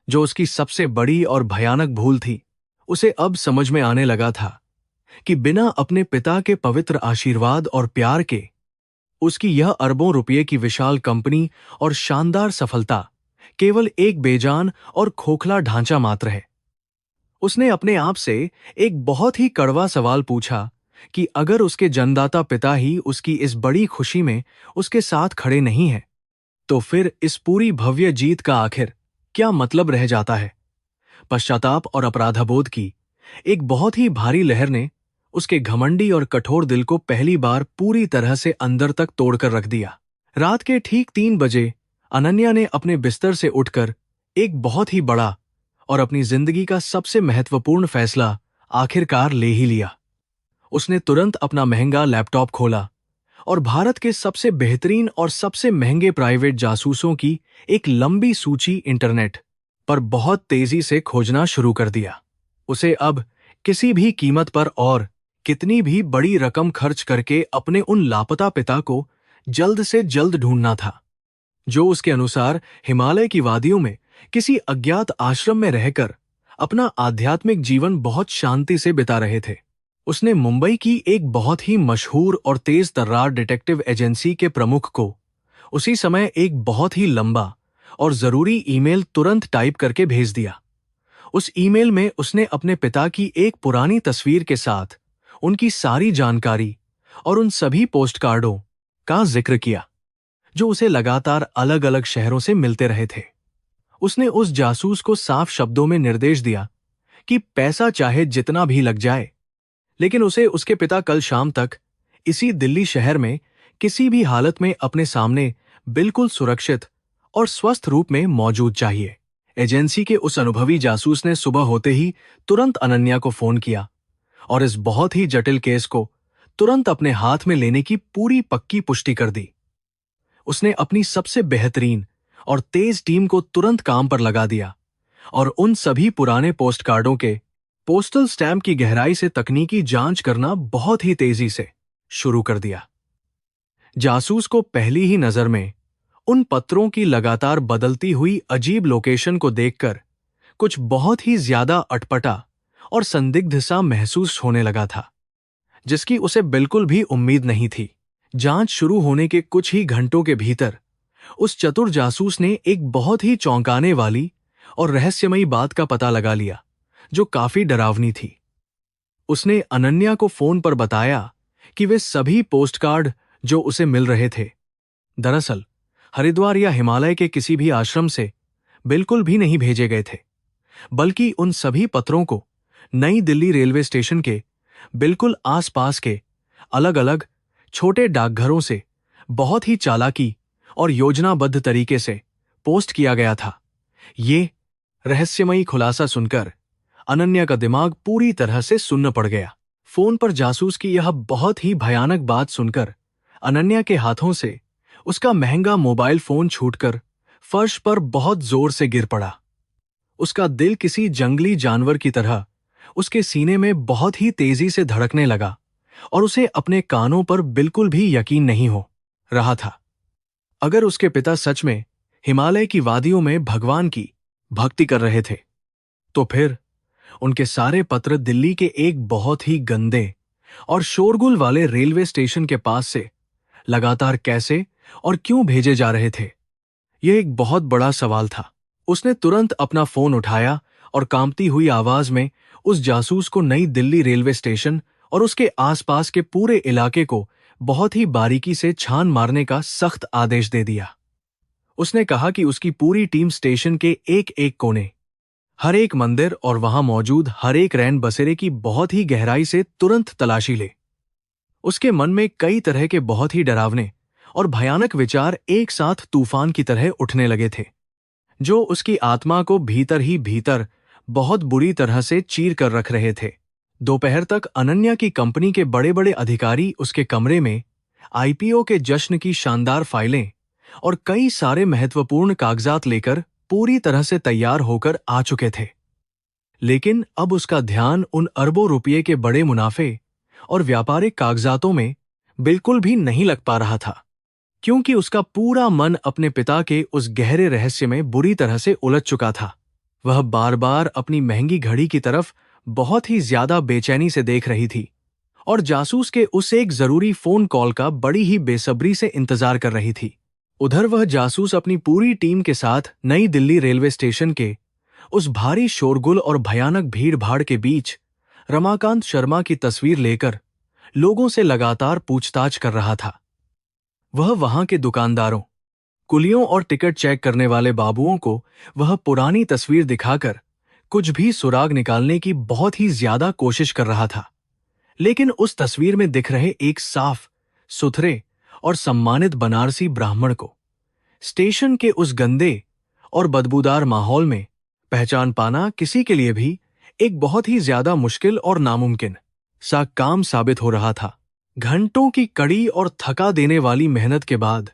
जो उसकी सबसे बड़ी और भयानक भूल थी, उसे अब समझ में आने लगा था कि बिना अपने पिता के पवित्र आशीर्वाद और प्यार के उसकी यह अरबों रुपये की विशाल कंपनी और शानदार सफलता केवल एक बेजान और खोखला ढांचा मात्र है। उसने अपने आप से एक बहुत ही कड़वा सवाल पूछा कि अगर उसके जन्मदाता पिता ही उसकी इस बड़ी खुशी में उसके साथ खड़े नहीं हैं, तो फिर इस पूरी भव्य जीत का आखिर क्या मतलब रह जाता है। पश्चाताप और अपराधबोध की एक बहुत ही भारी लहर ने उसके घमंडी और कठोर दिल को पहली बार पूरी तरह से अंदर तक तोड़कर रख दिया। रात के ठीक 3 बजे अनन्या ने अपने बिस्तर से उठकर एक बहुत ही बड़ा और अपनी जिंदगी का सबसे महत्वपूर्ण फैसला आखिरकार ले ही लिया। उसने तुरंत अपना महंगा लैपटॉप खोला और भारत के सबसे बेहतरीन और सबसे महंगे प्राइवेट जासूसों की एक लंबी सूची इंटरनेट पर बहुत तेजी से खोजना शुरू कर दिया। उसे अब किसी भी कीमत पर और कितनी भी बड़ी रकम खर्च करके अपने उन लापता पिता को जल्द से जल्द ढूंढना था, जो उसके अनुसार हिमालय की वादियों में किसी अज्ञात आश्रम में रहकर अपना आध्यात्मिक जीवन बहुत शांति से बिता रहे थे। उसने मुंबई की एक बहुत ही मशहूर और तेज तर्रार डिटेक्टिव एजेंसी के प्रमुख को उसी समय एक बहुत ही लंबा और जरूरी ईमेल तुरंत टाइप करके भेज दिया। उस ईमेल में उसने अपने पिता की एक पुरानी तस्वीर के साथ उनकी सारी जानकारी और उन सभी पोस्टकार्डों का जिक्र किया जो उसे लगातार अलग अलग शहरों से मिलते रहे थे। उसने उस जासूस को साफ शब्दों में निर्देश दिया कि पैसा चाहे जितना भी लग जाए, लेकिन उसे उसके पिता कल शाम तक इसी दिल्ली शहर में किसी भी हालत में अपने सामने बिल्कुल सुरक्षित और स्वस्थ रूप में मौजूद चाहिए। एजेंसी के उस अनुभवी जासूस ने सुबह होते ही तुरंत अनन्या को फोन किया और इस बहुत ही जटिल केस को तुरंत अपने हाथ में लेने की पूरी पक्की पुष्टि कर दी। उसने अपनी सबसे बेहतरीन और तेज टीम को तुरंत काम पर लगा दिया और उन सभी पुराने पोस्टकार्डों के पोस्टल स्टैम्प की गहराई से तकनीकी जांच करना बहुत ही तेजी से शुरू कर दिया। जासूस को पहली ही नजर में उन पत्रों की लगातार बदलती हुई अजीब लोकेशन को देखकर कुछ बहुत ही ज्यादा अटपटा और संदिग्ध सा महसूस होने लगा था, जिसकी उसे बिल्कुल भी उम्मीद नहीं थी। जांच शुरू होने के कुछ ही घंटों के भीतर उस चतुर जासूस ने एक बहुत ही चौंकाने वाली और रहस्यमयी बात का पता लगा लिया, जो काफी डरावनी थी। उसने अनन्या को फोन पर बताया कि वे सभी पोस्टकार्ड जो उसे मिल रहे थे, दरअसल हरिद्वार या हिमालय के किसी भी आश्रम से बिल्कुल भी नहीं भेजे गए थे, बल्कि उन सभी पत्रों को नई दिल्ली रेलवे स्टेशन के बिल्कुल आसपास के अलग अलग छोटे डाकघरों से बहुत ही चालाकी और योजनाबद्ध तरीके से पोस्ट किया गया था। ये रहस्यमयी खुलासा सुनकर अनन्या का दिमाग पूरी तरह से सुन्न पड़ गया। फोन पर जासूस की यह बहुत ही भयानक बात सुनकर अनन्या के हाथों से उसका महंगा मोबाइल फोन छूटकर फर्श पर बहुत जोर से गिर पड़ा। उसका दिल किसी जंगली जानवर की तरह उसके सीने में बहुत ही तेजी से धड़कने लगा और उसे अपने कानों पर बिल्कुल भी यकीन नहीं हो रहा था। अगर उसके पिता सच में हिमालय की वादियों में भगवान की भक्ति कर रहे थे, तो फिर उनके सारे पत्र दिल्ली के एक बहुत ही गंदे और शोरगुल वाले रेलवे स्टेशन के पास से लगातार कैसे और क्यों भेजे जा रहे थे? यह एक बहुत बड़ा सवाल था। उसने तुरंत अपना फोन उठाया और कांपती हुई आवाज में उस जासूस को नई दिल्ली रेलवे स्टेशन और उसके आसपास के पूरे इलाके को बहुत ही बारीकी से छान मारने का सख्त आदेश दे दिया। उसने कहा कि उसकी पूरी टीम स्टेशन के एक एक कोने, हर एक मंदिर और वहां मौजूद हर एक रैन बसेरे की बहुत ही गहराई से तुरंत तलाशी ले। उसके मन में कई तरह के बहुत ही डरावने और भयानक विचार एक साथ तूफान की तरह उठने लगे थे, जो उसकी आत्मा को भीतर ही भीतर बहुत बुरी तरह से चीर कर रख रहे थे। दोपहर तक अनन्या की कंपनी के बड़े बड़े अधिकारी उसके कमरे में आईपीओ के जश्न की शानदार फाइलें और कई सारे महत्वपूर्ण कागजात लेकर पूरी तरह से तैयार होकर आ चुके थे। लेकिन अब उसका ध्यान उन अरबों रुपये के बड़े मुनाफे और व्यापारिक कागजातों में बिल्कुल भी नहीं लग पा रहा था, क्योंकि उसका पूरा मन अपने पिता के उस गहरे रहस्य में बुरी तरह से उलझ चुका था। वह बार बार अपनी महंगी घड़ी की तरफ बहुत ही ज्यादा बेचैनी से देख रही थी और जासूस के उस एक जरूरी फोन कॉल का बड़ी ही बेसब्री से इंतजार कर रही थी। उधर वह जासूस अपनी पूरी टीम के साथ नई दिल्ली रेलवे स्टेशन के उस भारी शोरगुल और भयानक भीड़-भाड़ के बीच रमाकांत शर्मा की तस्वीर लेकर लोगों से लगातार पूछताछ कर रहा था। वह वहां के दुकानदारों, कुलियों और टिकट चेक करने वाले बाबुओं को वह पुरानी तस्वीर दिखाकर कुछ भी सुराग निकालने की बहुत ही ज्यादा कोशिश कर रहा था। लेकिन उस तस्वीर में दिख रहे एक साफ, सुथरे और सम्मानित बनारसी ब्राह्मण को स्टेशन के उस गंदे और बदबूदार माहौल में पहचान पाना किसी के लिए भी एक बहुत ही ज्यादा मुश्किल और नामुमकिन सा काम साबित हो रहा था। घंटों की कड़ी और थका देने वाली मेहनत के बाद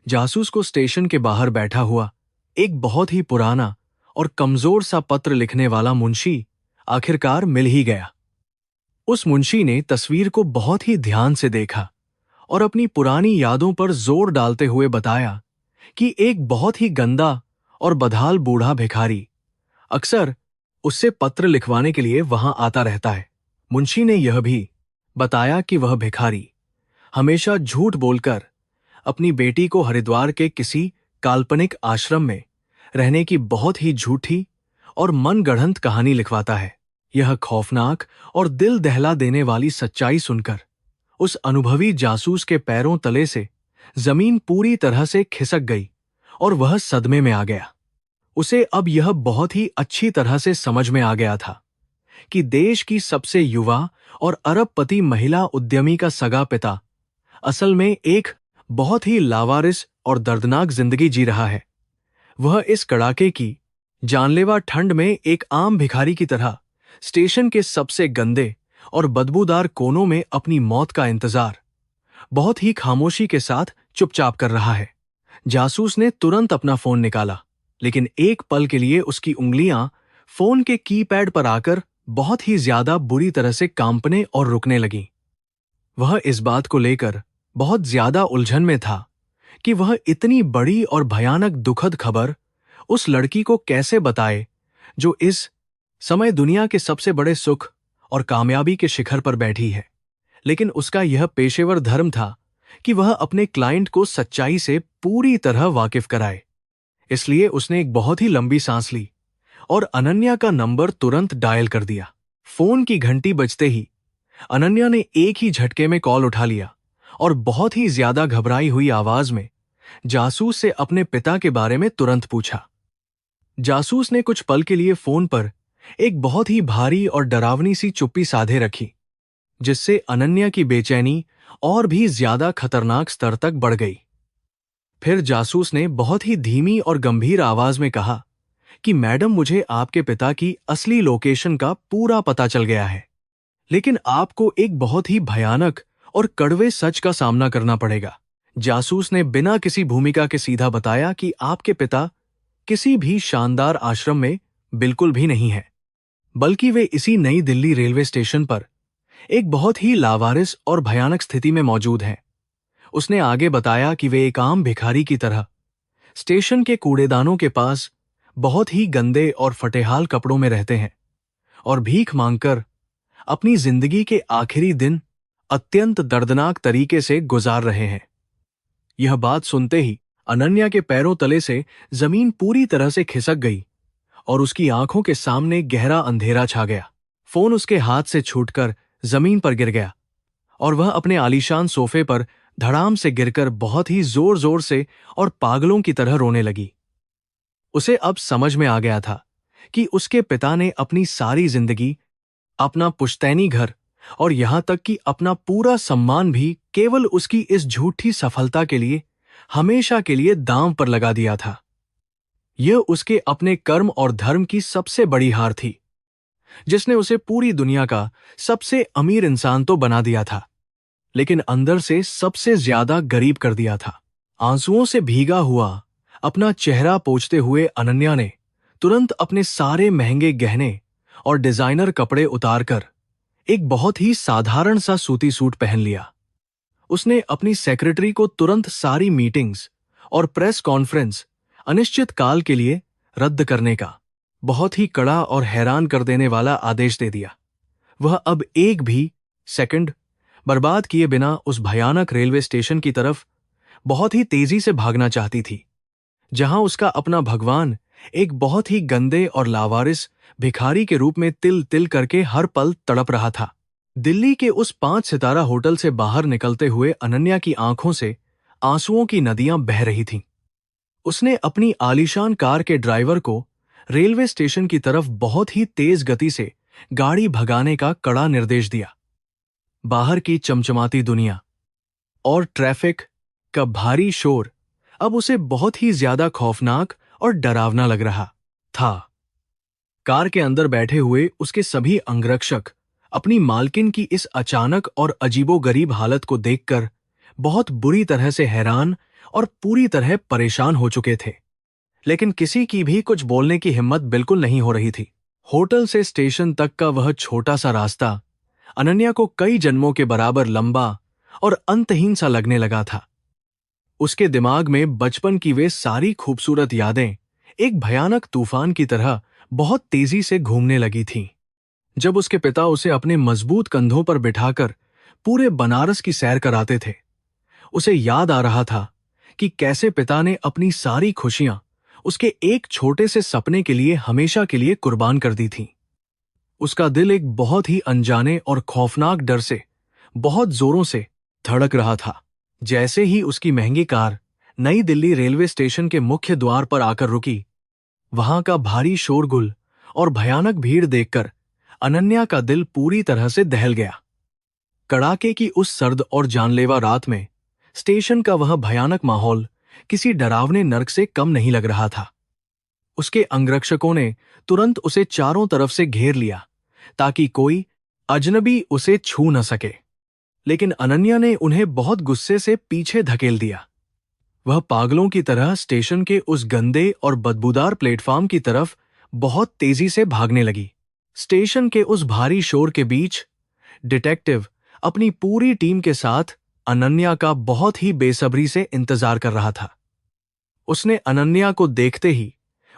जासूस को स्टेशन के बाहर बैठा हुआ एक बहुत ही पुराना और कमजोर सा पत्र लिखने वाला मुंशी आखिरकार मिल ही गया। उस मुंशी ने तस्वीर को बहुत ही ध्यान से देखा और अपनी पुरानी यादों पर जोर डालते हुए बताया कि एक बहुत ही गंदा और बदहाल बूढ़ा भिखारी अक्सर उससे पत्र लिखवाने के लिए वहां आता रहता है। मुंशी ने यह भी बताया कि वह भिखारी हमेशा झूठ बोलकर अपनी बेटी को हरिद्वार के किसी काल्पनिक आश्रम में रहने की बहुत ही झूठी और मनगढ़ंत कहानी लिखवाता है। यह खौफनाक और दिल दहला देने वाली सच्चाई सुनकर उस अनुभवी जासूस के पैरों तले से जमीन पूरी तरह से खिसक गई और वह सदमे में आ गया। उसे अब यह बहुत ही अच्छी तरह से समझ में आ गया था कि देश की सबसे युवा और अरबपति महिला उद्यमी का सगा पिता असल में एक बहुत ही लावारिस और दर्दनाक जिंदगी जी रहा है। वह इस कड़ाके की जानलेवा ठंड में एक आम भिखारी की तरह स्टेशन के सबसे गंदे और बदबूदार कोनों में अपनी मौत का इंतजार बहुत ही खामोशी के साथ चुपचाप कर रहा है। जासूस ने तुरंत अपना फोन निकाला, लेकिन एक पल के लिए उसकी उंगलियां फोन के कीपैड पर आकर बहुत ही ज्यादा बुरी तरह से कांपने और रुकने लगीं। वह इस बात को लेकर बहुत ज्यादा उलझन में था कि वह इतनी बड़ी और भयानक दुखद खबर उस लड़की को कैसे बताए जो इस समय दुनिया के सबसे बड़े सुख और कामयाबी के शिखर पर बैठी है। लेकिन उसका यह पेशेवर धर्म था कि वह अपने क्लाइंट को सच्चाई से पूरी तरह वाकिफ कराए। इसलिए उसने एक बहुत ही लंबी सांस ली और अनन्या का नंबर तुरंत डायल कर दिया। फोन की घंटी बजते ही अनन्या ने एक ही झटके में कॉल उठा लिया और बहुत ही ज्यादा घबराई हुई आवाज में जासूस से अपने पिता के बारे में तुरंत पूछा। जासूस ने कुछ पल के लिए फोन पर एक बहुत ही भारी और डरावनी सी चुप्पी साधे रखी, जिससे अनन्या की बेचैनी और भी ज्यादा खतरनाक स्तर तक बढ़ गई। फिर जासूस ने बहुत ही धीमी और गंभीर आवाज में कहा कि मैडम, मुझे आपके पिता की असली लोकेशन का पूरा पता चल गया है, लेकिन आपको एक बहुत ही भयानक और कड़वे सच का सामना करना पड़ेगा। जासूस ने बिना किसी भूमिका के सीधा बताया कि आपके पिता किसी भी शानदार आश्रम में बिल्कुल भी नहीं है, बल्कि वे इसी नई दिल्ली रेलवे स्टेशन पर एक बहुत ही लावारिस और भयानक स्थिति में मौजूद हैं। उसने आगे बताया कि वे एक आम भिखारी की तरह स्टेशन के कूड़ेदानों के पास बहुत ही गंदे और फटेहाल कपड़ों में रहते हैं और भीख मांगकर अपनी जिंदगी के आखिरी दिन अत्यंत दर्दनाक तरीके से गुजार रहे हैं। यह बात सुनते ही अनन्या के पैरों तले से जमीन पूरी तरह से खिसक गई और उसकी आंखों के सामने गहरा अंधेरा छा गया। फोन उसके हाथ से छूटकर जमीन पर गिर गया और वह अपने आलीशान सोफे पर धड़ाम से गिरकर बहुत ही जोर जोर से और पागलों की तरह रोने लगी। उसे अब समझ में आ गया था कि उसके पिता ने अपनी सारी जिंदगी, अपना पुश्तैनी घर और यहां तक कि अपना पूरा सम्मान भी केवल उसकी इस झूठी सफलता के लिए हमेशा के लिए दांव पर लगा दिया था। यह उसके अपने कर्म और धर्म की सबसे बड़ी हार थी, जिसने उसे पूरी दुनिया का सबसे अमीर इंसान तो बना दिया था, लेकिन अंदर से सबसे ज्यादा गरीब कर दिया था। आंसुओं से भीगा हुआ अपना चेहरा पोंछते हुए अनन्या ने तुरंत अपने सारे महंगे गहने और डिजाइनर कपड़े उतारकर एक बहुत ही साधारण सा सूती सूट पहन लिया। उसने अपनी सेक्रेटरी को तुरंत सारी मीटिंग्स और प्रेस कॉन्फ्रेंस अनिश्चित काल के लिए रद्द करने का बहुत ही कड़ा और हैरान कर देने वाला आदेश दे दिया। वह अब एक भी सेकंड बर्बाद किए बिना उस भयानक रेलवे स्टेशन की तरफ बहुत ही तेजी से भागना चाहती थी, जहां उसका अपना भगवान एक बहुत ही गंदे और लावारिस भिखारी के रूप में तिल तिल करके हर पल तड़प रहा था। दिल्ली के उस 5 सितारा होटल से बाहर निकलते हुए अनन्या की आंखों से आंसुओं की नदियां बह रही थीं। उसने अपनी आलीशान कार के ड्राइवर को रेलवे स्टेशन की तरफ बहुत ही तेज गति से गाड़ी भगाने का कड़ा निर्देश दिया। बाहर की चमचमाती दुनिया और ट्रैफिक का भारी शोर अब उसे बहुत ही ज्यादा खौफनाक और डरावना लग रहा था। कार के अंदर बैठे हुए उसके सभी अंगरक्षक अपनी मालकिन की इस अचानक और अजीबोगरीब हालत को देखकर बहुत बुरी तरह से हैरान और पूरी तरह परेशान हो चुके थे, लेकिन किसी की भी कुछ बोलने की हिम्मत बिल्कुल नहीं हो रही थी। होटल से स्टेशन तक का वह छोटा सा रास्ता अनन्या को कई जन्मों के बराबर लंबा और अंतहीन सा लगने लगा था। उसके दिमाग में बचपन की वे सारी खूबसूरत यादें एक भयानक तूफान की तरह बहुत तेजी से घूमने लगी थीं। जब उसके पिता उसे अपने मजबूत कंधों पर बिठाकर पूरे बनारस की सैर कराते थे, उसे याद आ रहा था कि कैसे पिता ने अपनी सारी खुशियां उसके एक छोटे से सपने के लिए हमेशा के लिए कुर्बान कर दी थीं। उसका दिल एक बहुत ही अनजाने और खौफनाक डर से बहुत जोरों से धड़क रहा था। जैसे ही उसकी महंगी कार नई दिल्ली रेलवे स्टेशन के मुख्य द्वार पर आकर रुकी, वहां का भारी शोरगुल और भयानक भीड़ देखकर अनन्या का दिल पूरी तरह से दहल गया। कड़ाके की उस सर्द और जानलेवा रात में स्टेशन का वह भयानक माहौल किसी डरावने नर्क से कम नहीं लग रहा था। उसके अंगरक्षकों ने तुरंत उसे चारों तरफ से घेर लिया ताकि कोई अजनबी उसे छू न सके, लेकिन अनन्या ने उन्हें बहुत गुस्से से पीछे धकेल दिया। वह पागलों की तरह स्टेशन के उस गंदे और बदबूदार प्लेटफॉर्म की तरफ बहुत तेजी से भागने लगी। स्टेशन के उस भारी शोर के बीच डिटेक्टिव अपनी पूरी टीम के साथ अनन्या का बहुत ही बेसब्री से इंतजार कर रहा था। उसने अनन्या को देखते ही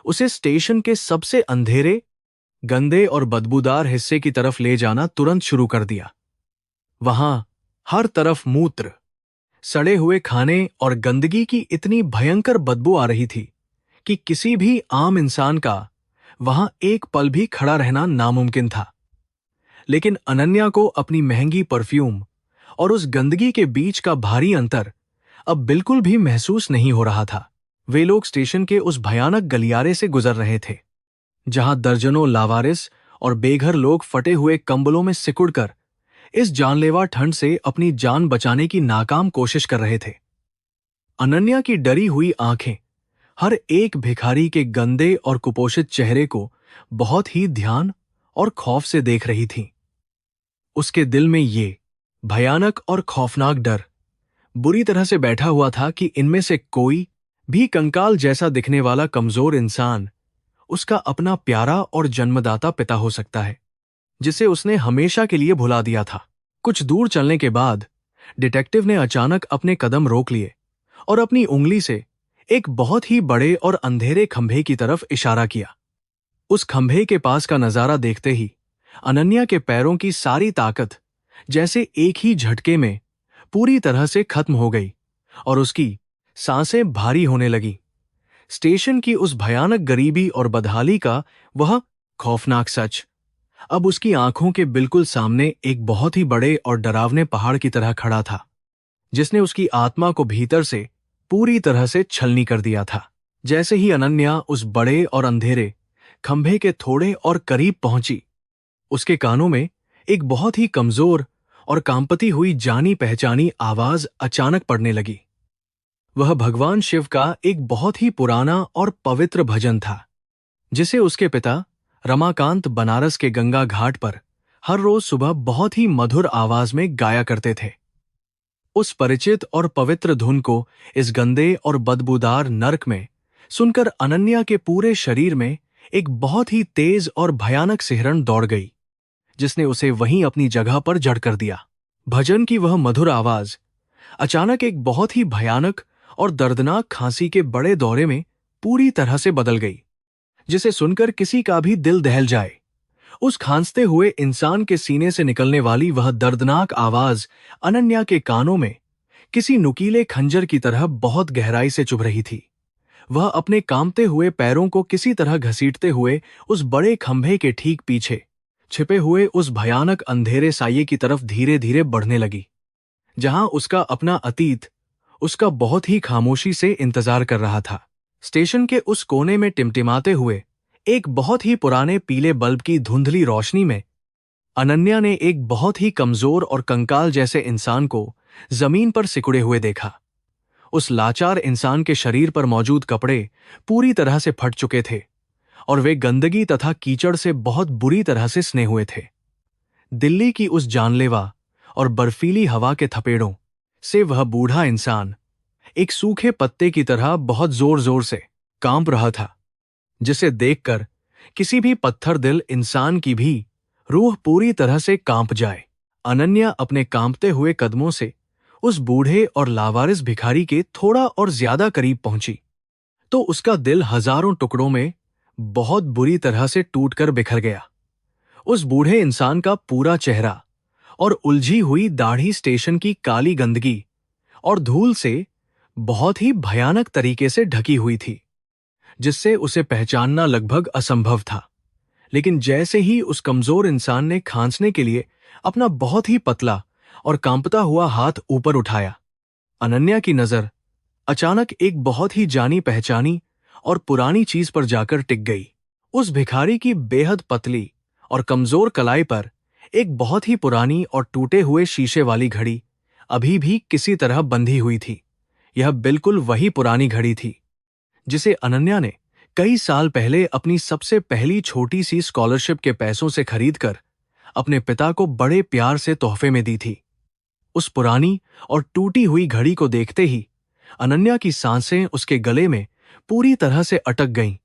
उसे स्टेशन के सबसे अंधेरे, गंदे और बदबूदार हिस्से की तरफ ले जाना तुरंत शुरू कर दिया। वहां हर तरफ मूत्र, सड़े हुए खाने और गंदगी की इतनी भयंकर बदबू आ रही थी कि किसी भी आम इंसान का वहां एक पल भी खड़ा रहना नामुमकिन था। लेकिन अनन्या को अपनी महंगी परफ्यूम और उस गंदगी के बीच का भारी अंतर अब बिल्कुल भी महसूस नहीं हो रहा था। वे लोग स्टेशन के उस भयानक गलियारे से गुजर रहे थे, जहां दर्जनों लावारिस और बेघर लोग फटे हुए कंबलों में सिकुड़कर इस जानलेवा ठंड से अपनी जान बचाने की नाकाम कोशिश कर रहे थे। अनन्या की डरी हुई आंखें हर एक भिखारी के गंदे और कुपोषित चेहरे को बहुत ही ध्यान और खौफ से देख रही थीं। उसके दिल में ये भयानक और खौफनाक डर बुरी तरह से बैठा हुआ था कि इनमें से कोई भी कंकाल जैसा दिखने वाला कमजोर इंसान उसका अपना प्यारा और जन्मदाता पिता हो सकता है, जिसे उसने हमेशा के लिए भुला दिया था। कुछ दूर चलने के बाद डिटेक्टिव ने अचानक अपने कदम रोक लिए और अपनी उंगली से एक बहुत ही बड़े और अंधेरे खंभे की तरफ इशारा किया। उस खंभे के पास का नजारा देखते ही अनन्या के पैरों की सारी ताकत जैसे एक ही झटके में पूरी तरह से खत्म हो गई और उसकी सांसें भारी होने लगी। स्टेशन की उस भयानक गरीबी और बदहाली का वह खौफनाक सच अब उसकी आंखों के बिल्कुल सामने एक बहुत ही बड़े और डरावने पहाड़ की तरह खड़ा था, जिसने उसकी आत्मा को भीतर से पूरी तरह से छलनी कर दिया था। जैसे ही अनन्या उस बड़े और अंधेरे खंभे के थोड़े और करीब पहुंची, उसके कानों में एक बहुत ही कमजोर और कांपती हुई जानी पहचानी आवाज अचानक पड़ने लगी। वह भगवान शिव का एक बहुत ही पुराना और पवित्र भजन था, जिसे उसके पिता रमाकांत बनारस के गंगा घाट पर हर रोज सुबह बहुत ही मधुर आवाज में गाया करते थे। उस परिचित और पवित्र धुन को इस गंदे और बदबूदार नरक में सुनकर अनन्या के पूरे शरीर में एक बहुत ही तेज और भयानक सिहरन दौड़ गई, जिसने उसे वहीं अपनी जगह पर जड़ कर दिया। भजन की वह मधुर आवाज अचानक एक बहुत ही भयानक और दर्दनाक खांसी के बड़े दौरे में पूरी तरह से बदल गई, जिसे सुनकर किसी का भी दिल दहल जाए। उस खांसते हुए इंसान के सीने से निकलने वाली वह दर्दनाक आवाज अनन्या के कानों में किसी नुकीले खंजर की तरह बहुत गहराई से चुभ रही थी। वह अपने कांपते हुए पैरों को किसी तरह घसीटते हुए उस बड़े खंभे के ठीक पीछे छिपे हुए उस भयानक अंधेरे साये की तरफ धीरे धीरे बढ़ने लगी, जहां उसका अपना अतीत उसका बहुत ही खामोशी से इंतजार कर रहा था। स्टेशन के उस कोने में टिमटिमाते हुए एक बहुत ही पुराने पीले बल्ब की धुंधली रोशनी में अनन्या ने एक बहुत ही कमजोर और कंकाल जैसे इंसान को जमीन पर सिकुड़े हुए देखा। उस लाचार इंसान के शरीर पर मौजूद कपड़े पूरी तरह से फट चुके थे और वे गंदगी तथा कीचड़ से बहुत बुरी तरह से सने हुए थे। दिल्ली की उस जानलेवा और बर्फीली हवा के थपेड़ों से वह बूढ़ा इंसान एक सूखे पत्ते की तरह बहुत जोर जोर से कांप रहा था, जिसे देखकर किसी भी पत्थर दिल इंसान की भी रूह पूरी तरह से कांप जाए। अनन्या अपने कांपते हुए कदमों से उस बूढ़े और लावारिस भिखारी के थोड़ा और ज्यादा करीब पहुंची तो उसका दिल हजारों टुकड़ों में बहुत बुरी तरह से टूटकर बिखर गया। उस बूढ़े इंसान का पूरा चेहरा और उलझी हुई दाढ़ी स्टेशन की काली गंदगी और धूल से बहुत ही भयानक तरीके से ढकी हुई थी, जिससे उसे पहचानना लगभग असंभव था। लेकिन जैसे ही उस कमजोर इंसान ने खांसने के लिए अपना बहुत ही पतला और कांपता हुआ हाथ ऊपर उठाया, अनन्या की नजर अचानक एक बहुत ही जानी पहचानी और पुरानी चीज पर जाकर टिक गई। उस भिखारी की बेहद पतली और कमजोर कलाई पर एक बहुत ही पुरानी और टूटे हुए शीशे वाली घड़ी अभी भी किसी तरह बंधी हुई थी। यह बिल्कुल वही पुरानी घड़ी थी जिसे अनन्या ने कई साल पहले अपनी सबसे पहली छोटी सी स्कॉलरशिप के पैसों से खरीदकर अपने पिता को बड़े प्यार से तोहफे में दी थी। उस पुरानी और टूटी हुई घड़ी को देखते ही अनन्या की सांसें उसके गले में पूरी तरह से अटक गईं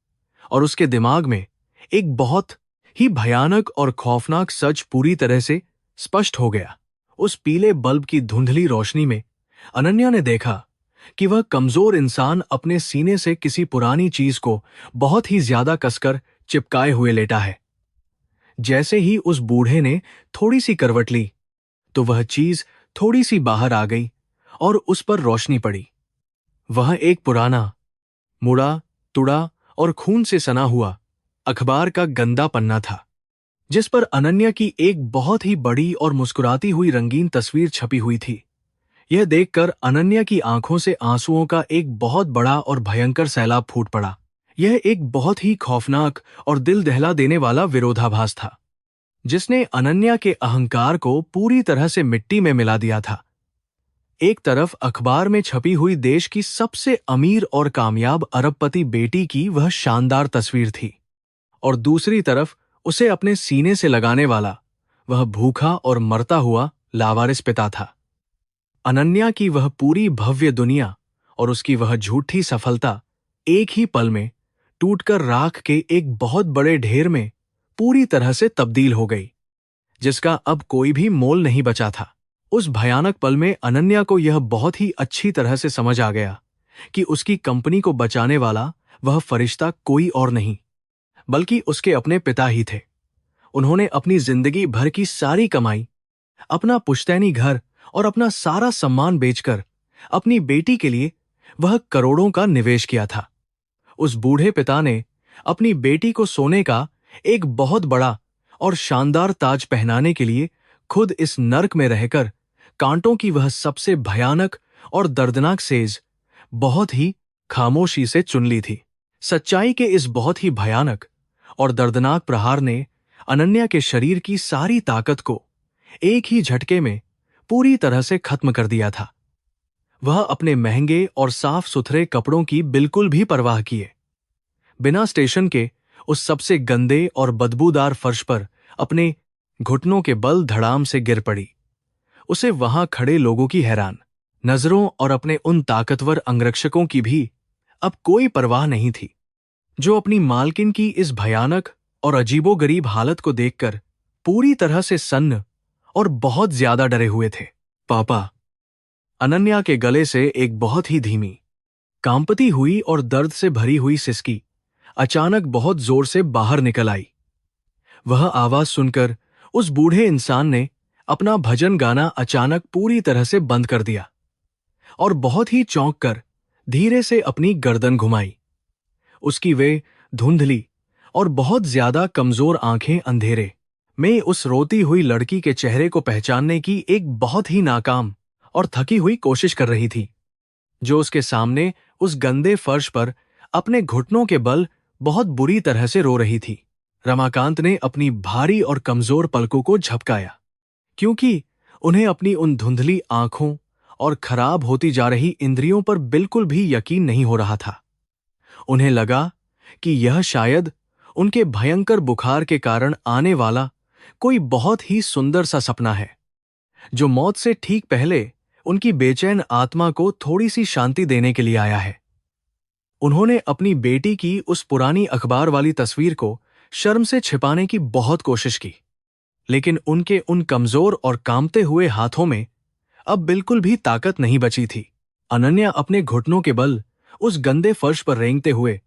और उसके दिमाग में एक बहुत ही भयानक और खौफनाक सच पूरी तरह से स्पष्ट हो गया। उस पीले बल्ब की धुंधली रोशनी में अनन्या ने देखा कि वह कमजोर इंसान अपने सीने से किसी पुरानी चीज को बहुत ही ज्यादा कसकर चिपकाए हुए लेटा है। जैसे ही उस बूढ़े ने थोड़ी सी करवट ली तो वह चीज थोड़ी सी बाहर आ गई और उस पर रोशनी पड़ी। वह एक पुराना, मुड़ा, तुड़ा और खून से सना हुआ अखबार का गंदा पन्ना था, जिस पर अनन्या की एक बहुत ही बड़ी और मुस्कुराती हुई रंगीन तस्वीर छपी हुई थी। यह देखकर अनन्या की आंखों से आंसुओं का एक बहुत बड़ा और भयंकर सैलाब फूट पड़ा। यह एक बहुत ही खौफनाक और दिल दहला देने वाला विरोधाभास था, जिसने अनन्या के अहंकार को पूरी तरह से मिट्टी में मिला दिया था। एक तरफ अखबार में छपी हुई देश की सबसे अमीर और कामयाब अरबपति बेटी की वह शानदार तस्वीर थी, और दूसरी तरफ उसे अपने सीने से लगाने वाला वह भूखा और मरता हुआ लावारिस पिता था। अनन्या की वह पूरी भव्य दुनिया और उसकी वह झूठी सफलता एक ही पल में टूटकर राख के एक बहुत बड़े ढेर में पूरी तरह से तब्दील हो गई, जिसका अब कोई भी मोल नहीं बचा था। उस भयानक पल में अनन्या को यह बहुत ही अच्छी तरह से समझ आ गया कि उसकी कंपनी को बचाने वाला वह फरिश्ता कोई और नहीं, बल्कि उसके अपने पिता ही थे। उन्होंने अपनी जिंदगी भर की सारी कमाई, अपना पुश्तैनी घर और अपना सारा सम्मान बेचकर अपनी बेटी के लिए वह करोड़ों का निवेश किया था। उस बूढ़े पिता ने अपनी बेटी को सोने का एक बहुत बड़ा और शानदार ताज पहनाने के लिए खुद इस नर्क में रहकर कांटों की वह सबसे भयानक और दर्दनाक सेज बहुत ही खामोशी से चुन ली थी। सच्चाई के इस बहुत ही भयानक और दर्दनाक प्रहार ने अनन्या के शरीर की सारी ताकत को एक ही झटके में पूरी तरह से खत्म कर दिया था। वह अपने महंगे और साफ सुथरे कपड़ों की बिल्कुल भी परवाह किए बिना स्टेशन के उस सबसे गंदे और बदबूदार फर्श पर अपने घुटनों के बल धड़ाम से गिर पड़ी। उसे वहां खड़े लोगों की हैरान नजरों और अपने उन ताकतवर अंगरक्षकों की भी अब कोई परवाह नहीं थी, जो अपनी मालकिन की इस भयानक और अजीबोगरीब हालत को देखकर पूरी तरह से सन्न और बहुत ज्यादा डरे हुए थे। पापा। अनन्या के गले से एक बहुत ही धीमी, कांपती हुई और दर्द से भरी हुई सिसकी अचानक बहुत जोर से बाहर निकल आई। वह आवाज सुनकर उस बूढ़े इंसान ने अपना भजन गाना अचानक पूरी तरह से बंद कर दिया और बहुत ही चौंक कर धीरे से अपनी गर्दन घुमाई। उसकी वे धुंधली और बहुत ज्यादा कमजोर आंखें अंधेरे में उस रोती हुई लड़की के चेहरे को पहचानने की एक बहुत ही नाकाम और थकी हुई कोशिश कर रही थी, जो उसके सामने उस गंदे फर्श पर अपने घुटनों के बल बहुत बुरी तरह से रो रही थी। रमाकांत ने अपनी भारी और कमजोर पलकों को झपकाया, क्योंकि उन्हें अपनी उन धुंधली आंखों और खराब होती जा रही इंद्रियों पर बिल्कुल भी यकीन नहीं हो रहा था। उन्हें लगा कि यह शायद उनके भयंकर बुखार के कारण आने वाला कोई बहुत ही सुंदर सा सपना है, जो मौत से ठीक पहले उनकी बेचैन आत्मा को थोड़ी सी शांति देने के लिए आया है। उन्होंने अपनी बेटी की उस पुरानी अखबार वाली तस्वीर को शर्म से छिपाने की बहुत कोशिश की, लेकिन उनके उन कमजोर और कांपते हुए हाथों में अब बिल्कुल भी ताकत नहीं बची थी। अनन्या अपने घुटनों के बल उस गंदे फर्श पर रेंगते हुए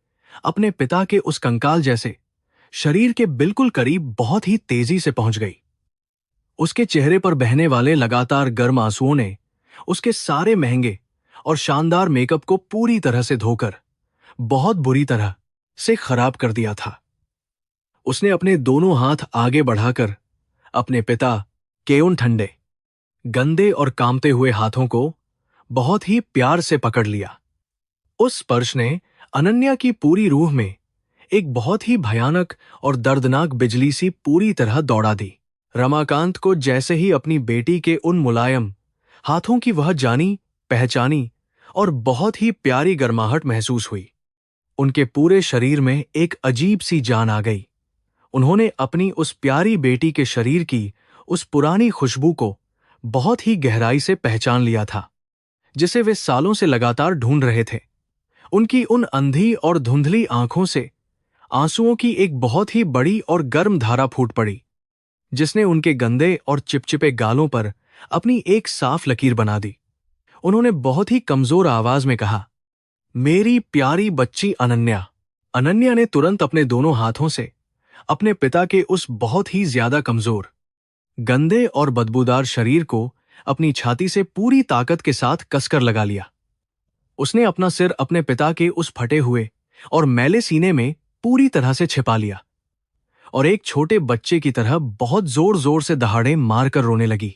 अपने पिता के उस कंकाल जैसे शरीर के बिल्कुल करीब बहुत ही तेजी से पहुंच गई। उसके चेहरे पर बहने वाले लगातार गर्म आंसुओं ने उसके सारे महंगे और शानदार मेकअप को पूरी तरह से धोकर बहुत बुरी तरह से खराब कर दिया था। उसने अपने दोनों हाथ आगे बढ़ाकर अपने पिता के उन ठंडे, गंदे और कांपते हुए हाथों को बहुत ही प्यार से पकड़ लिया। उस स्पर्श ने अनन्या की पूरी रूह में एक बहुत ही भयानक और दर्दनाक बिजली सी पूरी तरह दौड़ा दी। रमाकांत को जैसे ही अपनी बेटी के उन मुलायम हाथों की वह जानी पहचानी और बहुत ही प्यारी गर्माहट महसूस हुई, उनके पूरे शरीर में एक अजीब सी जान आ गई। उन्होंने अपनी उस प्यारी बेटी के शरीर की उस पुरानी खुशबू को बहुत ही गहराई से पहचान लिया था, जिसे वे सालों से लगातार ढूंढ रहे थे। उनकी उन अंधी और धुंधली आंखों से आंसुओं की एक बहुत ही बड़ी और गर्म धारा फूट पड़ी, जिसने उनके गंदे और चिपचिपे गालों पर अपनी एक साफ लकीर बना दी। उन्होंने बहुत ही कमजोर आवाज में कहा, मेरी प्यारी बच्ची अनन्या। अनन्या ने तुरंत अपने दोनों हाथों से अपने पिता के उस बहुत ही ज्यादा कमजोर, गंदे और बदबूदार शरीर को अपनी छाती से पूरी ताकत के साथ कसकर लगा लिया। उसने अपना सिर अपने पिता के उस फटे हुए और मैले सीने में पूरी तरह से छिपा लिया और एक छोटे बच्चे की तरह बहुत जोर जोर से दहाड़े मारकर रोने लगी।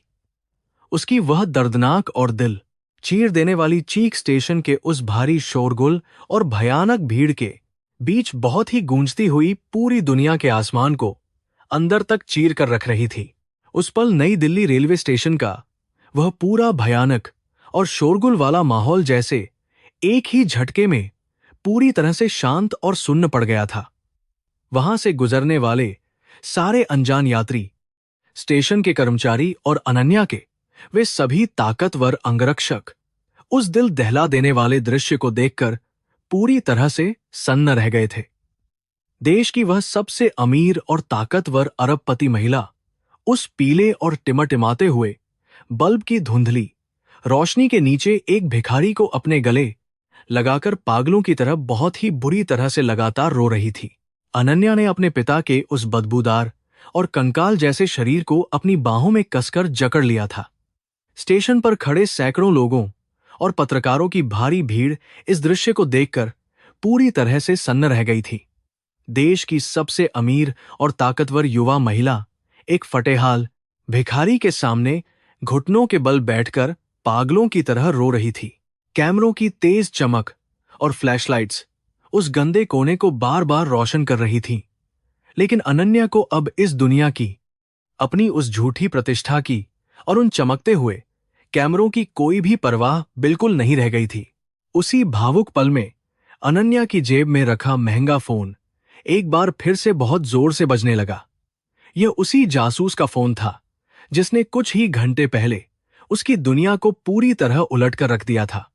उसकी वह दर्दनाक और दिल चीर देने वाली चीख स्टेशन के उस भारी शोरगुल और भयानक भीड़ के बीच बहुत ही गूंजती हुई पूरी दुनिया के आसमान को अंदर तक चीर कर रख रही थी। उस पल नई दिल्ली रेलवे स्टेशन का वह पूरा भयानक और शोरगुल वाला माहौल जैसे एक ही झटके में पूरी तरह से शांत और सुन्न पड़ गया था। वहां से गुजरने वाले सारे अनजान यात्री, स्टेशन के कर्मचारी और अनन्या के वे सभी ताकतवर अंगरक्षक उस दिल दहला देने वाले दृश्य को देखकर पूरी तरह से सन्न रह गए थे। देश की वह सबसे अमीर और ताकतवर अरबपति महिला उस पीले और टिमटिमाते हुए बल्ब की धुंधली रोशनी के नीचे एक भिखारी को अपने गले लगाकर पागलों की तरह बहुत ही बुरी तरह से लगातार रो रही थी। अनन्या ने अपने पिता के उस बदबूदार और कंकाल जैसे शरीर को अपनी बाहों में कसकर जकड़ लिया था। स्टेशन पर खड़े सैकड़ों लोगों और पत्रकारों की भारी भीड़ इस दृश्य को देखकर पूरी तरह से सन्न रह गई थी। देश की सबसे अमीर और ताकतवर युवा महिला एक फटेहाल भिखारी के सामने घुटनों के बल बैठकर पागलों की तरह रो रही थी। कैमरों की तेज चमक और फ्लैशलाइट्स उस गंदे कोने को बार बार रोशन कर रही थीं, लेकिन अनन्या को अब इस दुनिया की, अपनी उस झूठी प्रतिष्ठा की और उन चमकते हुए कैमरों की कोई भी परवाह बिल्कुल नहीं रह गई थी। उसी भावुक पल में अनन्या की जेब में रखा महंगा फोन एक बार फिर से बहुत जोर से बजने लगा। यह उसी जासूस का फोन था जिसने कुछ ही घंटे पहले उसकी दुनिया को पूरी तरह उलट कर रख दिया था।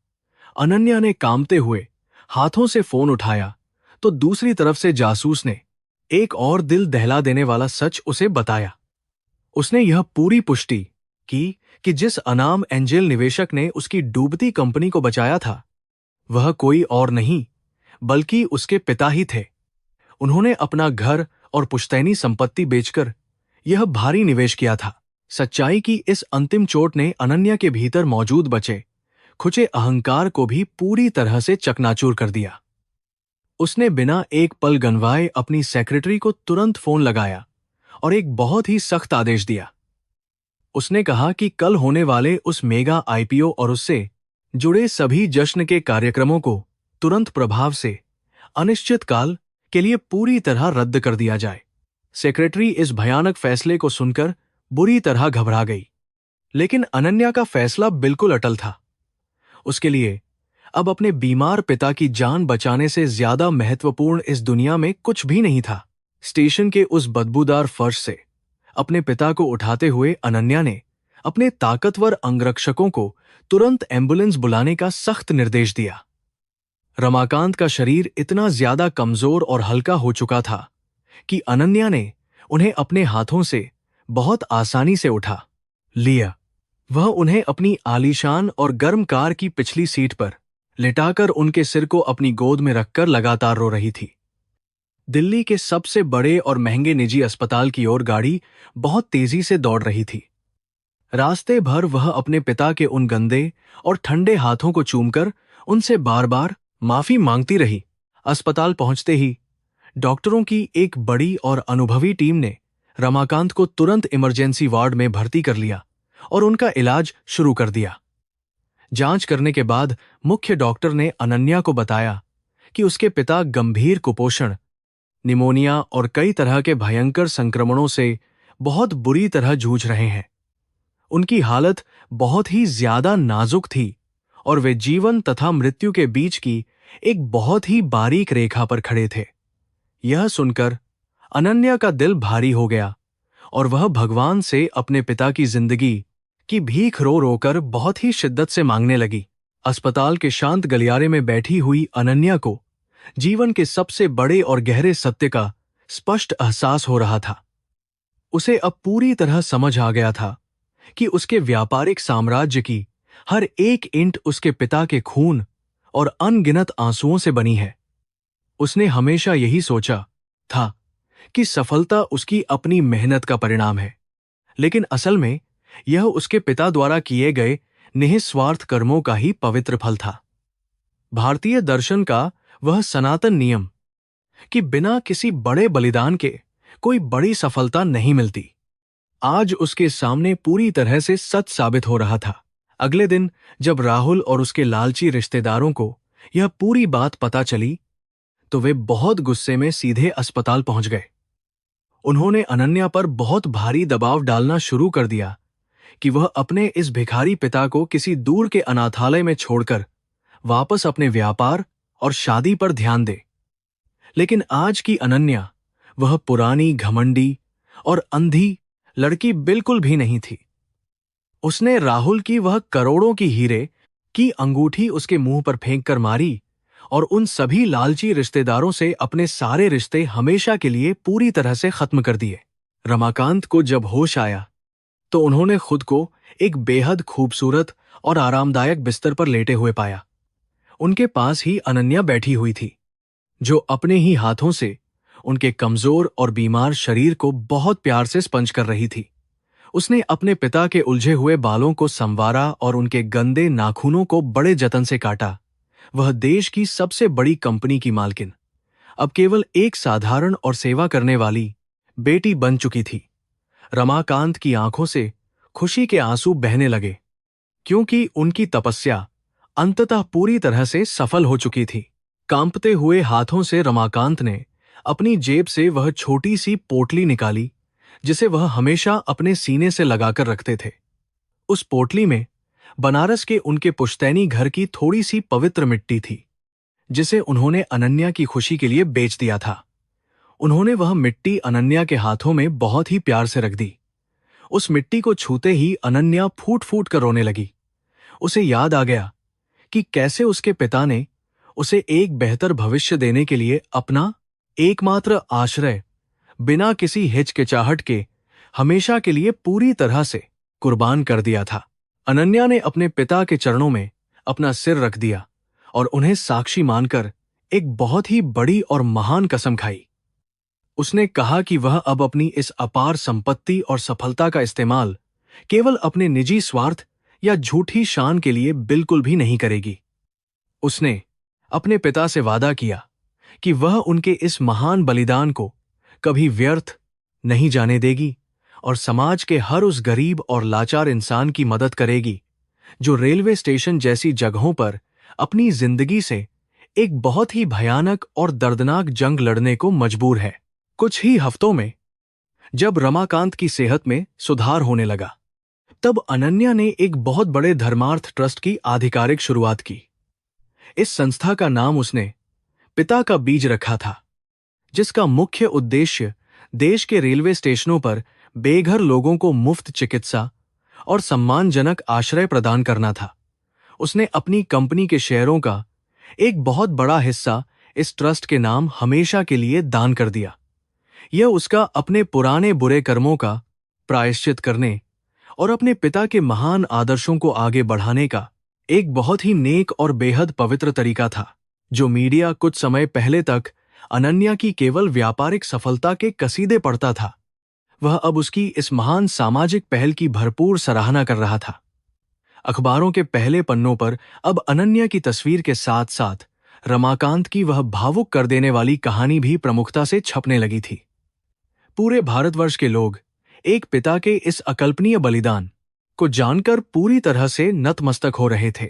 अनन्या ने कांपते हुए हाथों से फोन उठाया तो दूसरी तरफ से जासूस ने एक और दिल दहला देने वाला सच उसे बताया। उसने यह पूरी पुष्टि की कि जिस अनाम एंजेल निवेशक ने उसकी डूबती कंपनी को बचाया था, वह कोई और नहीं बल्कि उसके पिता ही थे। उन्होंने अपना घर और पुश्तैनी संपत्ति बेचकर यह भारी निवेश किया था। सच्चाई की इस अंतिम चोट ने अनन्या के भीतर मौजूद बचे खुचे अहंकार को भी पूरी तरह से चकनाचूर कर दिया। उसने बिना एक पल गनवाए अपनी सेक्रेटरी को तुरंत फोन लगाया और एक बहुत ही सख्त आदेश दिया। उसने कहा कि कल होने वाले उस मेगा आईपीओ और उससे जुड़े सभी जश्न के कार्यक्रमों को तुरंत प्रभाव से अनिश्चित काल के लिए पूरी तरह रद्द कर दिया जाए। सेक्रेटरी इस भयानक फैसले को सुनकर बुरी तरह घबरा गई, लेकिन अनन्या का फैसला बिल्कुल अटल था। उसके लिए अब अपने बीमार पिता की जान बचाने से ज्यादा महत्वपूर्ण इस दुनिया में कुछ भी नहीं था। स्टेशन के उस बदबूदार फर्श से अपने पिता को उठाते हुए अनन्या ने अपने ताकतवर अंगरक्षकों को तुरंत एम्बुलेंस बुलाने का सख्त निर्देश दिया। रमाकांत का शरीर इतना ज्यादा कमजोर और हल्का हो चुका था कि अनन्या ने उन्हें अपने हाथों से बहुत आसानी से उठा लिया। वह उन्हें अपनी आलीशान और गर्म कार की पिछली सीट पर लिटाकर उनके सिर को अपनी गोद में रखकर लगातार रो रही थी। दिल्ली के सबसे बड़े और महंगे निजी अस्पताल की ओर गाड़ी बहुत तेजी से दौड़ रही थी। रास्ते भर वह अपने पिता के उन गंदे और ठंडे हाथों को चूमकर उनसे बार बार माफी मांगती रही। अस्पताल पहुंचते ही डॉक्टरों की एक बड़ी और अनुभवी टीम ने रमाकांत को तुरंत इमरजेंसी वार्ड में भर्ती कर लिया और उनका इलाज शुरू कर दिया। जांच करने के बाद मुख्य डॉक्टर ने अनन्या को बताया कि उसके पिता गंभीर कुपोषण, निमोनिया और कई तरह के भयंकर संक्रमणों से बहुत बुरी तरह जूझ रहे हैं। उनकी हालत बहुत ही ज्यादा नाजुक थी और वे जीवन तथा मृत्यु के बीच की एक बहुत ही बारीक रेखा पर खड़े थे। यह सुनकर अनन्या का दिल भारी हो गया और वह भगवान से अपने पिता की जिंदगी की भीख रो रोकर बहुत ही शिद्दत से मांगने लगी। अस्पताल के शांत गलियारे में बैठी हुई अनन्या को जीवन के सबसे बड़े और गहरे सत्य का स्पष्ट एहसास हो रहा था। उसे अब पूरी तरह समझ आ गया था कि उसके व्यापारिक साम्राज्य की हर एक ईंट उसके पिता के खून और अनगिनत आंसुओं से बनी है। उसने हमेशा यही सोचा था कि सफलता उसकी अपनी मेहनत का परिणाम है, लेकिन असल में यह उसके पिता द्वारा किए गए निःस्वार्थ कर्मों का ही पवित्र फल था। भारतीय दर्शन का वह सनातन नियम कि बिना किसी बड़े बलिदान के कोई बड़ी सफलता नहीं मिलती, आज उसके सामने पूरी तरह से सच साबित हो रहा था। अगले दिन जब राहुल और उसके लालची रिश्तेदारों को यह पूरी बात पता चली, तो वे बहुत गुस्से में सीधे अस्पताल पहुंच गए। उन्होंने अनन्या पर बहुत भारी दबाव डालना शुरू कर दिया कि वह अपने इस भिखारी पिता को किसी दूर के अनाथालय में छोड़कर वापस अपने व्यापार और शादी पर ध्यान दे। लेकिन आज की अनन्या वह पुरानी, घमंडी और अंधी लड़की बिल्कुल भी नहीं थी। उसने राहुल की वह करोड़ों की हीरे की अंगूठी उसके मुंह पर फेंक कर मारी और उन सभी लालची रिश्तेदारों से अपने सारे रिश्ते हमेशा के लिए पूरी तरह से खत्म कर दिए। रमाकांत को जब होश आया तो उन्होंने खुद को एक बेहद खूबसूरत और आरामदायक बिस्तर पर लेटे हुए पाया। उनके पास ही अनन्या बैठी हुई थी, जो अपने ही हाथों से उनके कमजोर और बीमार शरीर को बहुत प्यार से स्पंज कर रही थी। उसने अपने पिता के उलझे हुए बालों को संवारा और उनके गंदे नाखूनों को बड़े जतन से काटा। वह देश की सबसे बड़ी कंपनी की मालकिन अब केवल एक साधारण और सेवा करने वाली बेटी बन चुकी थी। रमाकांत की आंखों से खुशी के आंसू बहने लगे, क्योंकि उनकी तपस्या अंततः पूरी तरह से सफल हो चुकी थी। कांपते हुए हाथों से रमाकांत ने अपनी जेब से वह छोटी सी पोटली निकाली, जिसे वह हमेशा अपने सीने से लगाकर रखते थे। उस पोटली में बनारस के उनके पुश्तैनी घर की थोड़ी सी पवित्र मिट्टी थी, जिसे उन्होंने अनन्या की खुशी के लिए बेच दिया था। उन्होंने वह मिट्टी अनन्या के हाथों में बहुत ही प्यार से रख दी। उस मिट्टी को छूते ही अनन्या फूट फूट कर रोने लगी। उसे याद आ गया कि कैसे उसके पिता ने उसे एक बेहतर भविष्य देने के लिए अपना एकमात्र आश्रय बिना किसी हिचकिचाहट के हमेशा के लिए पूरी तरह से कुर्बान कर दिया था। अनन्या ने अपने पिता के चरणों में अपना सिर रख दिया और उन्हें साक्षी मानकर एक बहुत ही बड़ी और महान कसम खाई। उसने कहा कि वह अब अपनी इस अपार संपत्ति और सफलता का इस्तेमाल केवल अपने निजी स्वार्थ या झूठी शान के लिए बिल्कुल भी नहीं करेगी। उसने अपने पिता से वादा किया कि वह उनके इस महान बलिदान को कभी व्यर्थ नहीं जाने देगी और समाज के हर उस गरीब और लाचार इंसान की मदद करेगी जो रेलवे स्टेशन जैसी जगहों पर अपनी जिंदगी से एक बहुत ही भयानक और दर्दनाक जंग लड़ने को मजबूर है। कुछ ही हफ्तों में जब रमाकांत की सेहत में सुधार होने लगा, तब अनन्या ने एक बहुत बड़े धर्मार्थ ट्रस्ट की आधिकारिक शुरुआत की। इस संस्था का नाम उसने पिता का बीज रखा था, जिसका मुख्य उद्देश्य देश के रेलवे स्टेशनों पर बेघर लोगों को मुफ्त चिकित्सा और सम्मानजनक आश्रय प्रदान करना था। उसने अपनी कंपनी के शेयरों का एक बहुत बड़ा हिस्सा इस ट्रस्ट के नाम हमेशा के लिए दान कर दिया। यह उसका अपने पुराने बुरे कर्मों का प्रायश्चित करने और अपने पिता के महान आदर्शों को आगे बढ़ाने का एक बहुत ही नेक और बेहद पवित्र तरीका था। जो मीडिया कुछ समय पहले तक अनन्या की केवल व्यापारिक सफलता के कसीदे पढ़ता था, वह अब उसकी इस महान सामाजिक पहल की भरपूर सराहना कर रहा था। अखबारों के पहले पन्नों पर अब अनन्या की तस्वीर के साथ साथ रमाकांत की वह भावुक कर देने वाली कहानी भी प्रमुखता से छपने लगी थी। पूरे भारतवर्ष के लोग एक पिता के इस अकल्पनीय बलिदान को जानकर पूरी तरह से नतमस्तक हो रहे थे।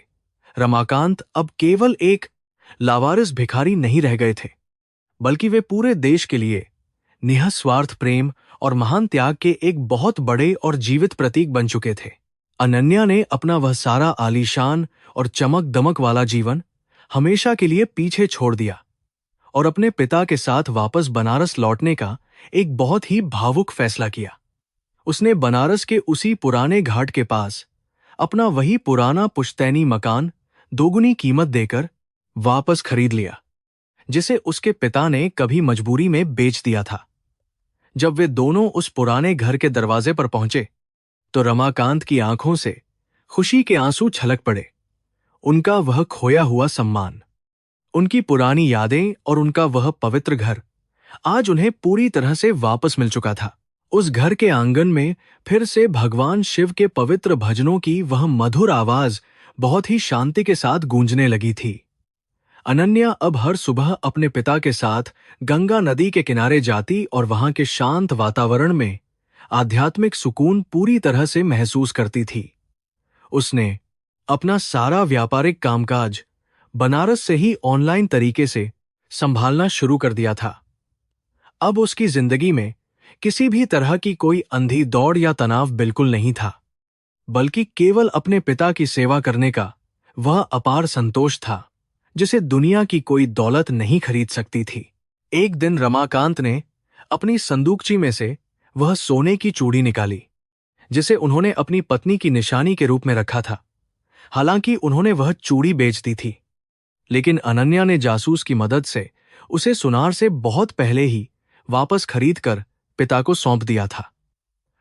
रमाकांत अब केवल एक लावारिस भिखारी नहीं रह गए थे, बल्कि वे पूरे देश के लिए निःस्वार्थ प्रेम और महान त्याग के एक बहुत बड़े और जीवित प्रतीक बन चुके थे। अनन्या ने अपना वह सारा आलीशान और चमक दमक वाला जीवन हमेशा के लिए पीछे छोड़ दिया और अपने पिता के साथ वापस बनारस लौटने का एक बहुत ही भावुक फैसला किया। उसने बनारस के उसी पुराने घाट के पास अपना वही पुराना पुश्तैनी मकान दोगुनी कीमत देकर वापस खरीद लिया, जिसे उसके पिता ने कभी मजबूरी में बेच दिया था। जब वे दोनों उस पुराने घर के दरवाजे पर पहुंचे, तो रमाकांत की आंखों से खुशी के आंसू छलक पड़े। उनका वह खोया हुआ सम्मान, उनकी पुरानी यादें और उनका वह पवित्र घर आज उन्हें पूरी तरह से वापस मिल चुका था। उस घर के आंगन में फिर से भगवान शिव के पवित्र भजनों की वह मधुर आवाज बहुत ही शांति के साथ गूंजने लगी थी। अनन्या अब हर सुबह अपने पिता के साथ गंगा नदी के किनारे जाती और वहां के शांत वातावरण में आध्यात्मिक सुकून पूरी तरह से महसूस करती थी। उसने अपना सारा व्यापारिक कामकाज बनारस से ही ऑनलाइन तरीके से संभालना शुरू कर दिया था। अब उसकी जिंदगी में किसी भी तरह की कोई अंधी दौड़ या तनाव बिल्कुल नहीं था, बल्कि केवल अपने पिता की सेवा करने का वह अपार संतोष था जिसे दुनिया की कोई दौलत नहीं खरीद सकती थी। एक दिन रमाकांत ने अपनी संदूकची में से वह सोने की चूड़ी निकाली जिसे उन्होंने अपनी पत्नी की निशानी के रूप में रखा था। हालांकि उन्होंने वह चूड़ी बेच दी थी, लेकिन अनन्या ने जासूस की मदद से उसे सुनार से बहुत पहले ही वापस खरीदकर पिता को सौंप दिया था।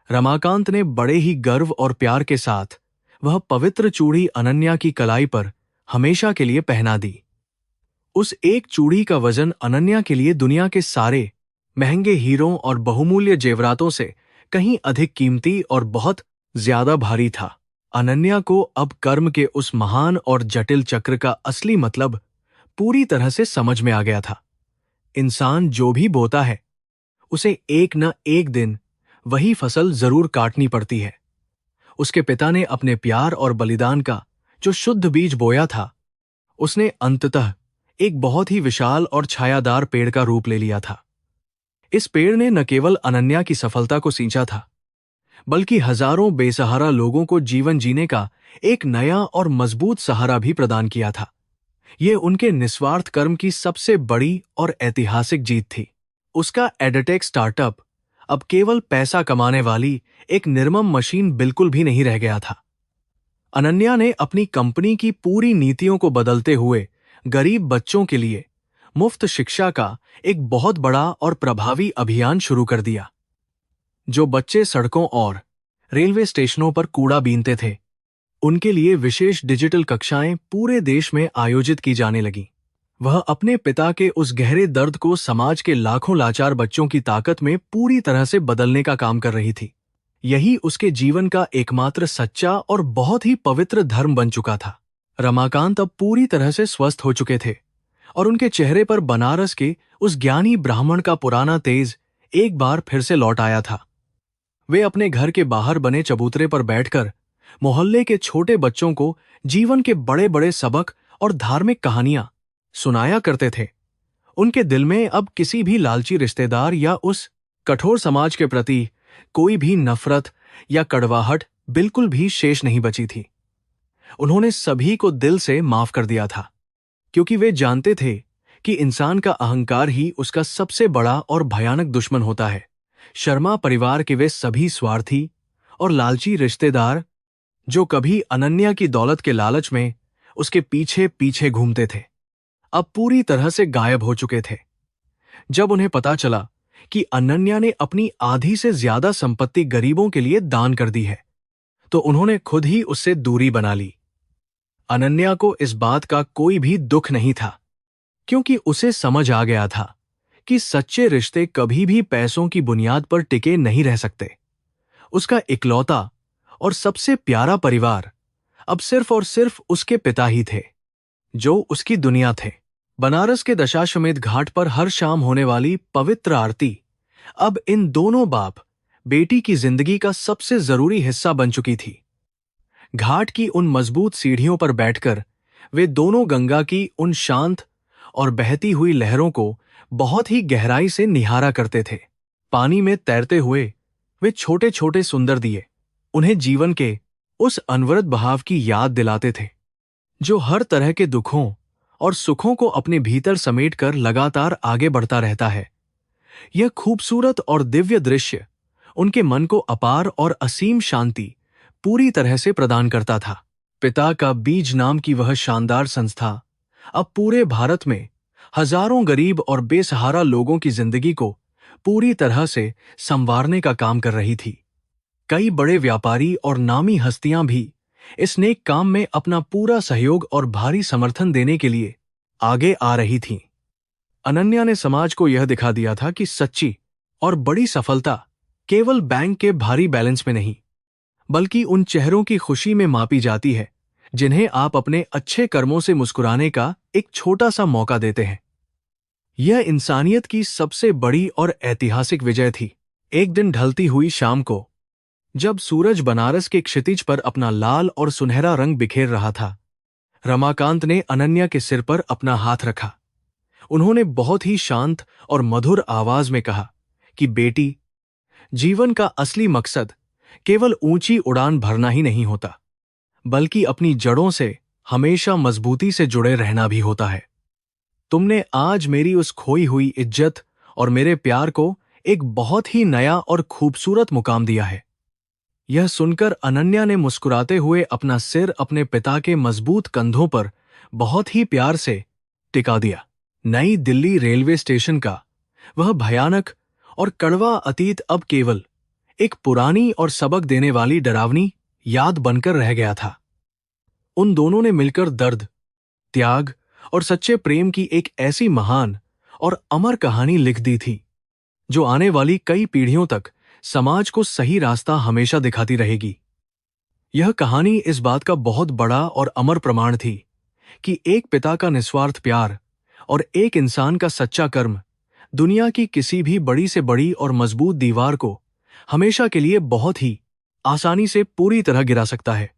रमाकांत ने बड़े ही गर्व और प्यार के साथ वह पवित्र चूड़ी अनन्या की कलाई पर हमेशा के लिए पहना दी। उस एक चूड़ी का वजन अनन्या के लिए दुनिया के सारे महंगे हीरों और बहुमूल्य जेवरातों से कहीं अधिक कीमती और बहुत ज्यादा भारी था। अनन्या को अब कर्म के उस महान और जटिल चक्र का असली मतलब पूरी तरह से समझ में आ गया था। इंसान जो भी बोता है उसे एक न एक दिन वही फसल जरूर काटनी पड़ती है। उसके पिता ने अपने प्यार और बलिदान का जो शुद्ध बीज बोया था, उसने अंततः एक बहुत ही विशाल और छायादार पेड़ का रूप ले लिया था। इस पेड़ ने न केवल अनन्या की सफलता को सींचा था, बल्कि हजारों बेसहारा लोगों को जीवन जीने का एक नया और मजबूत सहारा भी प्रदान किया था। यह उनके निस्वार्थ कर्म की सबसे बड़ी और ऐतिहासिक जीत थी। उसका एडटेक स्टार्टअप अब केवल पैसा कमाने वाली एक निर्मम मशीन बिल्कुल भी नहीं रह गया था। अनन्या ने अपनी कंपनी की पूरी नीतियों को बदलते हुए गरीब बच्चों के लिए मुफ्त शिक्षा का एक बहुत बड़ा और प्रभावी अभियान शुरू कर दिया। जो बच्चे सड़कों और रेलवे स्टेशनों पर कूड़ा बीनते थे, उनके लिए विशेष डिजिटल कक्षाएं पूरे देश में आयोजित की जाने लगीं। वह अपने पिता के उस गहरे दर्द को समाज के लाखों लाचार बच्चों की ताकत में पूरी तरह से बदलने का काम कर रही थी। यही उसके जीवन का एकमात्र सच्चा और बहुत ही पवित्र धर्म बन चुका था। रमाकांत अब पूरी तरह से स्वस्थ हो चुके थे और उनके चेहरे पर बनारस के उस ज्ञानी ब्राह्मण का पुराना तेज एक बार फिर से लौट आया था। वे अपने घर के बाहर बने चबूतरे पर बैठकर मोहल्ले के छोटे बच्चों को जीवन के बड़े बड़े सबक और धार्मिक कहानियां सुनाया करते थे। उनके दिल में अब किसी भी लालची रिश्तेदार या उस कठोर समाज के प्रति कोई भी नफरत या कड़वाहट बिल्कुल भी शेष नहीं बची थी। उन्होंने सभी को दिल से माफ कर दिया था, क्योंकि वे जानते थे कि इंसान का अहंकार ही उसका सबसे बड़ा और भयानक दुश्मन होता है। शर्मा परिवार के वे सभी स्वार्थी और लालची रिश्तेदार जो कभी अनन्या की दौलत के लालच में उसके पीछे पीछे घूमते थे, अब पूरी तरह से गायब हो चुके थे। जब उन्हें पता चला कि अनन्या ने अपनी आधी से ज्यादा संपत्ति गरीबों के लिए दान कर दी है, तो उन्होंने खुद ही उससे दूरी बना ली। अनन्या को इस बात का कोई भी दुख नहीं था, क्योंकि उसे समझ आ गया था कि सच्चे रिश्ते कभी भी पैसों की बुनियाद पर टिके नहीं रह सकते। उसका इकलौता और सबसे प्यारा परिवार अब सिर्फ और सिर्फ उसके पिता ही थे, जो उसकी दुनिया थे। बनारस के दशाश्वमेध घाट पर हर शाम होने वाली पवित्र आरती अब इन दोनों बाप बेटी की जिंदगी का सबसे जरूरी हिस्सा बन चुकी थी। घाट की उन मजबूत सीढ़ियों पर बैठकर वे दोनों गंगा की उन शांत और बहती हुई लहरों को बहुत ही गहराई से निहारा करते थे। पानी में तैरते हुए वे छोटे छोटे सुंदर दिए उन्हें जीवन के उस अनवरत बहाव की याद दिलाते थे, जो हर तरह के दुखों और सुखों को अपने भीतर समेटकर लगातार आगे बढ़ता रहता है। यह खूबसूरत और दिव्य दृश्य उनके मन को अपार और असीम शांति पूरी तरह से प्रदान करता था। पिता का बीज नाम की वह शानदार संस्था अब पूरे भारत में हजारों गरीब और बेसहारा लोगों की जिंदगी को पूरी तरह से संवारने का काम कर रही थी। कई बड़े व्यापारी और नामी हस्तियां भी इस नेक काम में अपना पूरा सहयोग और भारी समर्थन देने के लिए आगे आ रही थीं। अनन्या ने समाज को यह दिखा दिया था कि सच्ची और बड़ी सफलता केवल बैंक के भारी बैलेंस में नहीं, बल्कि उन चेहरों की खुशी में मापी जाती है जिन्हें आप अपने अच्छे कर्मों से मुस्कुराने का एक छोटा सा मौका देते हैं। यह इंसानियत की सबसे बड़ी और ऐतिहासिक विजय थी। एक दिन ढलती हुई शाम को, जब सूरज बनारस के क्षितिज पर अपना लाल और सुनहरा रंग बिखेर रहा था, रमाकांत ने अनन्या के सिर पर अपना हाथ रखा। उन्होंने बहुत ही शांत और मधुर आवाज में कहा कि बेटी, जीवन का असली मकसद केवल ऊंची उड़ान भरना ही नहीं होता, बल्कि अपनी जड़ों से हमेशा मजबूती से जुड़े रहना भी होता है। तुमने आज मेरी उस खोई हुई इज्जत और मेरे प्यार को एक बहुत ही नया और खूबसूरत मुकाम दिया है। यह सुनकर अनन्या ने मुस्कुराते हुए अपना सिर अपने पिता के मजबूत कंधों पर बहुत ही प्यार से टिका दिया। नई दिल्ली रेलवे स्टेशन का वह भयानक और कड़वा अतीत अब केवल एक पुरानी और सबक देने वाली डरावनी याद बनकर रह गया था। उन दोनों ने मिलकर दर्द, त्याग और सच्चे प्रेम की एक ऐसी महान और अमर कहानी लिख दी थी जो आने वाली कई पीढ़ियों तक समाज को सही रास्ता हमेशा दिखाती रहेगी। यह कहानी इस बात का बहुत बड़ा और अमर प्रमाण थी कि एक पिता का निस्वार्थ प्यार और एक इंसान का सच्चा कर्म दुनिया की किसी भी बड़ी से बड़ी और मजबूत दीवार को हमेशा के लिए बहुत ही आसानी से पूरी तरह गिरा सकता है।